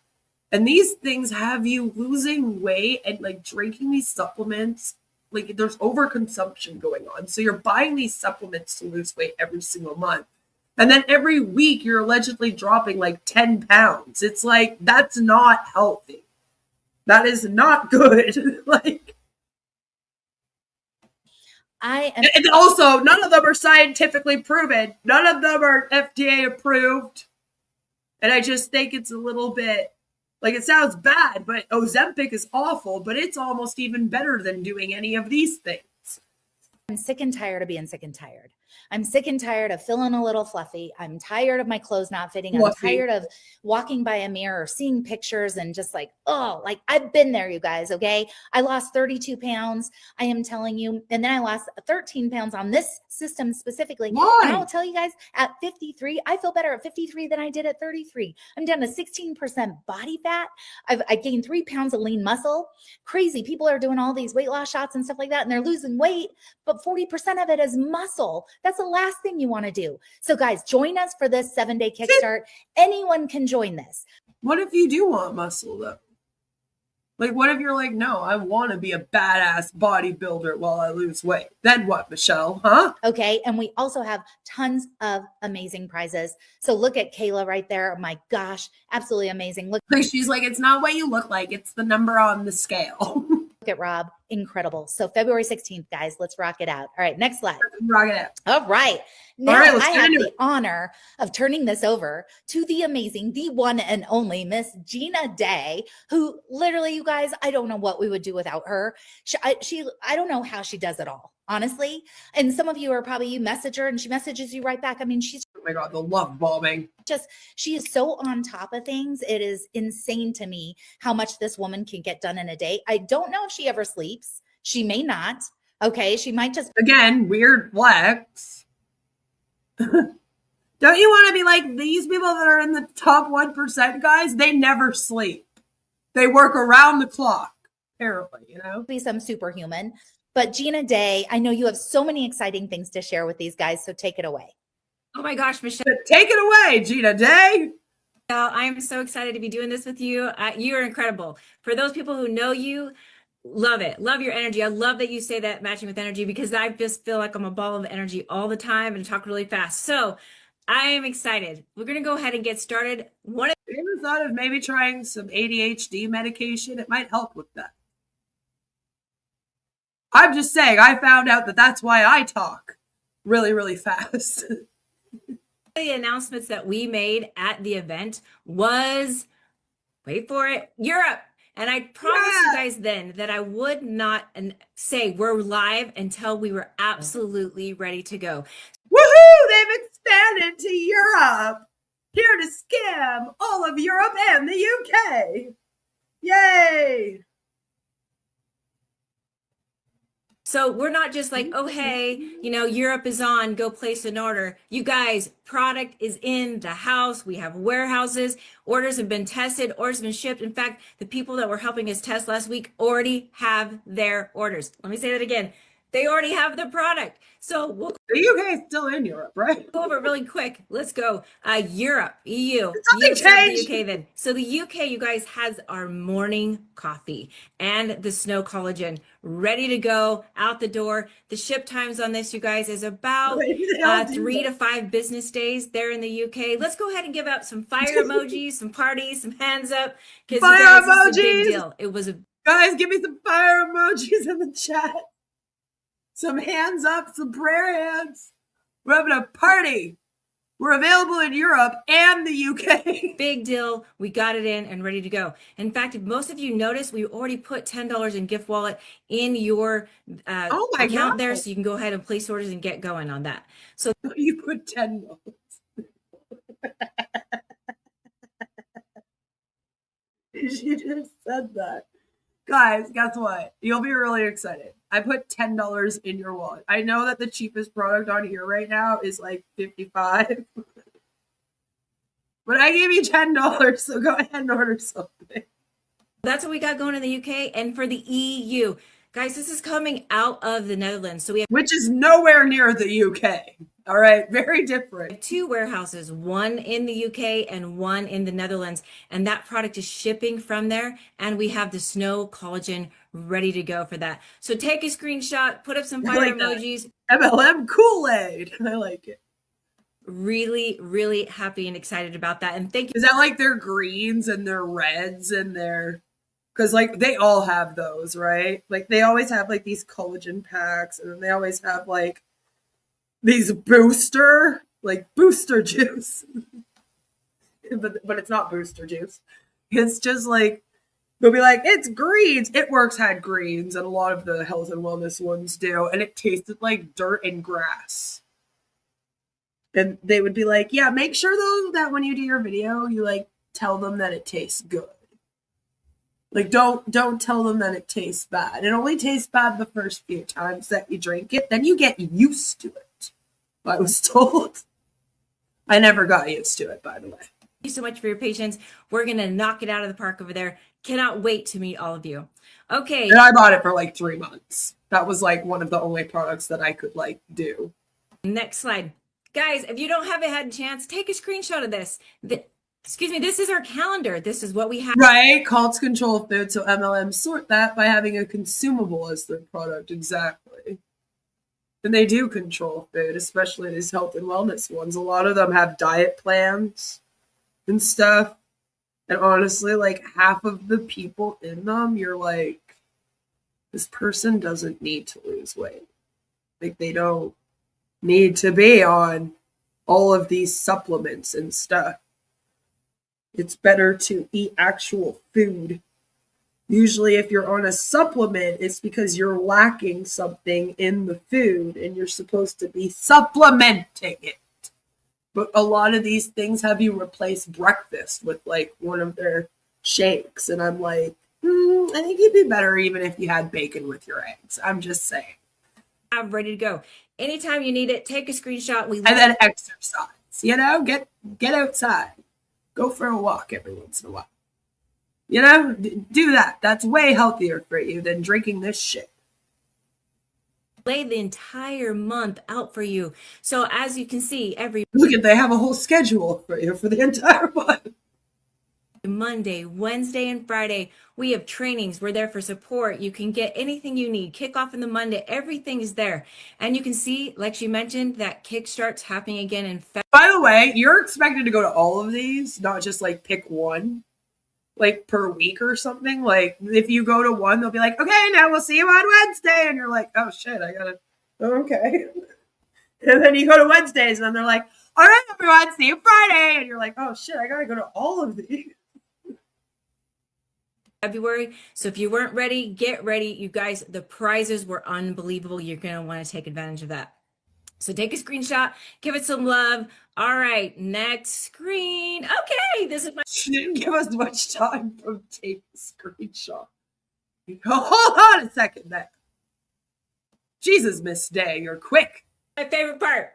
And these things have you losing weight and like drinking these supplements. Like there's overconsumption going on. So you're buying these supplements to lose weight every single month. And then every week you're allegedly dropping like 10 pounds. It's like, that's not healthy. That is not good. Like, and also none of them are scientifically proven. None of them are FDA approved. And I just think it's a little bit like, it sounds bad, but Ozempic is awful, but it's almost even better than doing any of these things. I'm sick and tired of being sick and tired. I'm sick and tired of feeling a little fluffy. I'm tired of my clothes not fitting. I'm tired of walking by a mirror, seeing pictures and just like, oh, like I've been there, you guys. Okay. I lost 32 pounds. I am telling you. And then I lost 13 pounds on this system specifically. Why? And I'll tell you guys at 53, I feel better at 53 than I did at 33. I'm down to 16% body fat. I gained 3 pounds of lean muscle. Crazy. People are doing all these weight loss shots and stuff like that. And they're losing weight, but 40% of it is muscle. That's the last thing you want to do. So guys, join us for this 7-day kickstart. Anyone can join this. What if you do want muscle though? Like, what if you're like, no, I want to be a badass bodybuilder while I lose weight? Then what, Michelle? Huh? Okay. And we also have tons of amazing prizes. So look at Kayla right there. Oh my gosh, absolutely amazing. Look, she's like, it's not what you look like. It's the number on the scale. Look at Rob. Incredible. So February 16th, guys, let's rock it out. All right, next slide. Rock it out. All right. Now right, I have the honor of turning this over to the amazing, the one and only Miss Gina Day, who literally, you guys, I don't know what we would do without her. I don't know how she does it all, honestly. And some of you are probably, you message her and she messages you right back. I mean, she's Oh my God, the love bombing. She is so on top of things. It is insane to me how much this woman can get done in a day. I don't know if she ever sleeps. She may not. Okay. She might just. Again, weird flex. Don't you want to be like these people that are in the top 1%, guys? They never sleep. They work around the clock, apparently, you know? Be some superhuman. But Gina Day, I know you have so many exciting things to share with these guys, so take it away. Oh my gosh, Michelle. Take it away, Gina Day. I am so excited to be doing this with you. You are incredible. For those people who know you, love it. Love your energy. I love that you say that, matching with energy, because I just feel like I'm a ball of energy all the time and talk really fast. So I am excited. We're going to go ahead and get started. You ever thought of maybe trying some ADHD medication? It might help with that. I'm just saying, I found out that that's why I talk really, really fast. The announcements that we made at the event was, wait for it, Europe. And I promised you guys then that I would not say we're live until we were absolutely ready to go. Woohoo! They've expanded to Europe. Here to scam all of Europe and the UK. Yay! So we're not just like, oh, hey, Europe is on, go place an order. You guys, product is in the house. We have warehouses. Orders have been tested. Orders have been shipped. In fact, the people that were helping us test last week already have their orders. Let me say that again. They already have the product. So the UK is still in Europe, right? Go over it really quick. Let's go. Europe, EU. Something changed. The UK then. So the UK, you guys, has our morning coffee and the snow collagen ready to go out the door. The ship times on this, you guys, is about 3 to 5 business days there in the UK. Let's go ahead and give out some fire emojis, some parties, some hands up. Because fire you guys, emojis. This is a big deal. It was a guys, give me some fire emojis in the chat. Some hands up, some prayer hands. We're having a party. We're available in Europe and the UK. Big deal. We got it in and ready to go. In fact, if most of you noticed, we already put $10 in gift wallet in your account there, so you can go ahead and place orders and get going on that. So you put $10. She just said that. Guys, guess what? You'll be really excited. I put $10 in your wallet. I know that the cheapest product on here right now is like $55. But I gave you $10, so go ahead and order something. That's what we got going in the UK. And for the EU, guys, this is coming out of the Netherlands. So we have, which is nowhere near the UK. All right, very different. 2 warehouses, one in the UK and one in the Netherlands. And that product is shipping from there. And we have the snow collagen ready to go for that. So take a screenshot, put up some fire emojis. MLM Kool-Aid. I like it. Really, really happy and excited about that. And thank you. Is that like their greens and their reds and their, because like they all have those, right? Like they always have like these collagen packs, and then they always have like these booster juice. but it's not booster juice. It's just like, they'll be like, it's greens. It Works had greens, and a lot of the health and wellness ones do, and it tasted like dirt and grass. And they would be like, yeah, make sure though that when you do your video, you like tell them that it tastes good. Like don't tell them that it tastes bad. It only tastes bad the first few times that you drink it, then you get used to it. I was told. I never got used to it, by the way. Thank you so much for your patience. We're going to knock it out of the park over there. Cannot wait to meet all of you. Okay. And I bought it for like 3 months. That was like one of the only products that I could like do. Next slide. Guys, if you don't have had a chance, take a screenshot of this. Excuse me, this is our calendar. This is what we have. Right, cults control food, so MLM sort that by having a consumable as their product, exactly. And they do control food, especially these health and wellness ones. A lot of them have diet plans and stuff. And honestly, like half of the people in them, you're like, this person doesn't need to lose weight. Like they don't need to be on all of these supplements and stuff. It's better to eat actual food. Usually if you're on a supplement, it's because you're lacking something in the food and you're supposed to be supplementing it. but a lot of these things have you replace breakfast with like one of their shakes. And I'm like, I think it'd be better even if you had bacon with your eggs. I'm just saying. I'm ready to go. Anytime you need it, take a screenshot. And then exercise, you know, get outside, go for a walk every once in a while. You know, do that. That's way healthier for you than drinking this shit. Lay the entire month out for you. So as you can see, every they have a whole schedule for you for the entire month. Monday, Wednesday, and Friday, we have trainings. We're there for support. You can get anything you need. Kick off in the Monday. Everything is there. And you can see, like she mentioned, that kickstart's happening again in February. By the way, you're expected to go to all of these, not just like pick one, like per week or something. Like if you go to one, they'll be like, okay, now we'll see you on Wednesday. And you're like, oh shit, I gotta, okay. And then you go to Wednesdays and then they're like, all right, everyone, see you Friday. And you're like, oh shit, I gotta go to all of these. February. So if you weren't ready, get ready. You guys, the prizes were unbelievable. You're going to want to take advantage of that. So take a screenshot, give it some love. All right, next screen. Okay, this is my. She didn't give us much time to take a screenshot. Hold on a second there. Jesus, Miss Day, you're quick. My favorite part.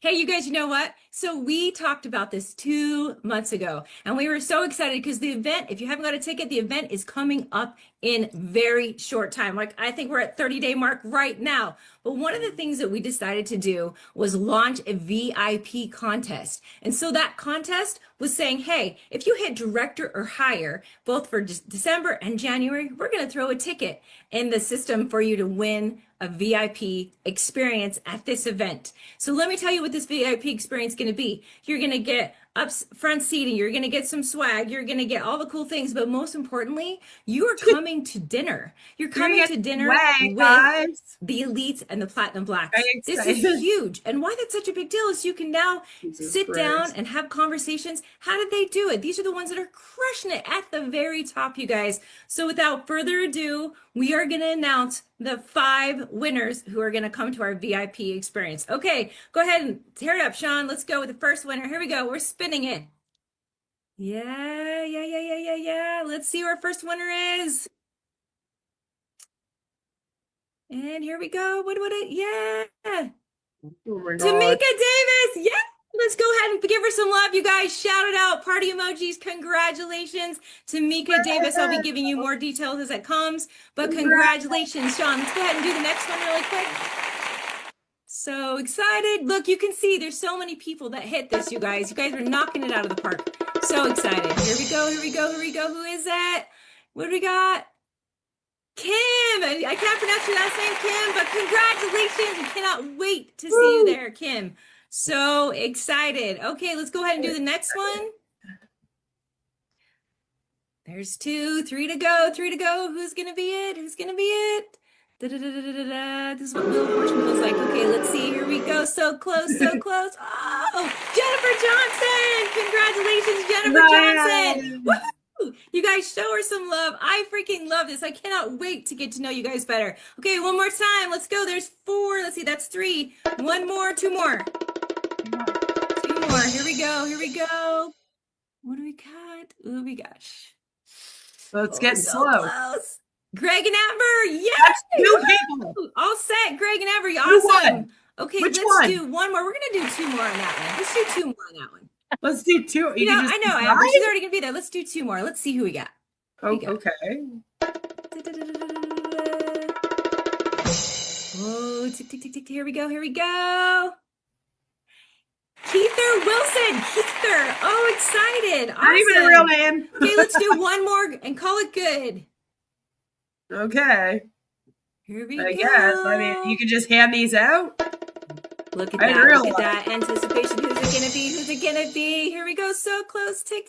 Hey, you guys, you know what? So we talked about this 2 months ago, and we were so excited because the event, if you haven't got a ticket, the event is coming up in very short time. Like, I think we're at 30-day mark right now. But one of the things that we decided to do was launch a VIP contest. And so that contest was saying, hey, if you hit director or higher, both for December and January, we're going to throw a ticket in the system for you to win a VIP experience at this event. So let me tell you what this VIP experience is going to be. You're going to get up front seating. You're going to get some swag. You're going to get all the cool things. But most importantly, you are coming to dinner. You're coming to dinner with the elites and the platinum blacks. This is huge. And why that's such a big deal is you can now sit down and have conversations. How did they do it? These are the ones that are crushing it at the very top, you guys. So without further ado, we are going to announce the 5 winners who are going to come to our VIP experience. Okay, go ahead and tear it up, Sean. Let's go with the first winner. Here we go. We're spinning it. Yeah. Let's see who our first winner is. And here we go. Yeah. Oh my God. Tamika Davis. Yeah. Let's go ahead and give her some love, you guys. Shout it out. Party emojis. Congratulations, Tamika Davis. I'll be giving you more details as it comes. But congratulations, Sean. Let's go ahead and do the next one really quick. So excited. Look, you can see there's so many people that hit this, you guys. You guys are knocking it out of the park. So excited. Here we go. Who is that? What do we got? Kim. I can't pronounce your last name, Kim, but congratulations. We cannot wait to see you there, Kim. So excited. Okay, let's go ahead and do the next one. There's 2, 3 to go. Who's going to be it? This is what Wheel of Fortune feels like. Okay, let's see. Here we go. So close. Oh, Jennifer Johnson. Congratulations, Jennifer Johnson. Woo! You guys show her some love. I freaking love this. I cannot wait to get to know you guys better. Okay, one more time. Let's go. There's 4. Let's see. That's 3. 1 more, 2 more. 2 more. Here we go. What do we got? Oh my gosh. Let's get so slow. Close. Greg and Amber, yes! That's 2 people. All set, Greg and Amber, awesome. Okay, Which let's one? do one more. We're gonna do 2 more on that one. Let's do 2 more on that one. Let's do 2. You know, I know, Amber, she's already gonna be there. Let's do 2 more. Let's see who we got. Okay. Oh, tick. Here we go. Keither Wilson. Keither. Oh, excited. Awesome. Not even a real name. Okay, let's do 1 more and call it good. Okay. Here we go. I guess. I mean, you can just hand these out. Look at that. Look at that anticipation. Who's it gonna be? Here we go. So close. Tick.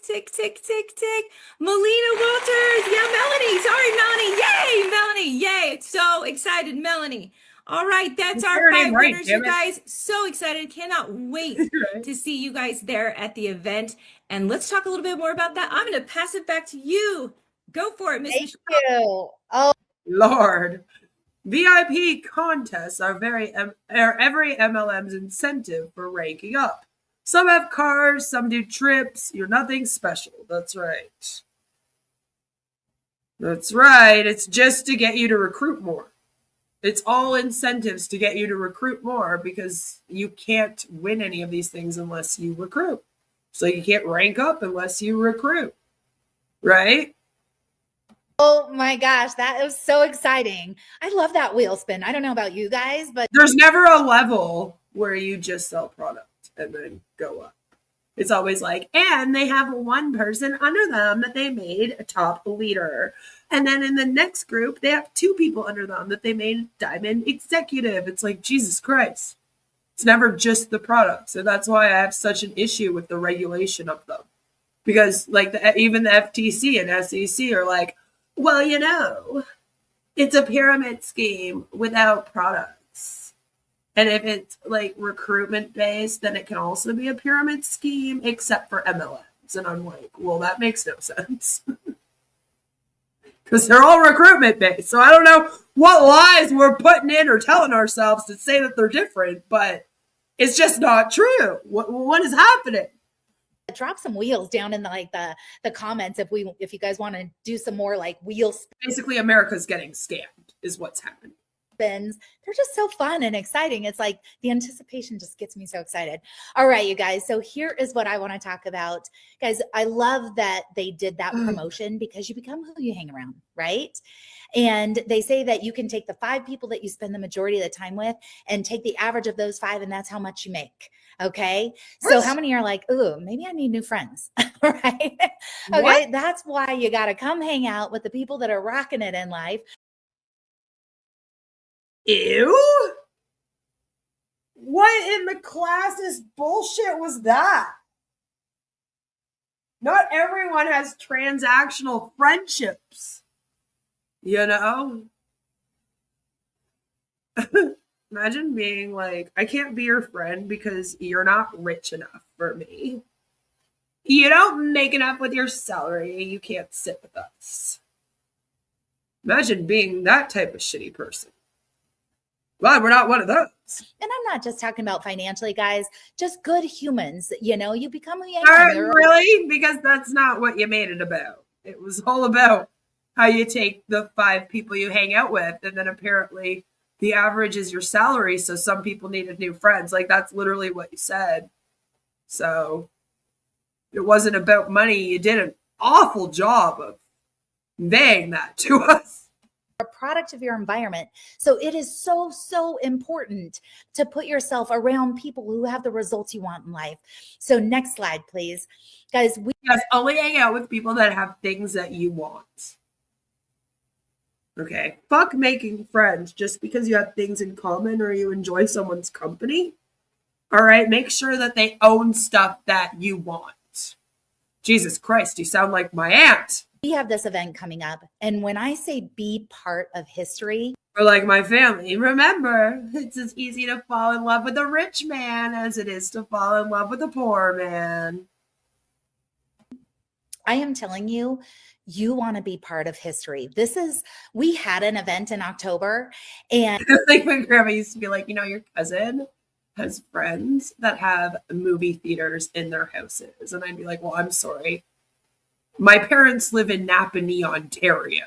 Melina Walters. Yeah, Melanie. Sorry, Melanie. Yay, Melanie. Yay. So excited, Melanie. All right, that's our 5 winners, you guys. So excited. Cannot wait to see you guys there at the event. And let's talk a little bit more about that. I'm going to pass it back to you. Go for it, Miss Michelle. Thank you. Oh, Lord. VIP contests are every MLM's incentive for ranking up. Some have cars, some do trips. You're nothing special. That's right. That's right. It's just to get you to recruit more. It's all incentives to get you to recruit more because you can't win any of these things unless you recruit. So you can't rank up unless you recruit, right? Oh my gosh, that is so exciting. I love that wheel spin. I don't know about you guys, but There's never a level where you just sell product and then go up. It's always like, and they have one person under them that they made a top leader. And then in the next group, they have two people under them that they made diamond executive. It's like, Jesus Christ. It's never just the product. So that's why I have such an issue with the regulation of them. Because like even the FTC and SEC are like, well, you know, it's a pyramid scheme without products. And if it's like recruitment based, then it can also be a pyramid scheme, except for MLMs. And I'm like, well, that makes no sense. Because they're all recruitment based. So I don't know what lies we're putting in or telling ourselves to say that they're different, but it's just not true. What is happening? drop some wheels down in the comments if you guys want to do some more like wheel Basically, America's getting scammed is what's happening. spins. They're just so fun and exciting. It's like the anticipation just gets me so excited. All right, you guys. So here is what I want to talk about. Guys, I love that they did that promotion because you become who you hang around, right? And they say that you can take the 5 people that you spend the majority of the time with and take the average of those 5, and that's how much you make. Okay. So how many are like, ooh, maybe I need new friends, right? Okay. What? That's why you got to come hang out with the people that are rocking it in life. Ew? What in the class's bullshit was that? Not everyone has transactional friendships. You know? Imagine being like, I can't be your friend because you're not rich enough for me. You don't make enough with your salary. You can't sit with us. Imagine being that type of shitty person. Glad we're not one of those. And I'm not just talking about financially, guys, just good humans. You know, you become who you are. Really? Because that's not what you made it about. It was all about how you take the 5 people you hang out with, and then apparently the average is your salary. So some people needed new friends. Like, that's literally what you said. So it wasn't about money. You did an awful job of conveying that to us. A product of your environment. So it is so, so important to put yourself around people who have the results you want in life. So next slide, please. Guys, Yes, only hang out with people that have things that you want. Okay. Fuck making friends just because you have things in common or you enjoy someone's company. All right. Make sure that they own stuff that you want. Jesus Christ, you sound like my aunt. we have this event coming up. And when I say be part of history, Or like my family. Remember, it's as easy to fall in love with a rich man as it is to fall in love with a poor man. I am telling you, you want to be part of history. We had an event in October, and Like my grandma used to be like, you know, your cousin has friends that have movie theaters in their houses. And I'd be like, well, I'm sorry. My parents live in Napanee, Ontario.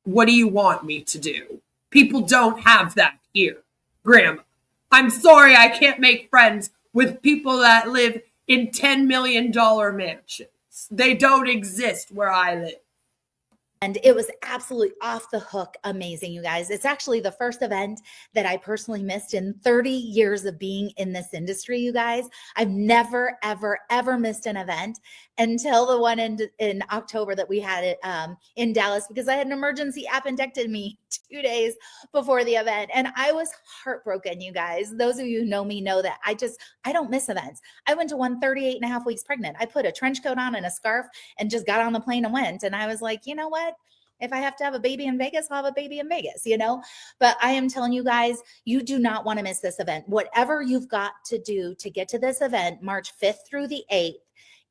What do you want me to do? People don't have that here, Grandma. I'm sorry I can't make friends with people that live in $10 million mansions. They don't exist where I live. it was absolutely off the hook amazing, you guys. It's actually the first event that I personally missed in 30 years of being in this industry, you guys. I've never, ever, ever missed an event until the one in October that we had it in Dallas, because I had an emergency appendectomy 2 days before the event. And I was heartbroken, you guys. Those of you who know me know that I don't miss events. I went to one 38 and a half weeks pregnant. I put a trench coat on and a scarf and just got on the plane and went. And I was like, you know what? If I have to have a baby in Vegas, I'll have a baby in Vegas, you know? But I am telling you guys, you do not want to miss this event. Whatever you've got to do to get to this event, March 5th through the 8th,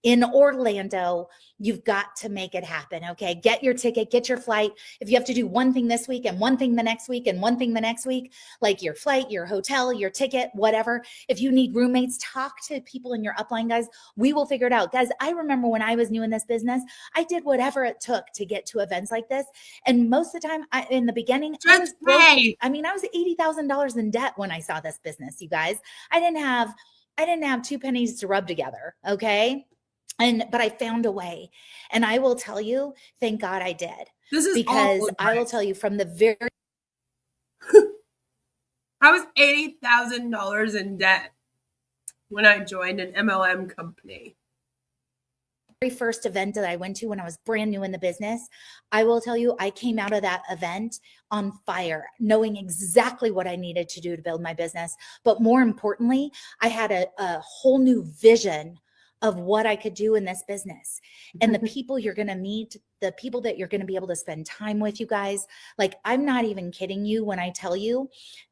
in Orlando. You've got to make it happen. Okay. Get your ticket, get your flight. If you have to do one thing this week and one thing the next week and one thing the next week, like your flight, your hotel, your ticket, whatever. If you need roommates, talk to people in your upline, guys. We will figure it out. Guys, I remember when I was new in this business, I did whatever it took to get to events like this. And most of the time, in the beginning, I was broke. I mean, I was $80,000 in debt when I saw this business, you guys. I didn't have two pennies to rub together. Okay. But I found a way. And I will tell you, thank God I did. This is because I will tell you from the very I was $80,000 in debt when I joined an MLM company. very first event that I went to when I was brand new in the business, I will tell you, I came out of that event on fire, knowing exactly what I needed to do to build my business. But more importantly, I had a whole new vision of what I could do in this business. And the people you're going to meet, the people that you're going to be able to spend time with, you guys, like, I'm not even kidding you when I tell you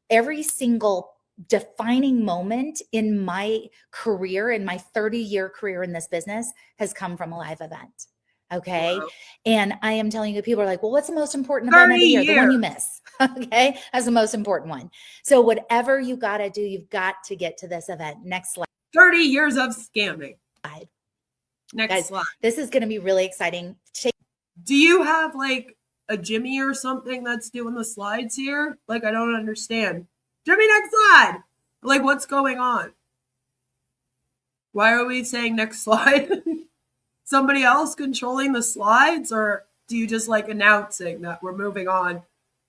every single defining moment in my career, in my 30-year career in this business, has come from a live event. Okay. Wow. And I am telling you, people are like, well, what's the most important event of the year? The one you miss. Okay. That's the most important one. So whatever you got to do, you've got to get to this event. Next slide. 30 years of scamming. Next Guys, slide. This is going to be really exciting. Do you have like a Jimmy or something that's doing the slides here? Like, I don't understand. Jimmy, next slide. Like, what's going on? Why are we saying next slide? Somebody else controlling the slides, or do you just like announcing that we're moving on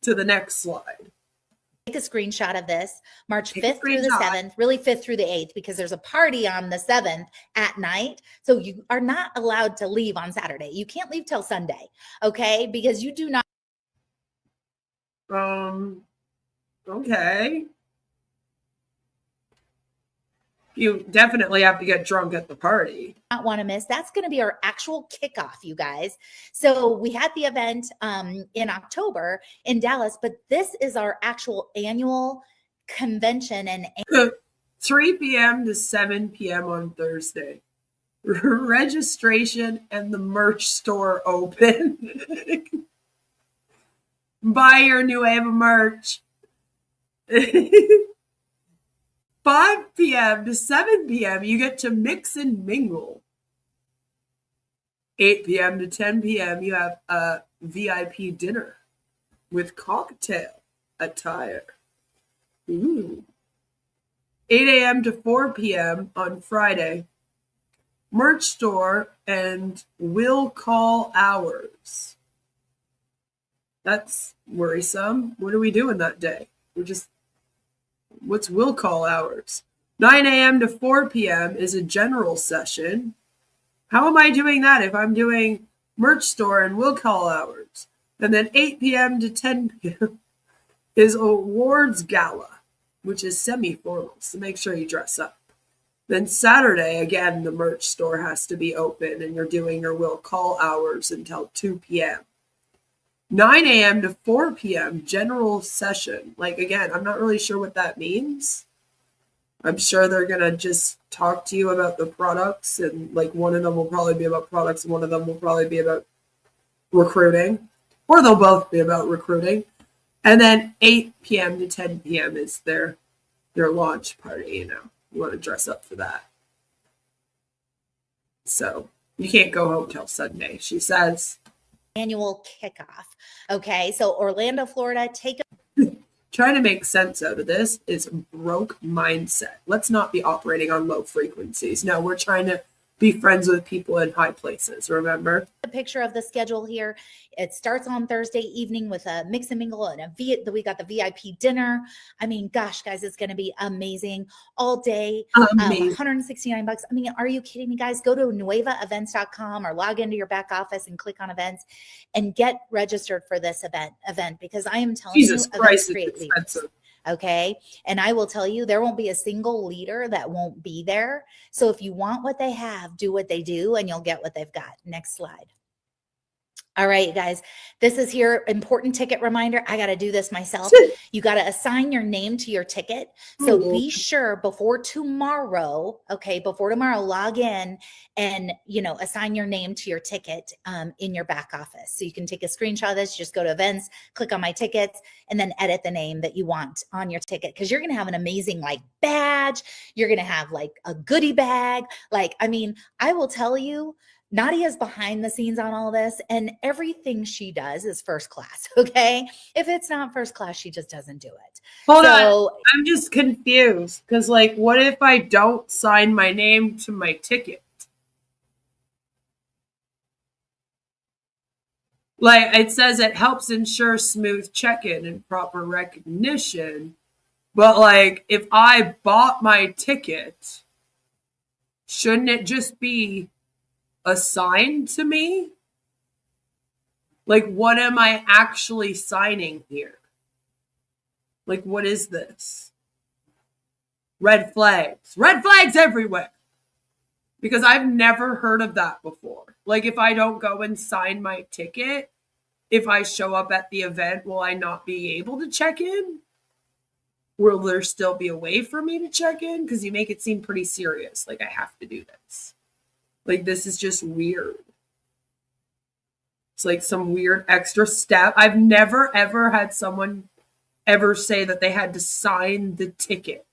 to the next slide? Take a screenshot of this, March 5th through the 7th, really 5th through the 8th, because there's a party on the 7th at night. So you are not allowed to leave on Saturday. You can't leave till Sunday, okay? Because you do not. Okay. You definitely have to get drunk at the party. Not want to miss. That's going to be our actual kickoff, you guys. So we had the event in October in Dallas, but this is our actual annual convention. And 3 p.m. to 7 p.m. on Thursday. Registration and the merch store open. Buy your new Ava merch. 5 p.m. to 7 p.m. you get to mix and mingle. 8 p.m. to 10 p.m. you have a VIP dinner with cocktail attire. Ooh. 8 a.m. to 4 p.m. on Friday, merch store and will call hours. That's worrisome. What are we doing that day? What's will call hours? 9 a.m. to 4 p.m. is a general session. How am I doing that if I'm doing merch store and will call hours? And then 8 p.m. to 10 p.m. is awards gala, which is semi-formal, so make sure you dress up. Then Saturday, again, the merch store has to be open and you're doing your will call hours until 2 p.m. 9 a.m. to 4 p.m. general session. Like, again, I'm not really sure what that means. I'm sure they're going to just talk to you about the products, and like one of them will probably be about products and one of them will probably be about recruiting, or they'll both be about recruiting. And then 8 p.m. to 10 p.m. is their launch party, you know. You want to dress up for that. So you can't go home till Sunday, she says. Annual kickoff. Okay, so Orlando, Florida, take Trying to make sense out of this is broke mindset. Let's not be operating on low frequencies. No, we're trying to be friends with people in high places, remember? a picture of the schedule here. It starts on Thursday evening with a mix and mingle and we got the VIP dinner. I mean, gosh, guys, it's going to be amazing all day. Amazing. 169 bucks. I mean, are you kidding me, guys? Go to nuevaevents.com or log into your back office and click on events and get registered for this event because I am telling Jesus you, Christ, events create it's leaders. expensive. Okay. And I will tell you, there won't be a single leader that won't be there. So if you want what they have, do what they do and you'll get what they've got. Next slide. All right, guys, this is here important ticket reminder. I got to do this myself. You got to assign your name to your ticket. So be sure before tomorrow, okay, before tomorrow, log in and, assign your name to your ticket in your back office. So you can take a screenshot of this, just go to events, click on my tickets, and then edit the name that you want on your ticket. Cause you're going to have an amazing badge. You're going to have a goodie bag. I will tell you, Nadia's behind the scenes on all this, and everything she does is first class. Okay. If it's not first class, she just doesn't do it. Hold on. I'm just confused because, what if I don't sign my name to my ticket? It says it helps ensure smooth check-in and proper recognition. But, if I bought my ticket, shouldn't it just be assigned to me? What am I actually signing here? What is this? Red flags everywhere, because I've never heard of that before. If I don't go and sign my ticket, if I show up at the event, will I not be able to check in? Will there still be a way for me to check in? Because you make it seem pretty serious. I have to do this. This is just weird. It's some weird extra step. I've never, ever had someone ever say that they had to sign the ticket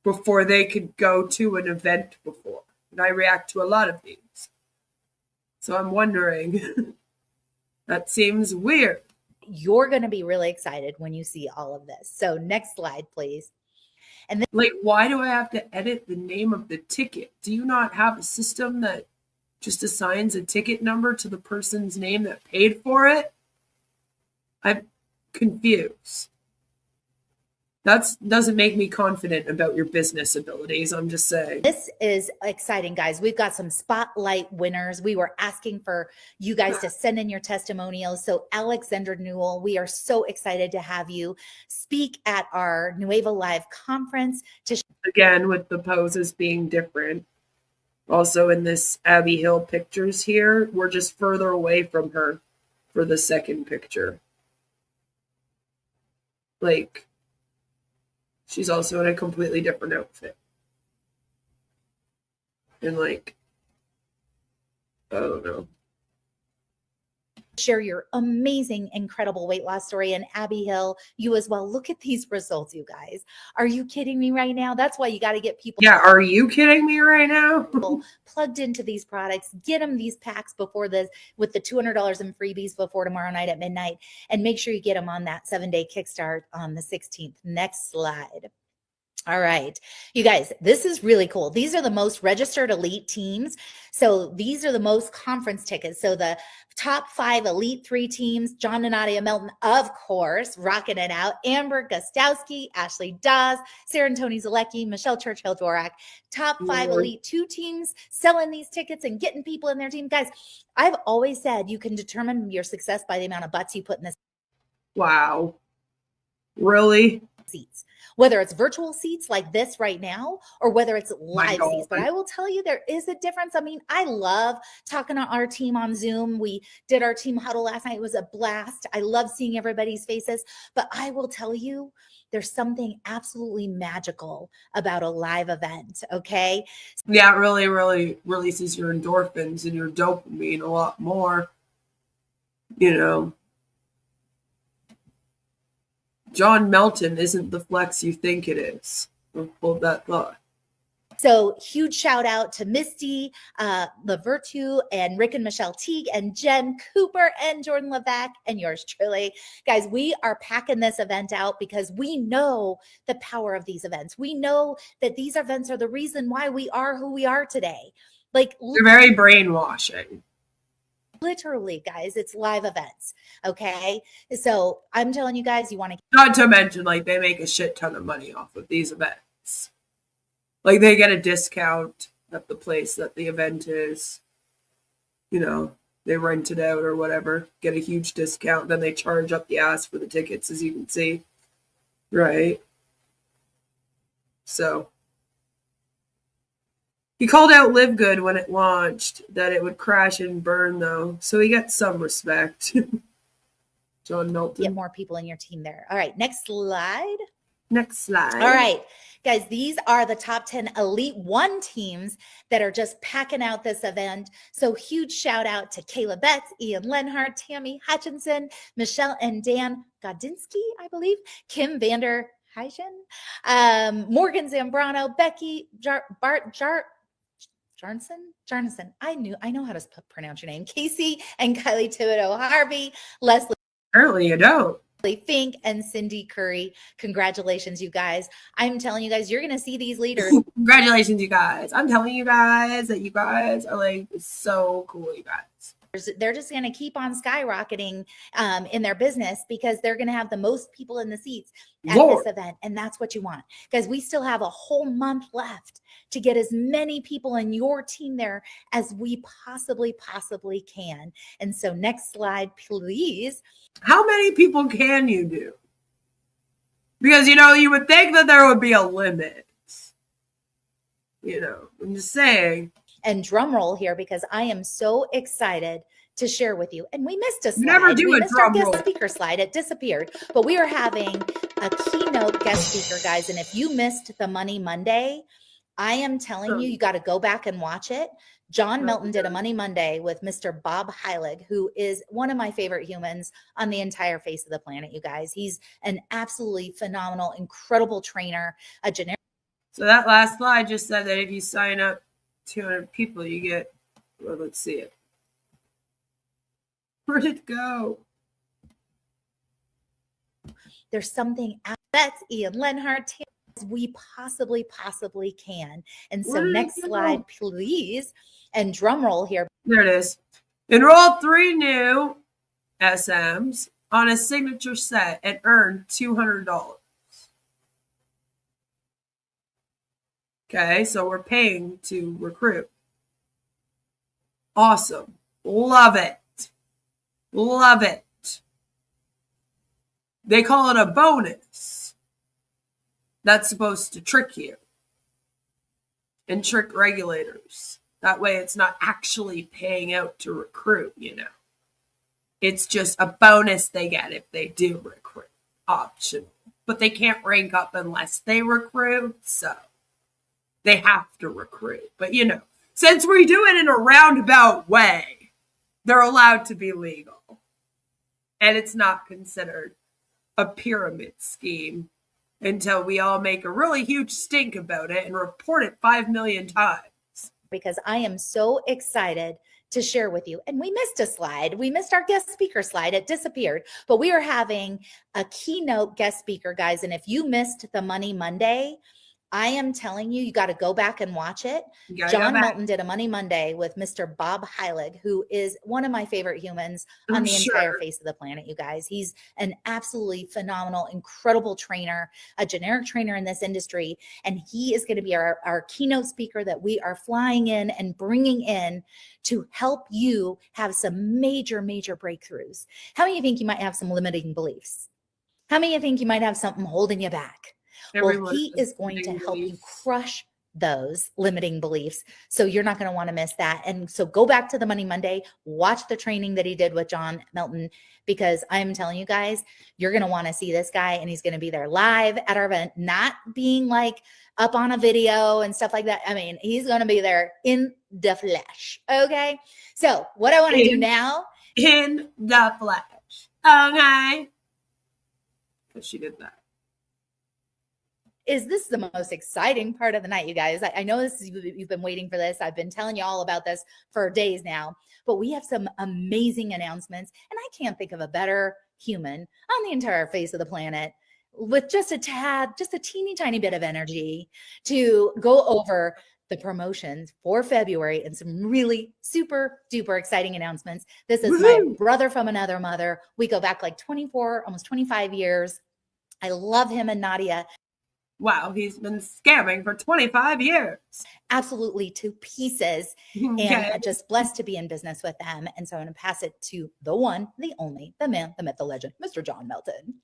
before they could go to an event before. And I react to a lot of these. So I'm wondering, that seems weird. You're going to be really excited when you see all of this. So next slide, please. And then, why do I have to edit the name of the ticket? Do you not have a system that just assigns a ticket number to the person's name that paid for it? I'm confused. That doesn't make me confident about your business abilities. I'm just saying. This is exciting, guys. We've got some spotlight winners. We were asking for you guys to send in your testimonials. So Alexander Newell, we are so excited to have you speak at our Nueva Live conference. Again, with the poses being different. Also in this Abby Hill pictures here, we're just further away from her for the second picture. She's also in a completely different outfit. And I don't know. Share your amazing, incredible weight loss story. And Abby Hill, you as well. Look at these results, you guys. Are you kidding me right now? That's why you got to get people. Yeah, are you kidding me right now? Plugged into these products. Get them these packs before this with the $200 in freebies before tomorrow night at midnight. And make sure you get them on that 7-day kickstart on the 16th. Next slide. All right, you guys, this is really cool. These are the most registered elite teams. So these are the most conference tickets. So the top 5 elite 3 teams, John and Nadia Melton, of course, rocking it out. Amber Gostowski, Ashley Dawes, Sarah and Tony Zalecki, Michelle Churchill-Dworak. Top 5 elite 2 teams selling these tickets and getting people in their team. Guys, I've always said you can determine your success by the amount of butts you put in this. Wow. Really? Seats. Whether it's virtual seats like this right now or whether it's live seats. But I will tell you, there is a difference. I mean, I love talking to our team on Zoom. We did our team huddle last night. It was a blast. I love seeing everybody's faces. But I will tell you, there's something absolutely magical about a live event, okay? Yeah, it really, really releases your endorphins and your dopamine a lot more, John Melton isn't the flex you think it is. Hold that thought. So huge shout out to Misty, LaVertu, and Rick and Michelle Teague, and Jen Cooper, and Jordan Levac, and yours truly. Guys, we are packing this event out because we know the power of these events. We know that these events are the reason why we are who we are today. They're very brainwashing. Literally, guys, it's live events. Okay. So I'm telling you guys, you want to. Not to mention, they make a shit ton of money off of these events. They get a discount at the place that the event is. They rent it out or whatever, get a huge discount. Then they charge up the ass for the tickets, as you can see. Right. So, He called out Live Good when it launched that it would crash and burn, though, so he gets some respect. John Milton. Get more people in your team there. All right, next slide. Next slide. All right, guys, these are the top 10 Elite One teams that are just packing out this event. So huge shout out to Kayla Betts, Ian Lenhart, Tammy Hutchinson, Michelle and Dan Godinsky, I believe, Kim Vander Heijden, Morgan Zambrano, Becky Jarnson. I know how to pronounce your name. Casey and Kylie Thibodeau Harvey, Leslie. Apparently you don't. Fink and Cindy Curry. Congratulations, you guys. I'm telling you guys, you're going to see these leaders. Congratulations, you guys. I'm telling you guys that you guys are like so cool, you guys. They're just going to keep on skyrocketing in their business because they're going to have the most people in the seats at this event. And that's what you want, because we still have a whole month left to get as many people in your team there as we possibly can. And so next slide, please. How many people can you do? Because, you know, you would think that there would be a limit. You know, I'm just saying. And drum roll here, because I am so excited to share with you. And we missed a slide. Never do we a missed drum our roll. guest speaker slide. It disappeared. But we are having a keynote guest speaker, guys. And if you missed the Money Monday, I am telling you, you got to go back and watch it. John Milton did a Money Monday with Mr. Bob Heilig, who is one of my favorite humans on the entire face of the planet, you guys. He's an absolutely phenomenal, incredible trainer, a generic. So that last slide just said that if you sign up 200 people, you get, well, let's see it. Where'd it go? There's something that's Ian Lenhart as we possibly can. And so next slide, please. And drum roll here. There it is. Enroll 3 new SMs on a signature set and earn $200. Okay, so we're paying to recruit. Awesome. Love it. Love it. They call it a bonus. That's supposed to trick you and trick regulators. That way it's not actually paying out to recruit, you know. It's just a bonus they get if they do recruit. Optional. But they can't rank up unless they recruit, so they have to recruit. But, you know, since we do it in a roundabout way, they're allowed to be legal. And it's not considered a pyramid scheme until we all make a really huge stink about it and report it 5 million times. Because I am so excited to share with you. And we missed a slide. We missed our guest speaker slide. It disappeared. But we are having a keynote guest speaker, guys. And if you missed the Money Monday, I am telling you, you got to go back and watch it. John Milton did a Money Monday with Mr. Bob Heilig, who is one of my favorite humans on the entire face of the planet, you guys. He's an absolutely phenomenal, incredible trainer, a generic trainer in this industry. And he is going to be our keynote speaker that we are flying in and bringing in to help you have some major, major breakthroughs. How many of you think you might have some limiting beliefs? How many of you think you might have something holding you back? Well, he is going to help you crush those limiting beliefs. So you're not going to want to miss that. And so go back to the Money Monday, watch the training that he did with John Milton, because I'm telling you guys, you're going to want to see this guy, and he's going to be there live at our event, not being like up on a video and stuff like that. I mean, he's going to be there in the flesh. Okay. So what I want to do now. In the flesh. Okay. Because she did that. Is this the most exciting part of the night, you guys? I know you've been waiting for this. I've been telling you all about this for days now, but we have some amazing announcements, and I can't think of a better human on the entire face of the planet with just a teeny tiny bit of energy to go over the promotions for February and some really super duper exciting announcements. This is my brother from another mother. We go back like 24, almost 25 years. I love him and Nadia. Wow, he's been scamming for 25 years. Absolutely to pieces. And I'm just blessed to be in business with them. And so I'm going to pass it to the one, the only, the man, the myth, the legend, Mr. John Milton.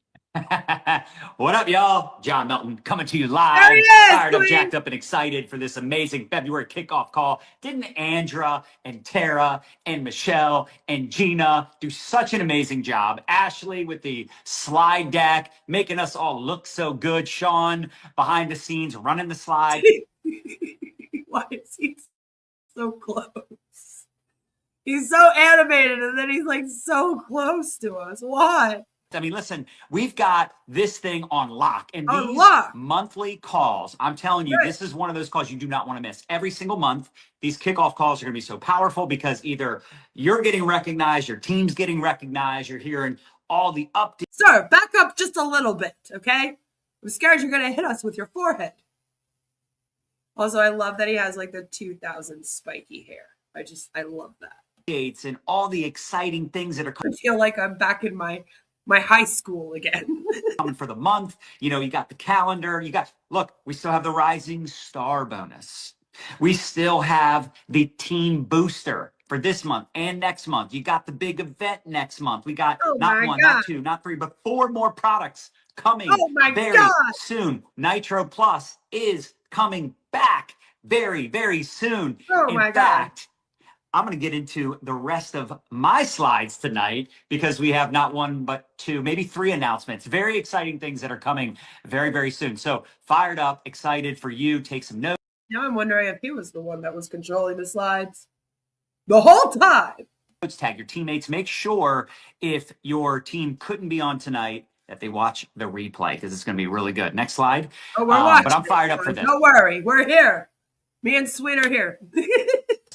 What up, y'all? John Melton coming to you There live. he is, Fired up, Queen. jacked up, and excited for this amazing February kickoff call. Didn't Andra and Tara and Michelle and Gina do such an amazing job? Ashley with the slide deck, making us all look so good. Sean behind the scenes running the slide. Why is he so close? He's so animated and then he's like so close to us. Why? I mean, listen, we've got this thing on lock. And On these lock. monthly calls, I'm telling you, Right. this is one of those calls you do not want to miss. Every single month, these kickoff calls are going to be so powerful because either you're getting recognized, your team's getting recognized, you're hearing all the updates. Sir, back up just a little bit, okay? I'm scared you're going to hit us with your forehead. Also, I love that he has like the 2000 spiky hair. I love that. And all the exciting things that are I feel like I'm back in my high school again. coming for the month. You know, you got the calendar. Look, we still have the Rising Star bonus. We still have the team booster for this month and next month. You got the big event next month. We got not one, not two, not three, but 4 more products coming very soon. Nitro Plus is coming back very, very soon. In fact, I'm going to get into the rest of my slides tonight because we have not one, but 2, maybe 3 announcements. Very exciting things that are coming very, very soon. So fired up, excited for you. Take some notes. Now I'm wondering if he was the one that was controlling the slides the whole time. Tag your teammates. Make sure if your team couldn't be on tonight that they watch the replay because it's going to be really good. Next slide. Oh, we're watching. But I'm fired up for this. Don't worry. We're here. Me and Sweet are here.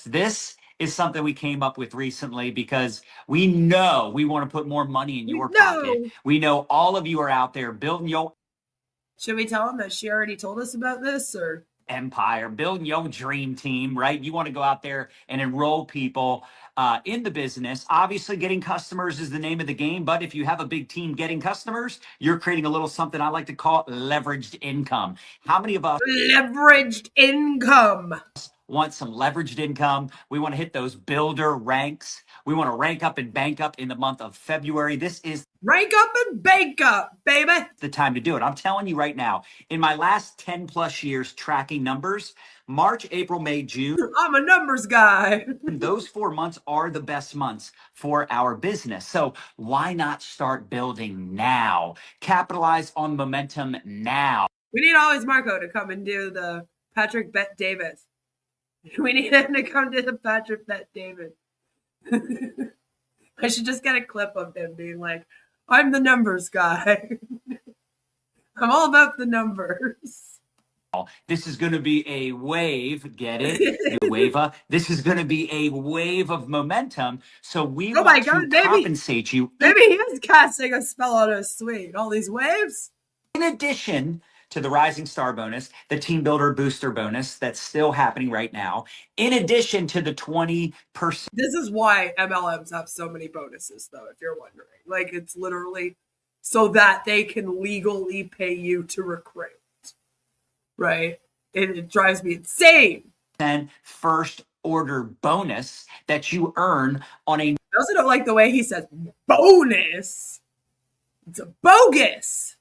This is something we came up with recently because we know we want to put more money in your pocket. We know all of you are out there building your Should we tell him that she already told us about this or empire, building your dream team, right? You want to go out there and enroll people in the business. Obviously, getting customers is the name of the game, but if you have a big team getting customers, you're creating a little something I like to call leveraged income. How many of us leveraged income want some leveraged income? We want to hit those builder ranks. We want to rank up and bank up in the month of February. This is rank up and bank up, baby. The time to do it. I'm telling you right now, in my last 10 plus years tracking numbers, March, April, May, June. I'm a numbers guy. Those 4 months are the best months for our business. So why not start building now? Capitalize on momentum now. We need always Marco to come and do the Patrick Bet David. We need him to come to the Patrick Bet David. I should just get a clip of him being like, I'm the numbers guy. I'm all about the numbers. This is going to be a wave. Get it? Wave. This is going to be a wave of momentum. So we want to compensate you. Maybe he is casting a spell on us, Sweet. All these waves. In addition to the Rising Star bonus, the Team Builder Booster bonus that's still happening right now, in addition to the 20%. This is why MLMs have so many bonuses, though, if you're wondering. Like, it's literally so that they can legally pay you to recruit. Right? It drives me insane. And first order bonus that you earn on a. I also don't like the way he says bonus. It's a bogus.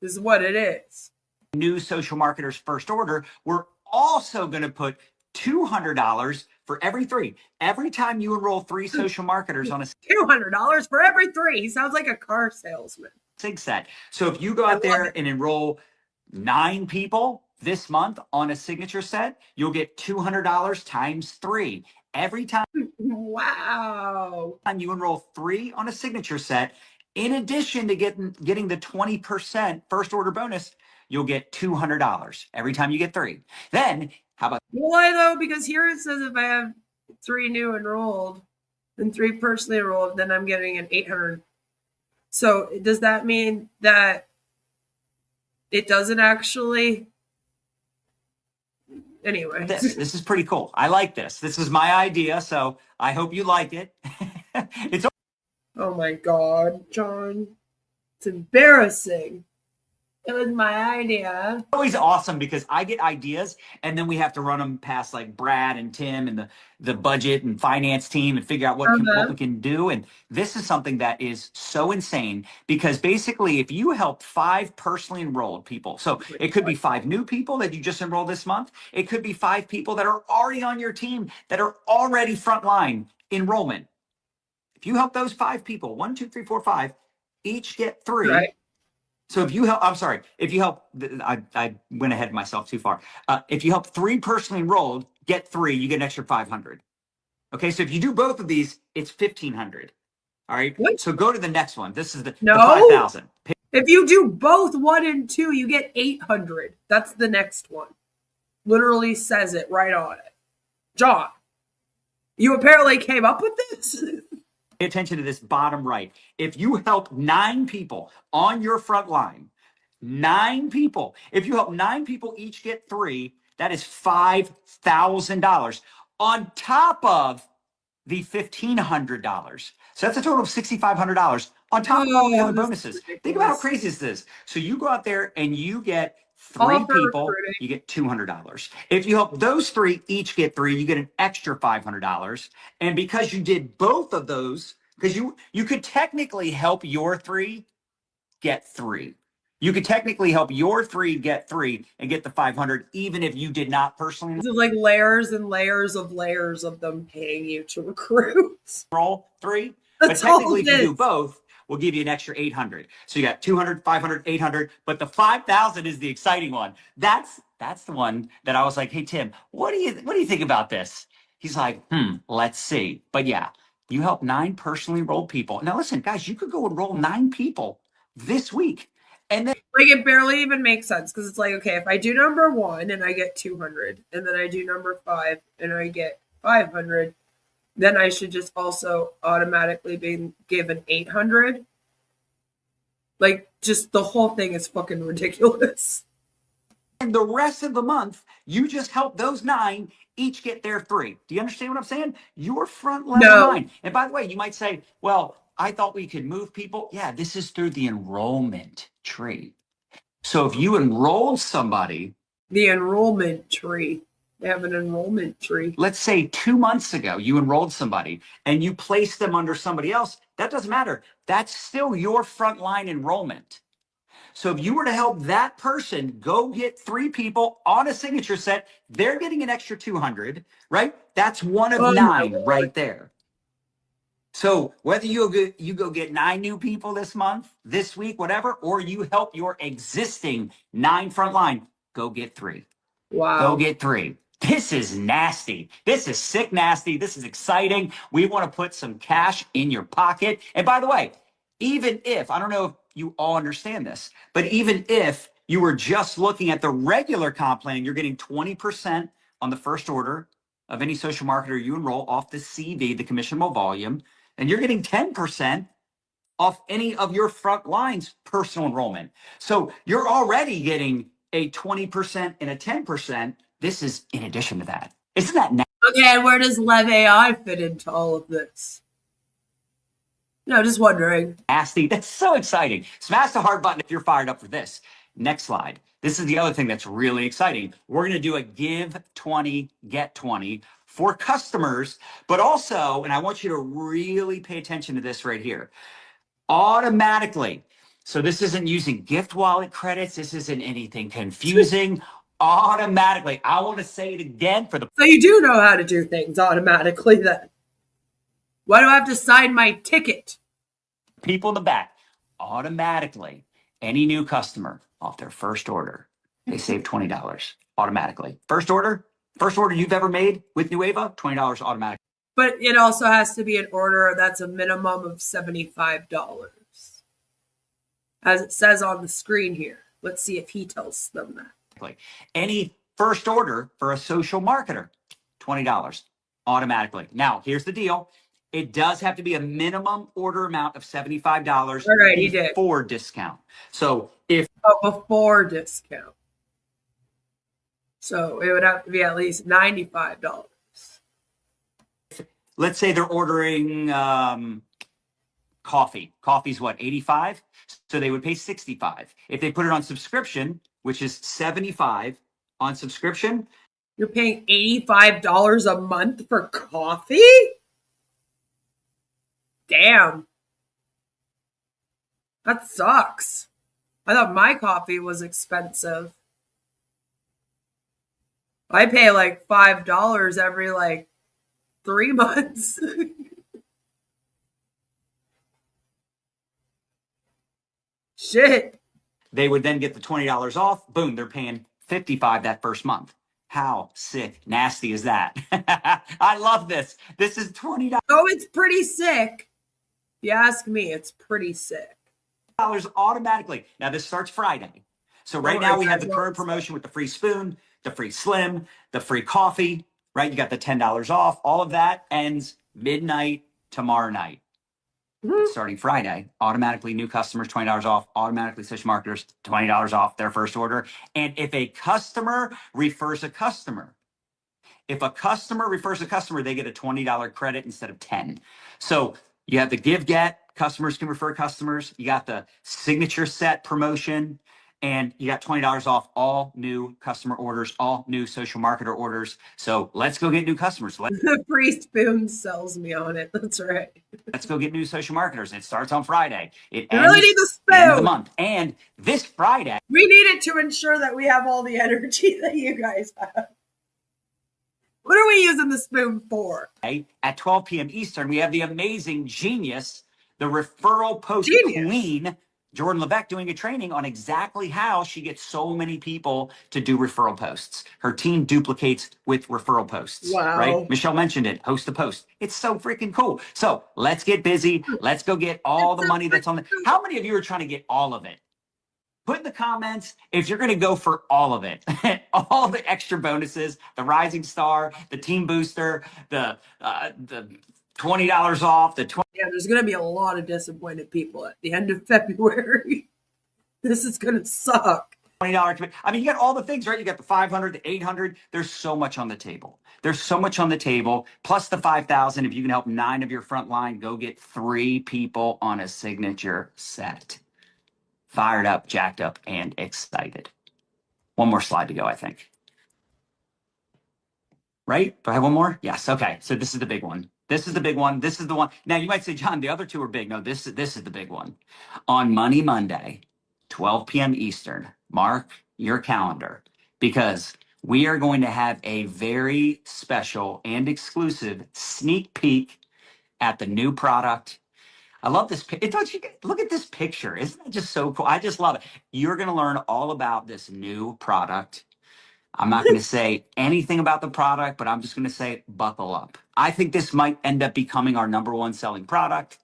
This is what it is. New social marketers first order. We're also going to put $200 for every 3. Every time you enroll 3 social marketers on a $200 for every 3. He sounds like a car salesman. SIG set. So if you go out there and enroll 9 people this month on a signature set, you'll get $200 times 3. Every time. Wow. You enroll 3 on a signature set, in addition to getting the 20% first order bonus, you'll get $200 every time you get 3. Then how about why though? Because here it says if I have 3 new enrolled and 3 personally enrolled, then I'm getting an 800. So does that mean that it doesn't actually? Anyway, this is pretty cool. I like this. This is my idea, so I hope you like it. It's. Oh my God, John. It's embarrassing. It was my idea. Always awesome because I get ideas and then we have to run them past like Brad and Tim and the budget and finance team and figure out what we can do. And this is something that is so insane because basically if you help 5 personally enrolled people, so it could be 5 new people that you just enrolled this month. It could be 5 people that are already on your team that are already frontline enrollment. If you help those 5 people, 1, 2, 3, 4, 5, each get 3. Right. So if you help, I'm sorry, if you help, I went ahead of myself too far. If you help 3 personally enrolled, get 3, you get an extra 500. Okay, so if you do both of these, it's 1,500. All right. What? So go to the next one. This is the 5,000. If you do both 1 and 2, you get 800. That's the next one. Literally says it right on it. John, you apparently came up with this? Pay attention to this bottom right. If you help 9 people on your front line, 9 people, if you help 9 people each get 3, that is $5,000 on top of the $1,500. So that's a total of $6,500 on top of all the other bonuses. Think about how crazy this is. So you go out there and you get 3 people, you get $200. If you help those 3 each get 3, you get an extra $500. And because you did both of those, because you could technically help your 3 get 3. You could technically help your 3 get 3 and get the 500, even if you did not personally. It's like layers and layers of them paying you to recruit. Roll 3. That's but technically, if you do both, we'll give you an extra 800. So you got 200, 500, 800. But the 5,000 is the exciting one. That's the one that I was like, hey Tim, what do you think about this? He's like, let's see. But yeah, you help 9 personally enrolled people. Now listen, guys, you could go enroll 9 people this week. And then like it barely even makes sense because it's like, okay, if I do number 1 and I get 200, and then I do number 5 and I get 500, then I should just also automatically be given 800. Like, just the whole thing is fucking ridiculous. And the rest of the month, you just help those 9 each get their 3. Do you understand what I'm saying? Your front level 9. And by the way, you might say, well, I thought we could move people. Yeah, this is through the enrollment tree. So if you enroll somebody. The enrollment tree. They have an enrollment tree. Let's say 2 months ago, you enrolled somebody and you placed them under somebody else. That doesn't matter. That's still your frontline enrollment. So if you were to help that person go get 3 people on a signature set, they're getting an extra 200, right? That's one of 9 right there. So whether you go get 9 new people this month, this week, whatever, or you help your existing 9 frontline, go get 3. Wow. Go get 3. This is nasty. This is sick nasty. This is exciting. We want to put some cash in your pocket. And by the way, even if, I don't know if you all understand this, but even if you were just looking at the regular comp plan, you're getting 20% on the first order of any social marketer you enroll off the CV, the commissionable volume, and you're getting 10% off any of your front lines personal enrollment. So you're already getting a 20% and a 10%. This is in addition to that. Isn't that nasty? Okay, and where does Lev AI fit into all of this? No, just wondering. Nasty. That's so exciting. Smash the heart button if you're fired up for this. Next slide. This is the other thing that's really exciting. We're going to do a give 20, get 20 for customers, but also, and I want you to really pay attention to this right here, automatically. So this isn't using gift wallet credits. This isn't anything confusing. Automatically. I want to say it again for the. So you do know how to do things automatically then. Why do I have to sign my ticket? People in the back. Automatically, any new customer off their first order, they save $20 automatically. First order you've ever made with Nueva, $20 automatic. But it also has to be an order that's a minimum of $75. As it says on the screen here. Let's see if he tells them that. Any first order for a social marketer, $20 automatically. Now, here's the deal. It does have to be a minimum order amount of $75 before discount. So if before discount. So it would have to be at least $95. Let's say they're ordering Coffee's what, 85? So they would pay 65. If they put it on subscription, which is 75 on subscription. You're paying $85 a month for coffee? Damn. That sucks. I thought my coffee was expensive. I pay like $5 every like 3 months. Shit. They would then get the $20 off. Boom, they're paying 55 that first month. How sick, nasty is that? I love this. This is $20. Oh, it's pretty sick. If you ask me, it's pretty sick. Automatically. Now this starts Friday. So right now we have the current promotion with the free spoon, the free slim, the free coffee, right? You got the $10 off. All of that ends midnight tomorrow night. Starting Friday, automatically new customers, $20 off, automatically social marketers, $20 off their first order. And if a customer refers a customer, they get a $20 credit instead of 10. So you have the give get, customers can refer customers. You got the signature set promotion, and you got $20 off all new customer orders, all new social marketer orders. So let's go get new customers. The free spoon sells me on it. That's right. Let's go get new social marketers. It starts on Friday. It We ends really need the the end of the spoon. month. And this Friday, We need it to ensure that we have all the energy that you guys have. What are we using the spoon for? at 12 p.m. Eastern, we have the amazing genius, the referral post queen, Jordan Levesque, doing a training on exactly how she gets so many people to do referral posts. Her team duplicates with referral posts. Wow. Right? Michelle mentioned it. Host a post. It's so freaking cool. So let's get busy. Let's go get all the money that's on the. How many of you are trying to get all of it? Put in the comments if you're going to go for all of it, all the extra bonuses, the Rising Star, the Team Booster, the $20 off, the 20. Yeah, there's going to be a lot of disappointed people at the end of February. This is going to suck. $20. I mean, you got all the things, right? You got the 500, the 800. There's so much on the table. There's so much on the table. Plus the 5,000. If you can help 9 of your front line, go get 3 people on a signature set. Fired up, jacked up, and excited. One more slide to go, I think. Right? Do I have one more? Yes. Okay. So this is the big one. This is the big one. This is the one. Now you might say, John, the other 2 are big. No, this is the big one. On Money Monday, 12 p.m. Eastern, mark your calendar, because we are going to have a very special and exclusive sneak peek at the new product. I love this. Don't you look at this picture? Isn't that just so cool? I just love it. You're going to learn all about this new product. I'm not going to say anything about the product, but I'm just going to say buckle up. I think this might end up becoming our #1 selling product.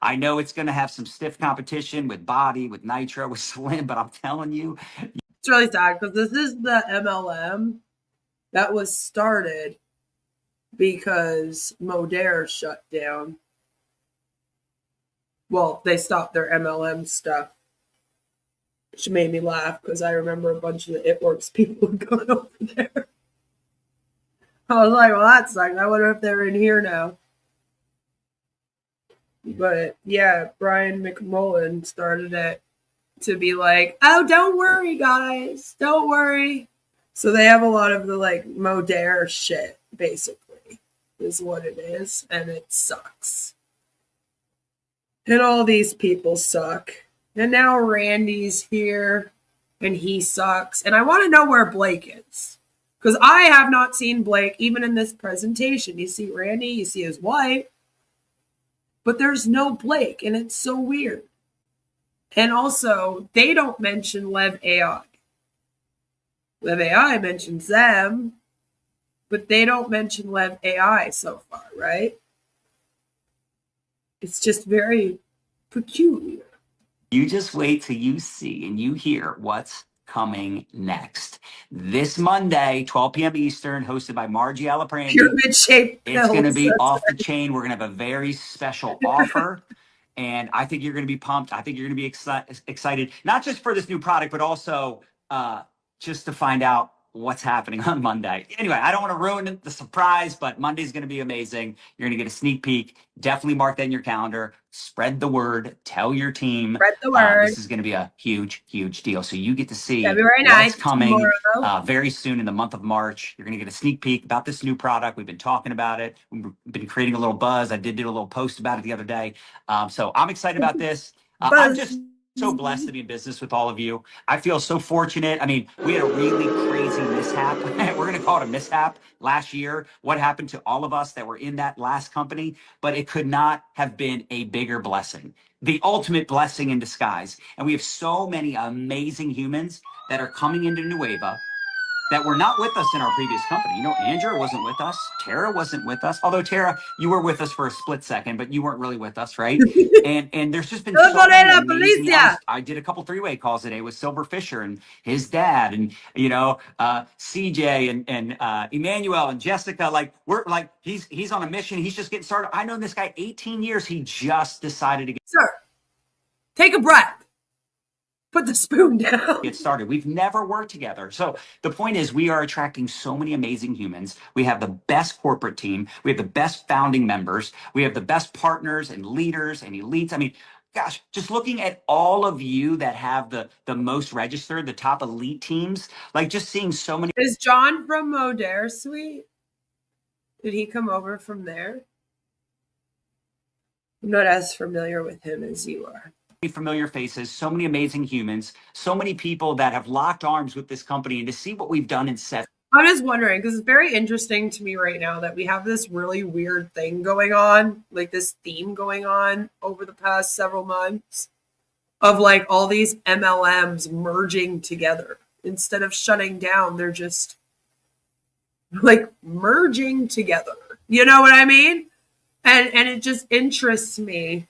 I know it's going to have some stiff competition with Body, with Nitro, with Slim, but I'm telling you. It's really sad because this is the MLM that was started because Modere shut down. Well, they stopped their MLM stuff, which made me laugh because I remember a bunch of the It Works people going over there. I was like, well, that sucks. I wonder if they're in here now. But yeah, Brian McMullen started it to be like, oh, don't worry, guys. Don't worry. So they have a lot of the like Modere shit, basically, is what it is. And it sucks. And all these people suck. And now Randy's here and he sucks. And I want to know where Blake is. Because I have not seen Blake even in this presentation. You see Randy, you see his wife. But there's no Blake, and it's so weird. And also, they don't mention Lev AI. Lev AI mentions them, but they don't mention Lev AI so far, right? It's just very peculiar. You just wait till you see and you hear what's coming next. This Monday, 12 p.m. Eastern, hosted by Margie Alaprandi. Pyramid-shaped pills. It's going to be off the chain. We're going to have a very special offer. And I think you're going to be pumped. I think you're going to be excited, not just for this new product, but also just to find out what's happening on Monday. Anyway, I don't want to ruin the surprise, but Monday's going to be amazing. You're going to get a sneak peek. Definitely mark that in your calendar. Spread the word. Tell your team. Spread the word. This is going to be a huge, huge deal. So you get to see February what's 9th, coming tomorrow. very soon in the month of March. You're going to get a sneak peek about this new product. We've been talking about it. We've been creating a little buzz. I did a little post about it the other day. So I'm excited about this. I'm just so blessed to be in business with all of you. I feel so fortunate. I mean, we had a really crazy mishap. We're going to call it a mishap last year. What happened to all of us that were in that last company? But it could not have been a bigger blessing. The ultimate blessing in disguise. And we have so many amazing humans that are coming into Nueva that were not with us in our previous company. You know, Andrew wasn't with us. Tara wasn't with us. Although Tara, you were with us for a split second, but you weren't really with us, right? and there's just been so many amazing. I did a couple three-way calls today with Silver Fisher and his dad, and CJ and Emmanuel and Jessica. Like we're like he's on a mission. He's just getting started. I know this guy 18 years. He just decided to get. Sir, take a breath. Put the spoon down. Get started. We've never worked together. So the point is we are attracting so many amazing humans. We have the best corporate team. We have the best founding members. We have the best partners and leaders and elites. I mean, gosh, just looking at all of you that have the most registered, the top elite teams, like just seeing so many. Is John from Modere Suite? Did he come over from there? I'm not as familiar with him as you are. Familiar faces, so many amazing humans, so many people that have locked arms with this company, and to see what we've done in 7. I'm just wondering, because it's very interesting to me right now that we have this really weird thing going on, like this theme going on over the past several months of like all these MLMs merging together. Instead of shutting down, they're just like merging together. You know what I mean? And it just interests me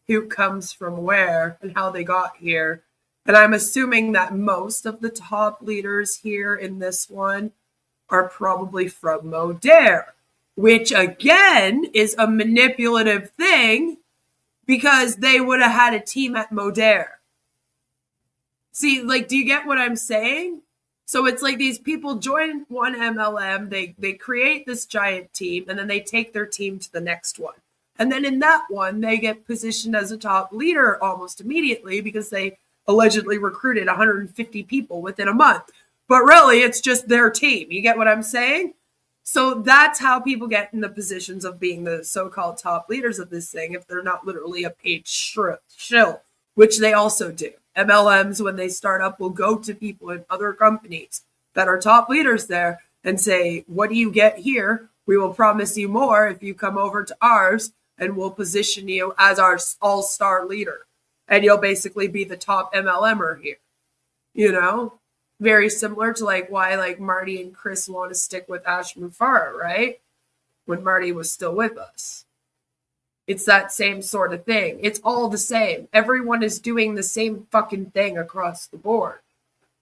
who comes from where and how they got here. And I'm assuming that most of the top leaders here in this one are probably from Modere, which again is a manipulative thing because they would have had a team at Modere. See, like, do you get what I'm saying? So it's like these people join one MLM, they create this giant team, and then they take their team to the next one. And then in that one, they get positioned as a top leader almost immediately because they allegedly recruited 150 people within a month. But really, it's just their team. You get what I'm saying? So that's how people get in the positions of being the so-called top leaders of this thing if they're not literally a paid shill, which they also do. MLMs, when they start up, will go to people in other companies that are top leaders there and say, what do you get here? We will promise you more if you come over to ours, and we'll position you as our all-star leader. And you'll basically be the top MLMer here. You know? Very similar to like why like Marty and Chris want to stick with Ash Mufara, right? When Marty was still with us. It's that same sort of thing. It's all the same. Everyone is doing the same fucking thing across the board.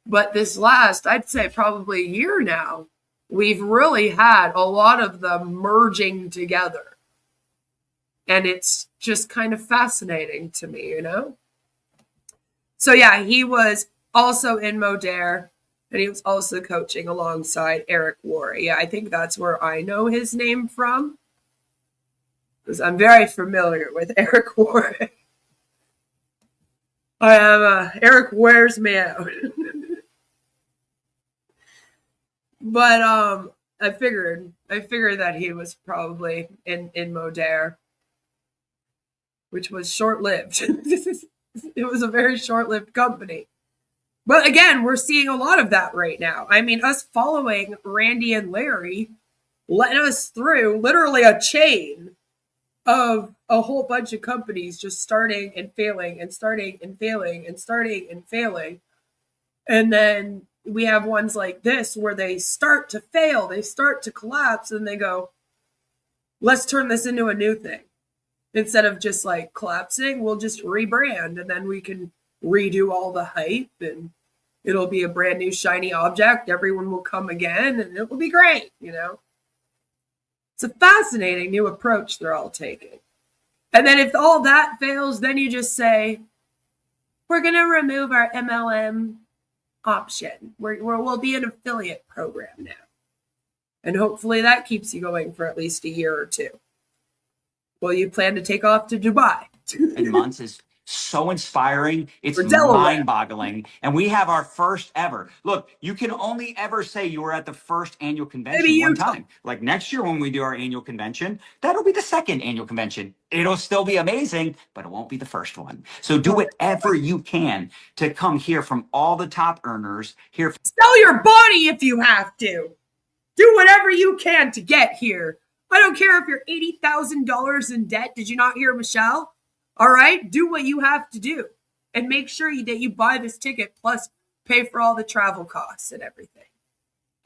But this last, I'd say probably a year now, we've really had a lot of them merging together. And it's just kind of fascinating to me, you know? So yeah, he was also in Modere, and he was also coaching alongside Eric Worre. Yeah, I think that's where I know his name from, because I'm very familiar with Eric Worre. I am Eric wears me out. But I figured that he was probably in Modere, which was short-lived. It was a very short-lived company. But again, we're seeing a lot of that right now. I mean, us following Randy and Larry led us through literally a chain of a whole bunch of companies just starting and failing and starting and failing and starting and failing. And then we have ones like this where they start to fail, they start to collapse, and they go, let's turn this into a new thing. Instead of just like collapsing, we'll just rebrand, and then we can redo all the hype, and it'll be a brand new shiny object. Everyone will come again, and it will be great, you know? It's a fascinating new approach they're all taking. And then if all that fails, then you just say, we're going to remove our MLM option where we'll be an affiliate program now. And hopefully that keeps you going for at least a year or two. Well, you plan to take off to Dubai. In months is so inspiring. It's Or Delaware. mind-boggling. And we have our first ever. Look, you can only ever say you were at the first annual convention Maybe one Utah. time. Like next year when we do our annual convention, that'll be the second annual convention. It'll still be amazing, but it won't be the first one. So do whatever you can to come here from all the top earners here. Sell your body if you have to. Do whatever you can to get here. I don't care if you're $80,000 in debt. Did you not hear Michelle? All right, do what you have to do and make sure that you buy this ticket plus pay for all the travel costs and everything.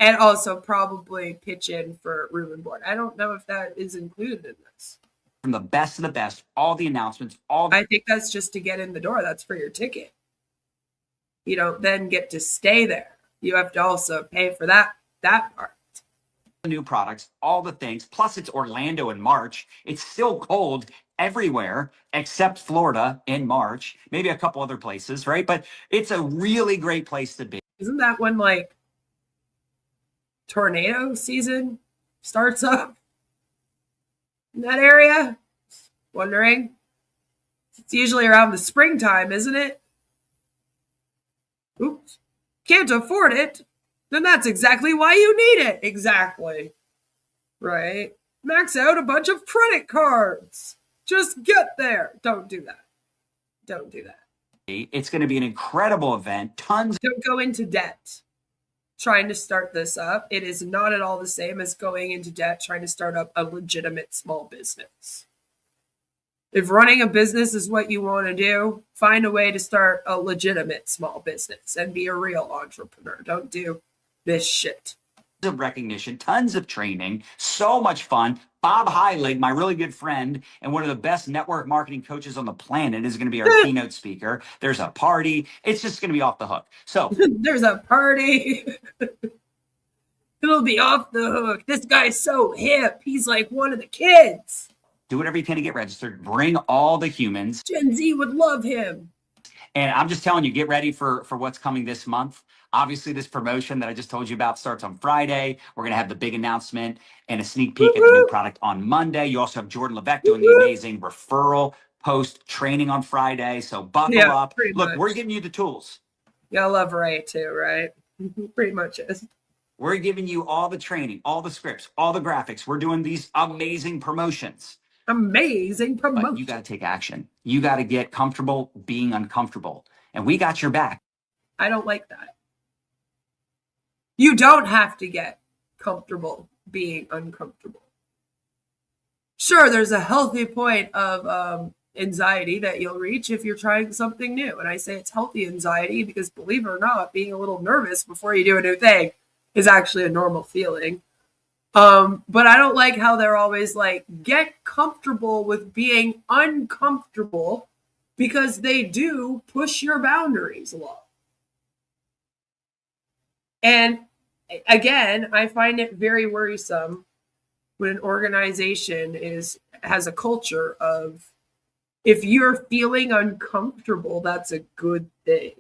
And also probably pitch in for room and board. I don't know if that is included in this. From the best of the best, all the announcements, I think that's just to get in the door. That's for your ticket. You don't then get to stay there. You have to also pay for that part. New products, all the things. Plus, it's Orlando in March. It's still cold everywhere except Florida in March, maybe a couple other places, right? But it's a really great place to be. Isn't that when like tornado season starts up in that area? Wondering. It's usually around the springtime, isn't it? Oops. Can't afford it. Then that's exactly why you need it. Exactly. Right? Max out a bunch of credit cards. Just get there. Don't do that. Don't do that. It's going to be an incredible event. Tons. Don't go into debt trying to start this up. It is not at all the same as going into debt trying to start up a legitimate small business. If running a business is what you want to do, find a way to start a legitimate small business and be a real entrepreneur. Don't do this shit. Of recognition, tons of training, so much fun. Bob Heilig, my really good friend and one of the best network marketing coaches on the planet, is going to be our keynote speaker. There's a party. It's just going to be off the hook. So there's a party. It'll be off the hook. This guy's so hip. He's like one of the kids. Do whatever you can to get registered. Bring all the humans. Gen Z would love him. And I'm just telling you, get ready for what's coming this month. Obviously, this promotion that I just told you about starts on Friday. We're going to have the big announcement and a sneak peek at the new product on Monday. You also have Jordan Levesque doing the amazing referral post training on Friday. So buckle up. Look, we're giving you the tools. Yeah, I love Ray too, right? Pretty much is. We're giving you all the training, all the scripts, all the graphics. We're doing these amazing promotions. Amazing promotion. But you got to take action. You got to get comfortable being uncomfortable. And we got your back. I don't like that. You don't have to get comfortable being uncomfortable. Sure, there's a healthy point of anxiety that you'll reach if you're trying something new. And I say it's healthy anxiety because, believe it or not, being a little nervous before you do a new thing is actually a normal feeling. But I don't like how they're always like, get comfortable with being uncomfortable, because they do push your boundaries along. And again, I find it very worrisome when an organization has a culture of, if you're feeling uncomfortable, that's a good thing.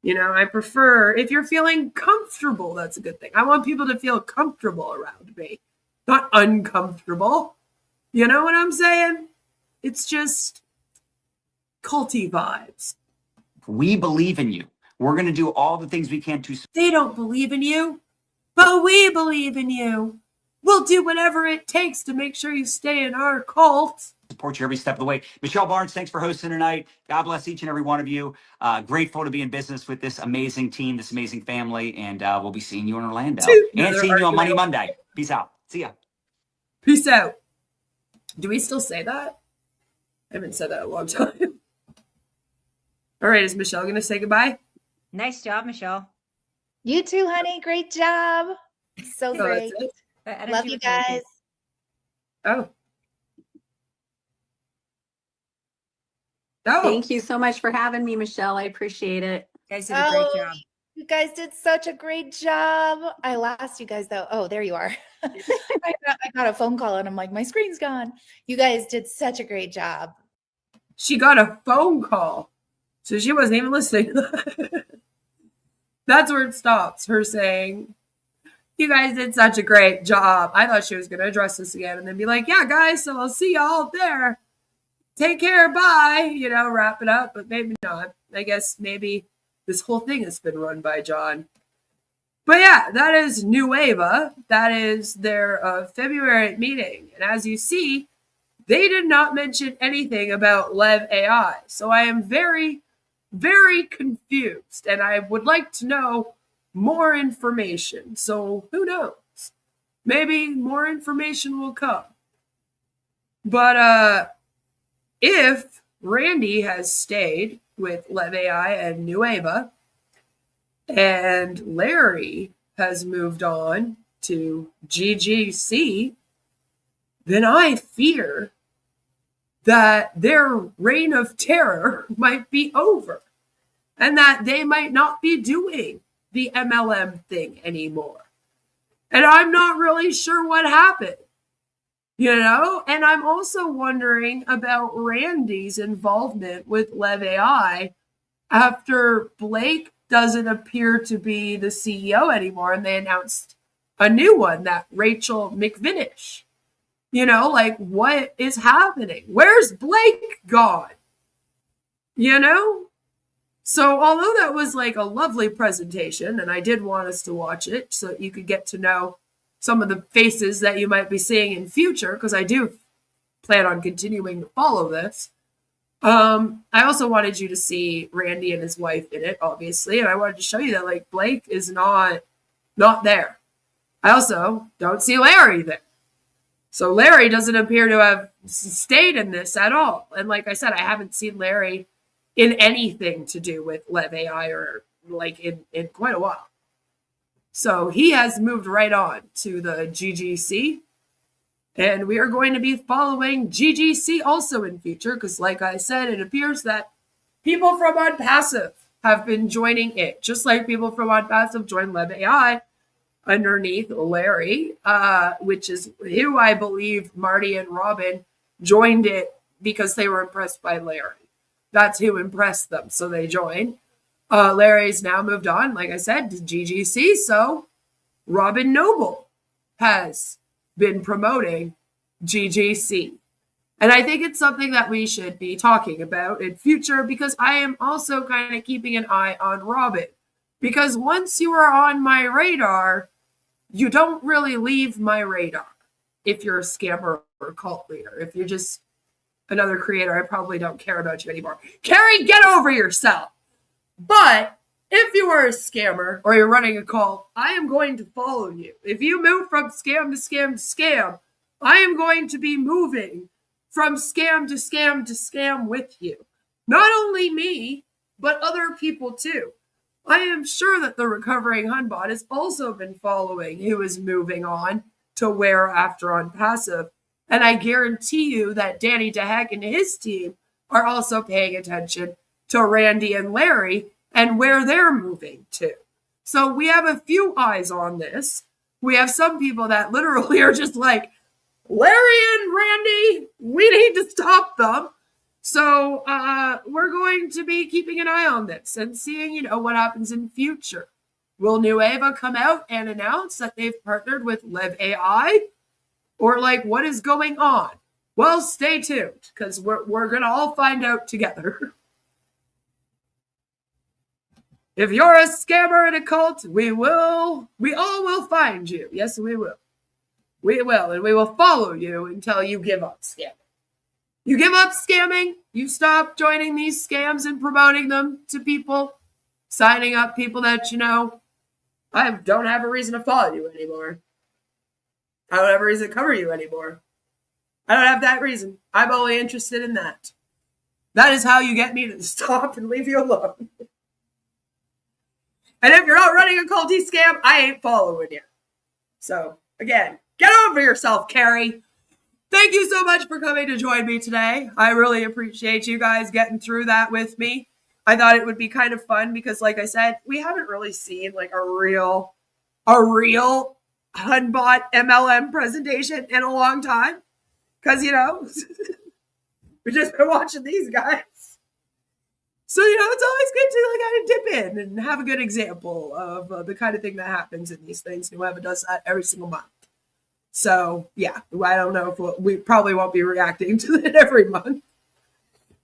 You know, I prefer, if you're feeling comfortable, that's a good thing. I want people to feel comfortable around me, not uncomfortable. You know what I'm saying? It's just culty vibes. We believe in you. We're going to do all the things we can to. They don't believe in you, but we believe in you. We'll do whatever it takes to make sure you stay in our cult. Support you every step of the way. Michelle Barnes, thanks for hosting tonight. God bless each and every one of you. Grateful to be in business with this amazing team, this amazing family, and we'll be seeing you in Orlando and seeing you on Money Monday. Peace out. See ya. Peace out. Do we still say that? I haven't said that in a long time. All right, is Michelle going to say goodbye? Nice job, Michelle. You too, honey. Great job. So great. Love you guys. Oh. Thank you so much for having me, Michelle. I appreciate it. You guys did a great job. You guys did such a great job. I lost you guys though. Oh, there you are. I got a phone call and I'm like, my screen's gone. You guys did such a great job. She got a phone call, so she wasn't even listening. That's where it stops. Her saying, you guys did such a great job. I thought she was going to address this again and then be like, yeah, guys, so I'll see y'all there. Take care, bye. You know, wrap it up, but maybe not. I guess maybe this whole thing has been run by John. But yeah, that is Nueva. That is their February meeting. And as you see, they did not mention anything about Lev AI. So I am very, very confused. And I would like to know more information. So who knows? Maybe more information will come. But if Randy has stayed with Lev AI and Nueva, and Larry has moved on to GGC, then I fear that their reign of terror might be over and that they might not be doing the MLM thing anymore. And I'm not really sure what happened, you know? And I'm also wondering about Randy's involvement with Lev AI after Blake doesn't appear to be the CEO anymore, and they announced a new one, that Rachel McVinish. You know, like, what is happening? Where's Blake gone? You know? So although that was like a lovely presentation, and I did want us to watch it so that you could get to know some of the faces that you might be seeing in future, because I do plan on continuing to follow this. I also wanted you to see Randy and his wife in it, obviously, and I wanted to show you that like Blake is not there. I also don't see Larry there. So Larry doesn't appear to have stayed in this at all. And like I said, I haven't seen Larry in anything to do with Lev AI or like in quite a while. So he has moved right on to the GGC. And we are going to be following GGC also in future because, like I said, it appears that people from OnPassive have been joining it, just like people from OnPassive joined Lev AI underneath Larry, which is who I believe Marty and Robin joined it because they were impressed by Larry. That's who impressed them, so they joined. Larry's now moved on, like I said, to GGC, so Robin Noble has been promoting GGC. And I think it's something that we should be talking about in future because I am also kind of keeping an eye on Robin. Because once you are on my radar, you don't really leave my radar if you're a scammer or a cult leader. If you're just another creator, I probably don't care about you anymore. Carrie, get over yourself. But if you are a scammer or you're running a cult, I am going to follow you. If you move from scam to scam to scam, I am going to be moving from scam to scam to scam with you. Not only me, but other people too. I am sure that the recovering Hunbot has also been following who is moving on to where after OnPassive. And I guarantee you that Danny DeHack and his team are also paying attention to Randy and Larry and where they're moving to. So we have a few eyes on this. We have some people that literally are just like, Larry and Randy, we need to stop them. So we're going to be keeping an eye on this and seeing, you know, what happens in future. Will Nueva come out and announce that they've partnered with Lev AI? Or like, what is going on? Well, stay tuned because we're going to all find out together. If you're a scammer in a cult, we all will find you. Yes, we will. We will, and we will follow you until you give up scamming. You give up scamming, you stop joining these scams and promoting them to people, signing up people that you know. I don't have a reason to follow you anymore. I don't have a reason to cover you anymore. I don't have that reason. I'm only interested in that. That is how you get me to stop and leave you alone. And if you're not running a culty scam, I ain't following you. So, again, get over yourself, Carrie. Thank you so much for coming to join me today. I really appreciate you guys getting through that with me. I thought it would be kind of fun because, like I said, we haven't really seen like a real Hunbot MLM presentation in a long time. Because, you know, we've just been watching these guys. So, it's always good to kind of dip in and have a good example of the kind of thing that happens in these things. Whoever does that every single month. So, yeah, I don't know if we probably won't be reacting to it every month.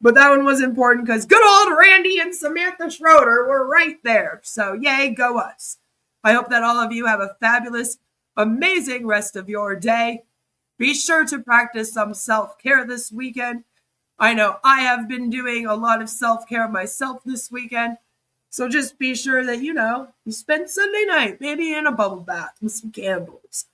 But that one was important because good old Randy and Samantha Schroeder were right there. So, yay, go us. I hope that all of you have a fabulous, amazing rest of your day. Be sure to practice some self-care this weekend. I know I have been doing a lot of self-care myself this weekend. So just be sure that, you spend Sunday night maybe in a bubble bath with some candles,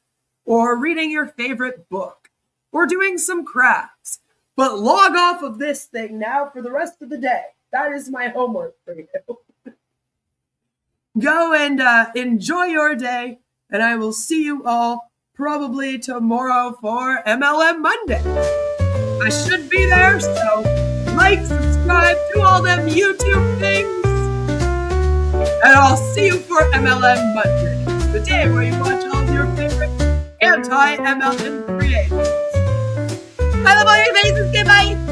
or reading your favorite book, or doing some crafts. But log off of this thing now for the rest of the day. That is my homework for you. Go and enjoy your day, and I will see you all probably tomorrow for MLM Monday. I should be there, so like, subscribe, do all them YouTube things, and I'll see you for MLM Monday, the day where you watch all of your favorite anti-MLM creators. I love all your faces. Goodbye.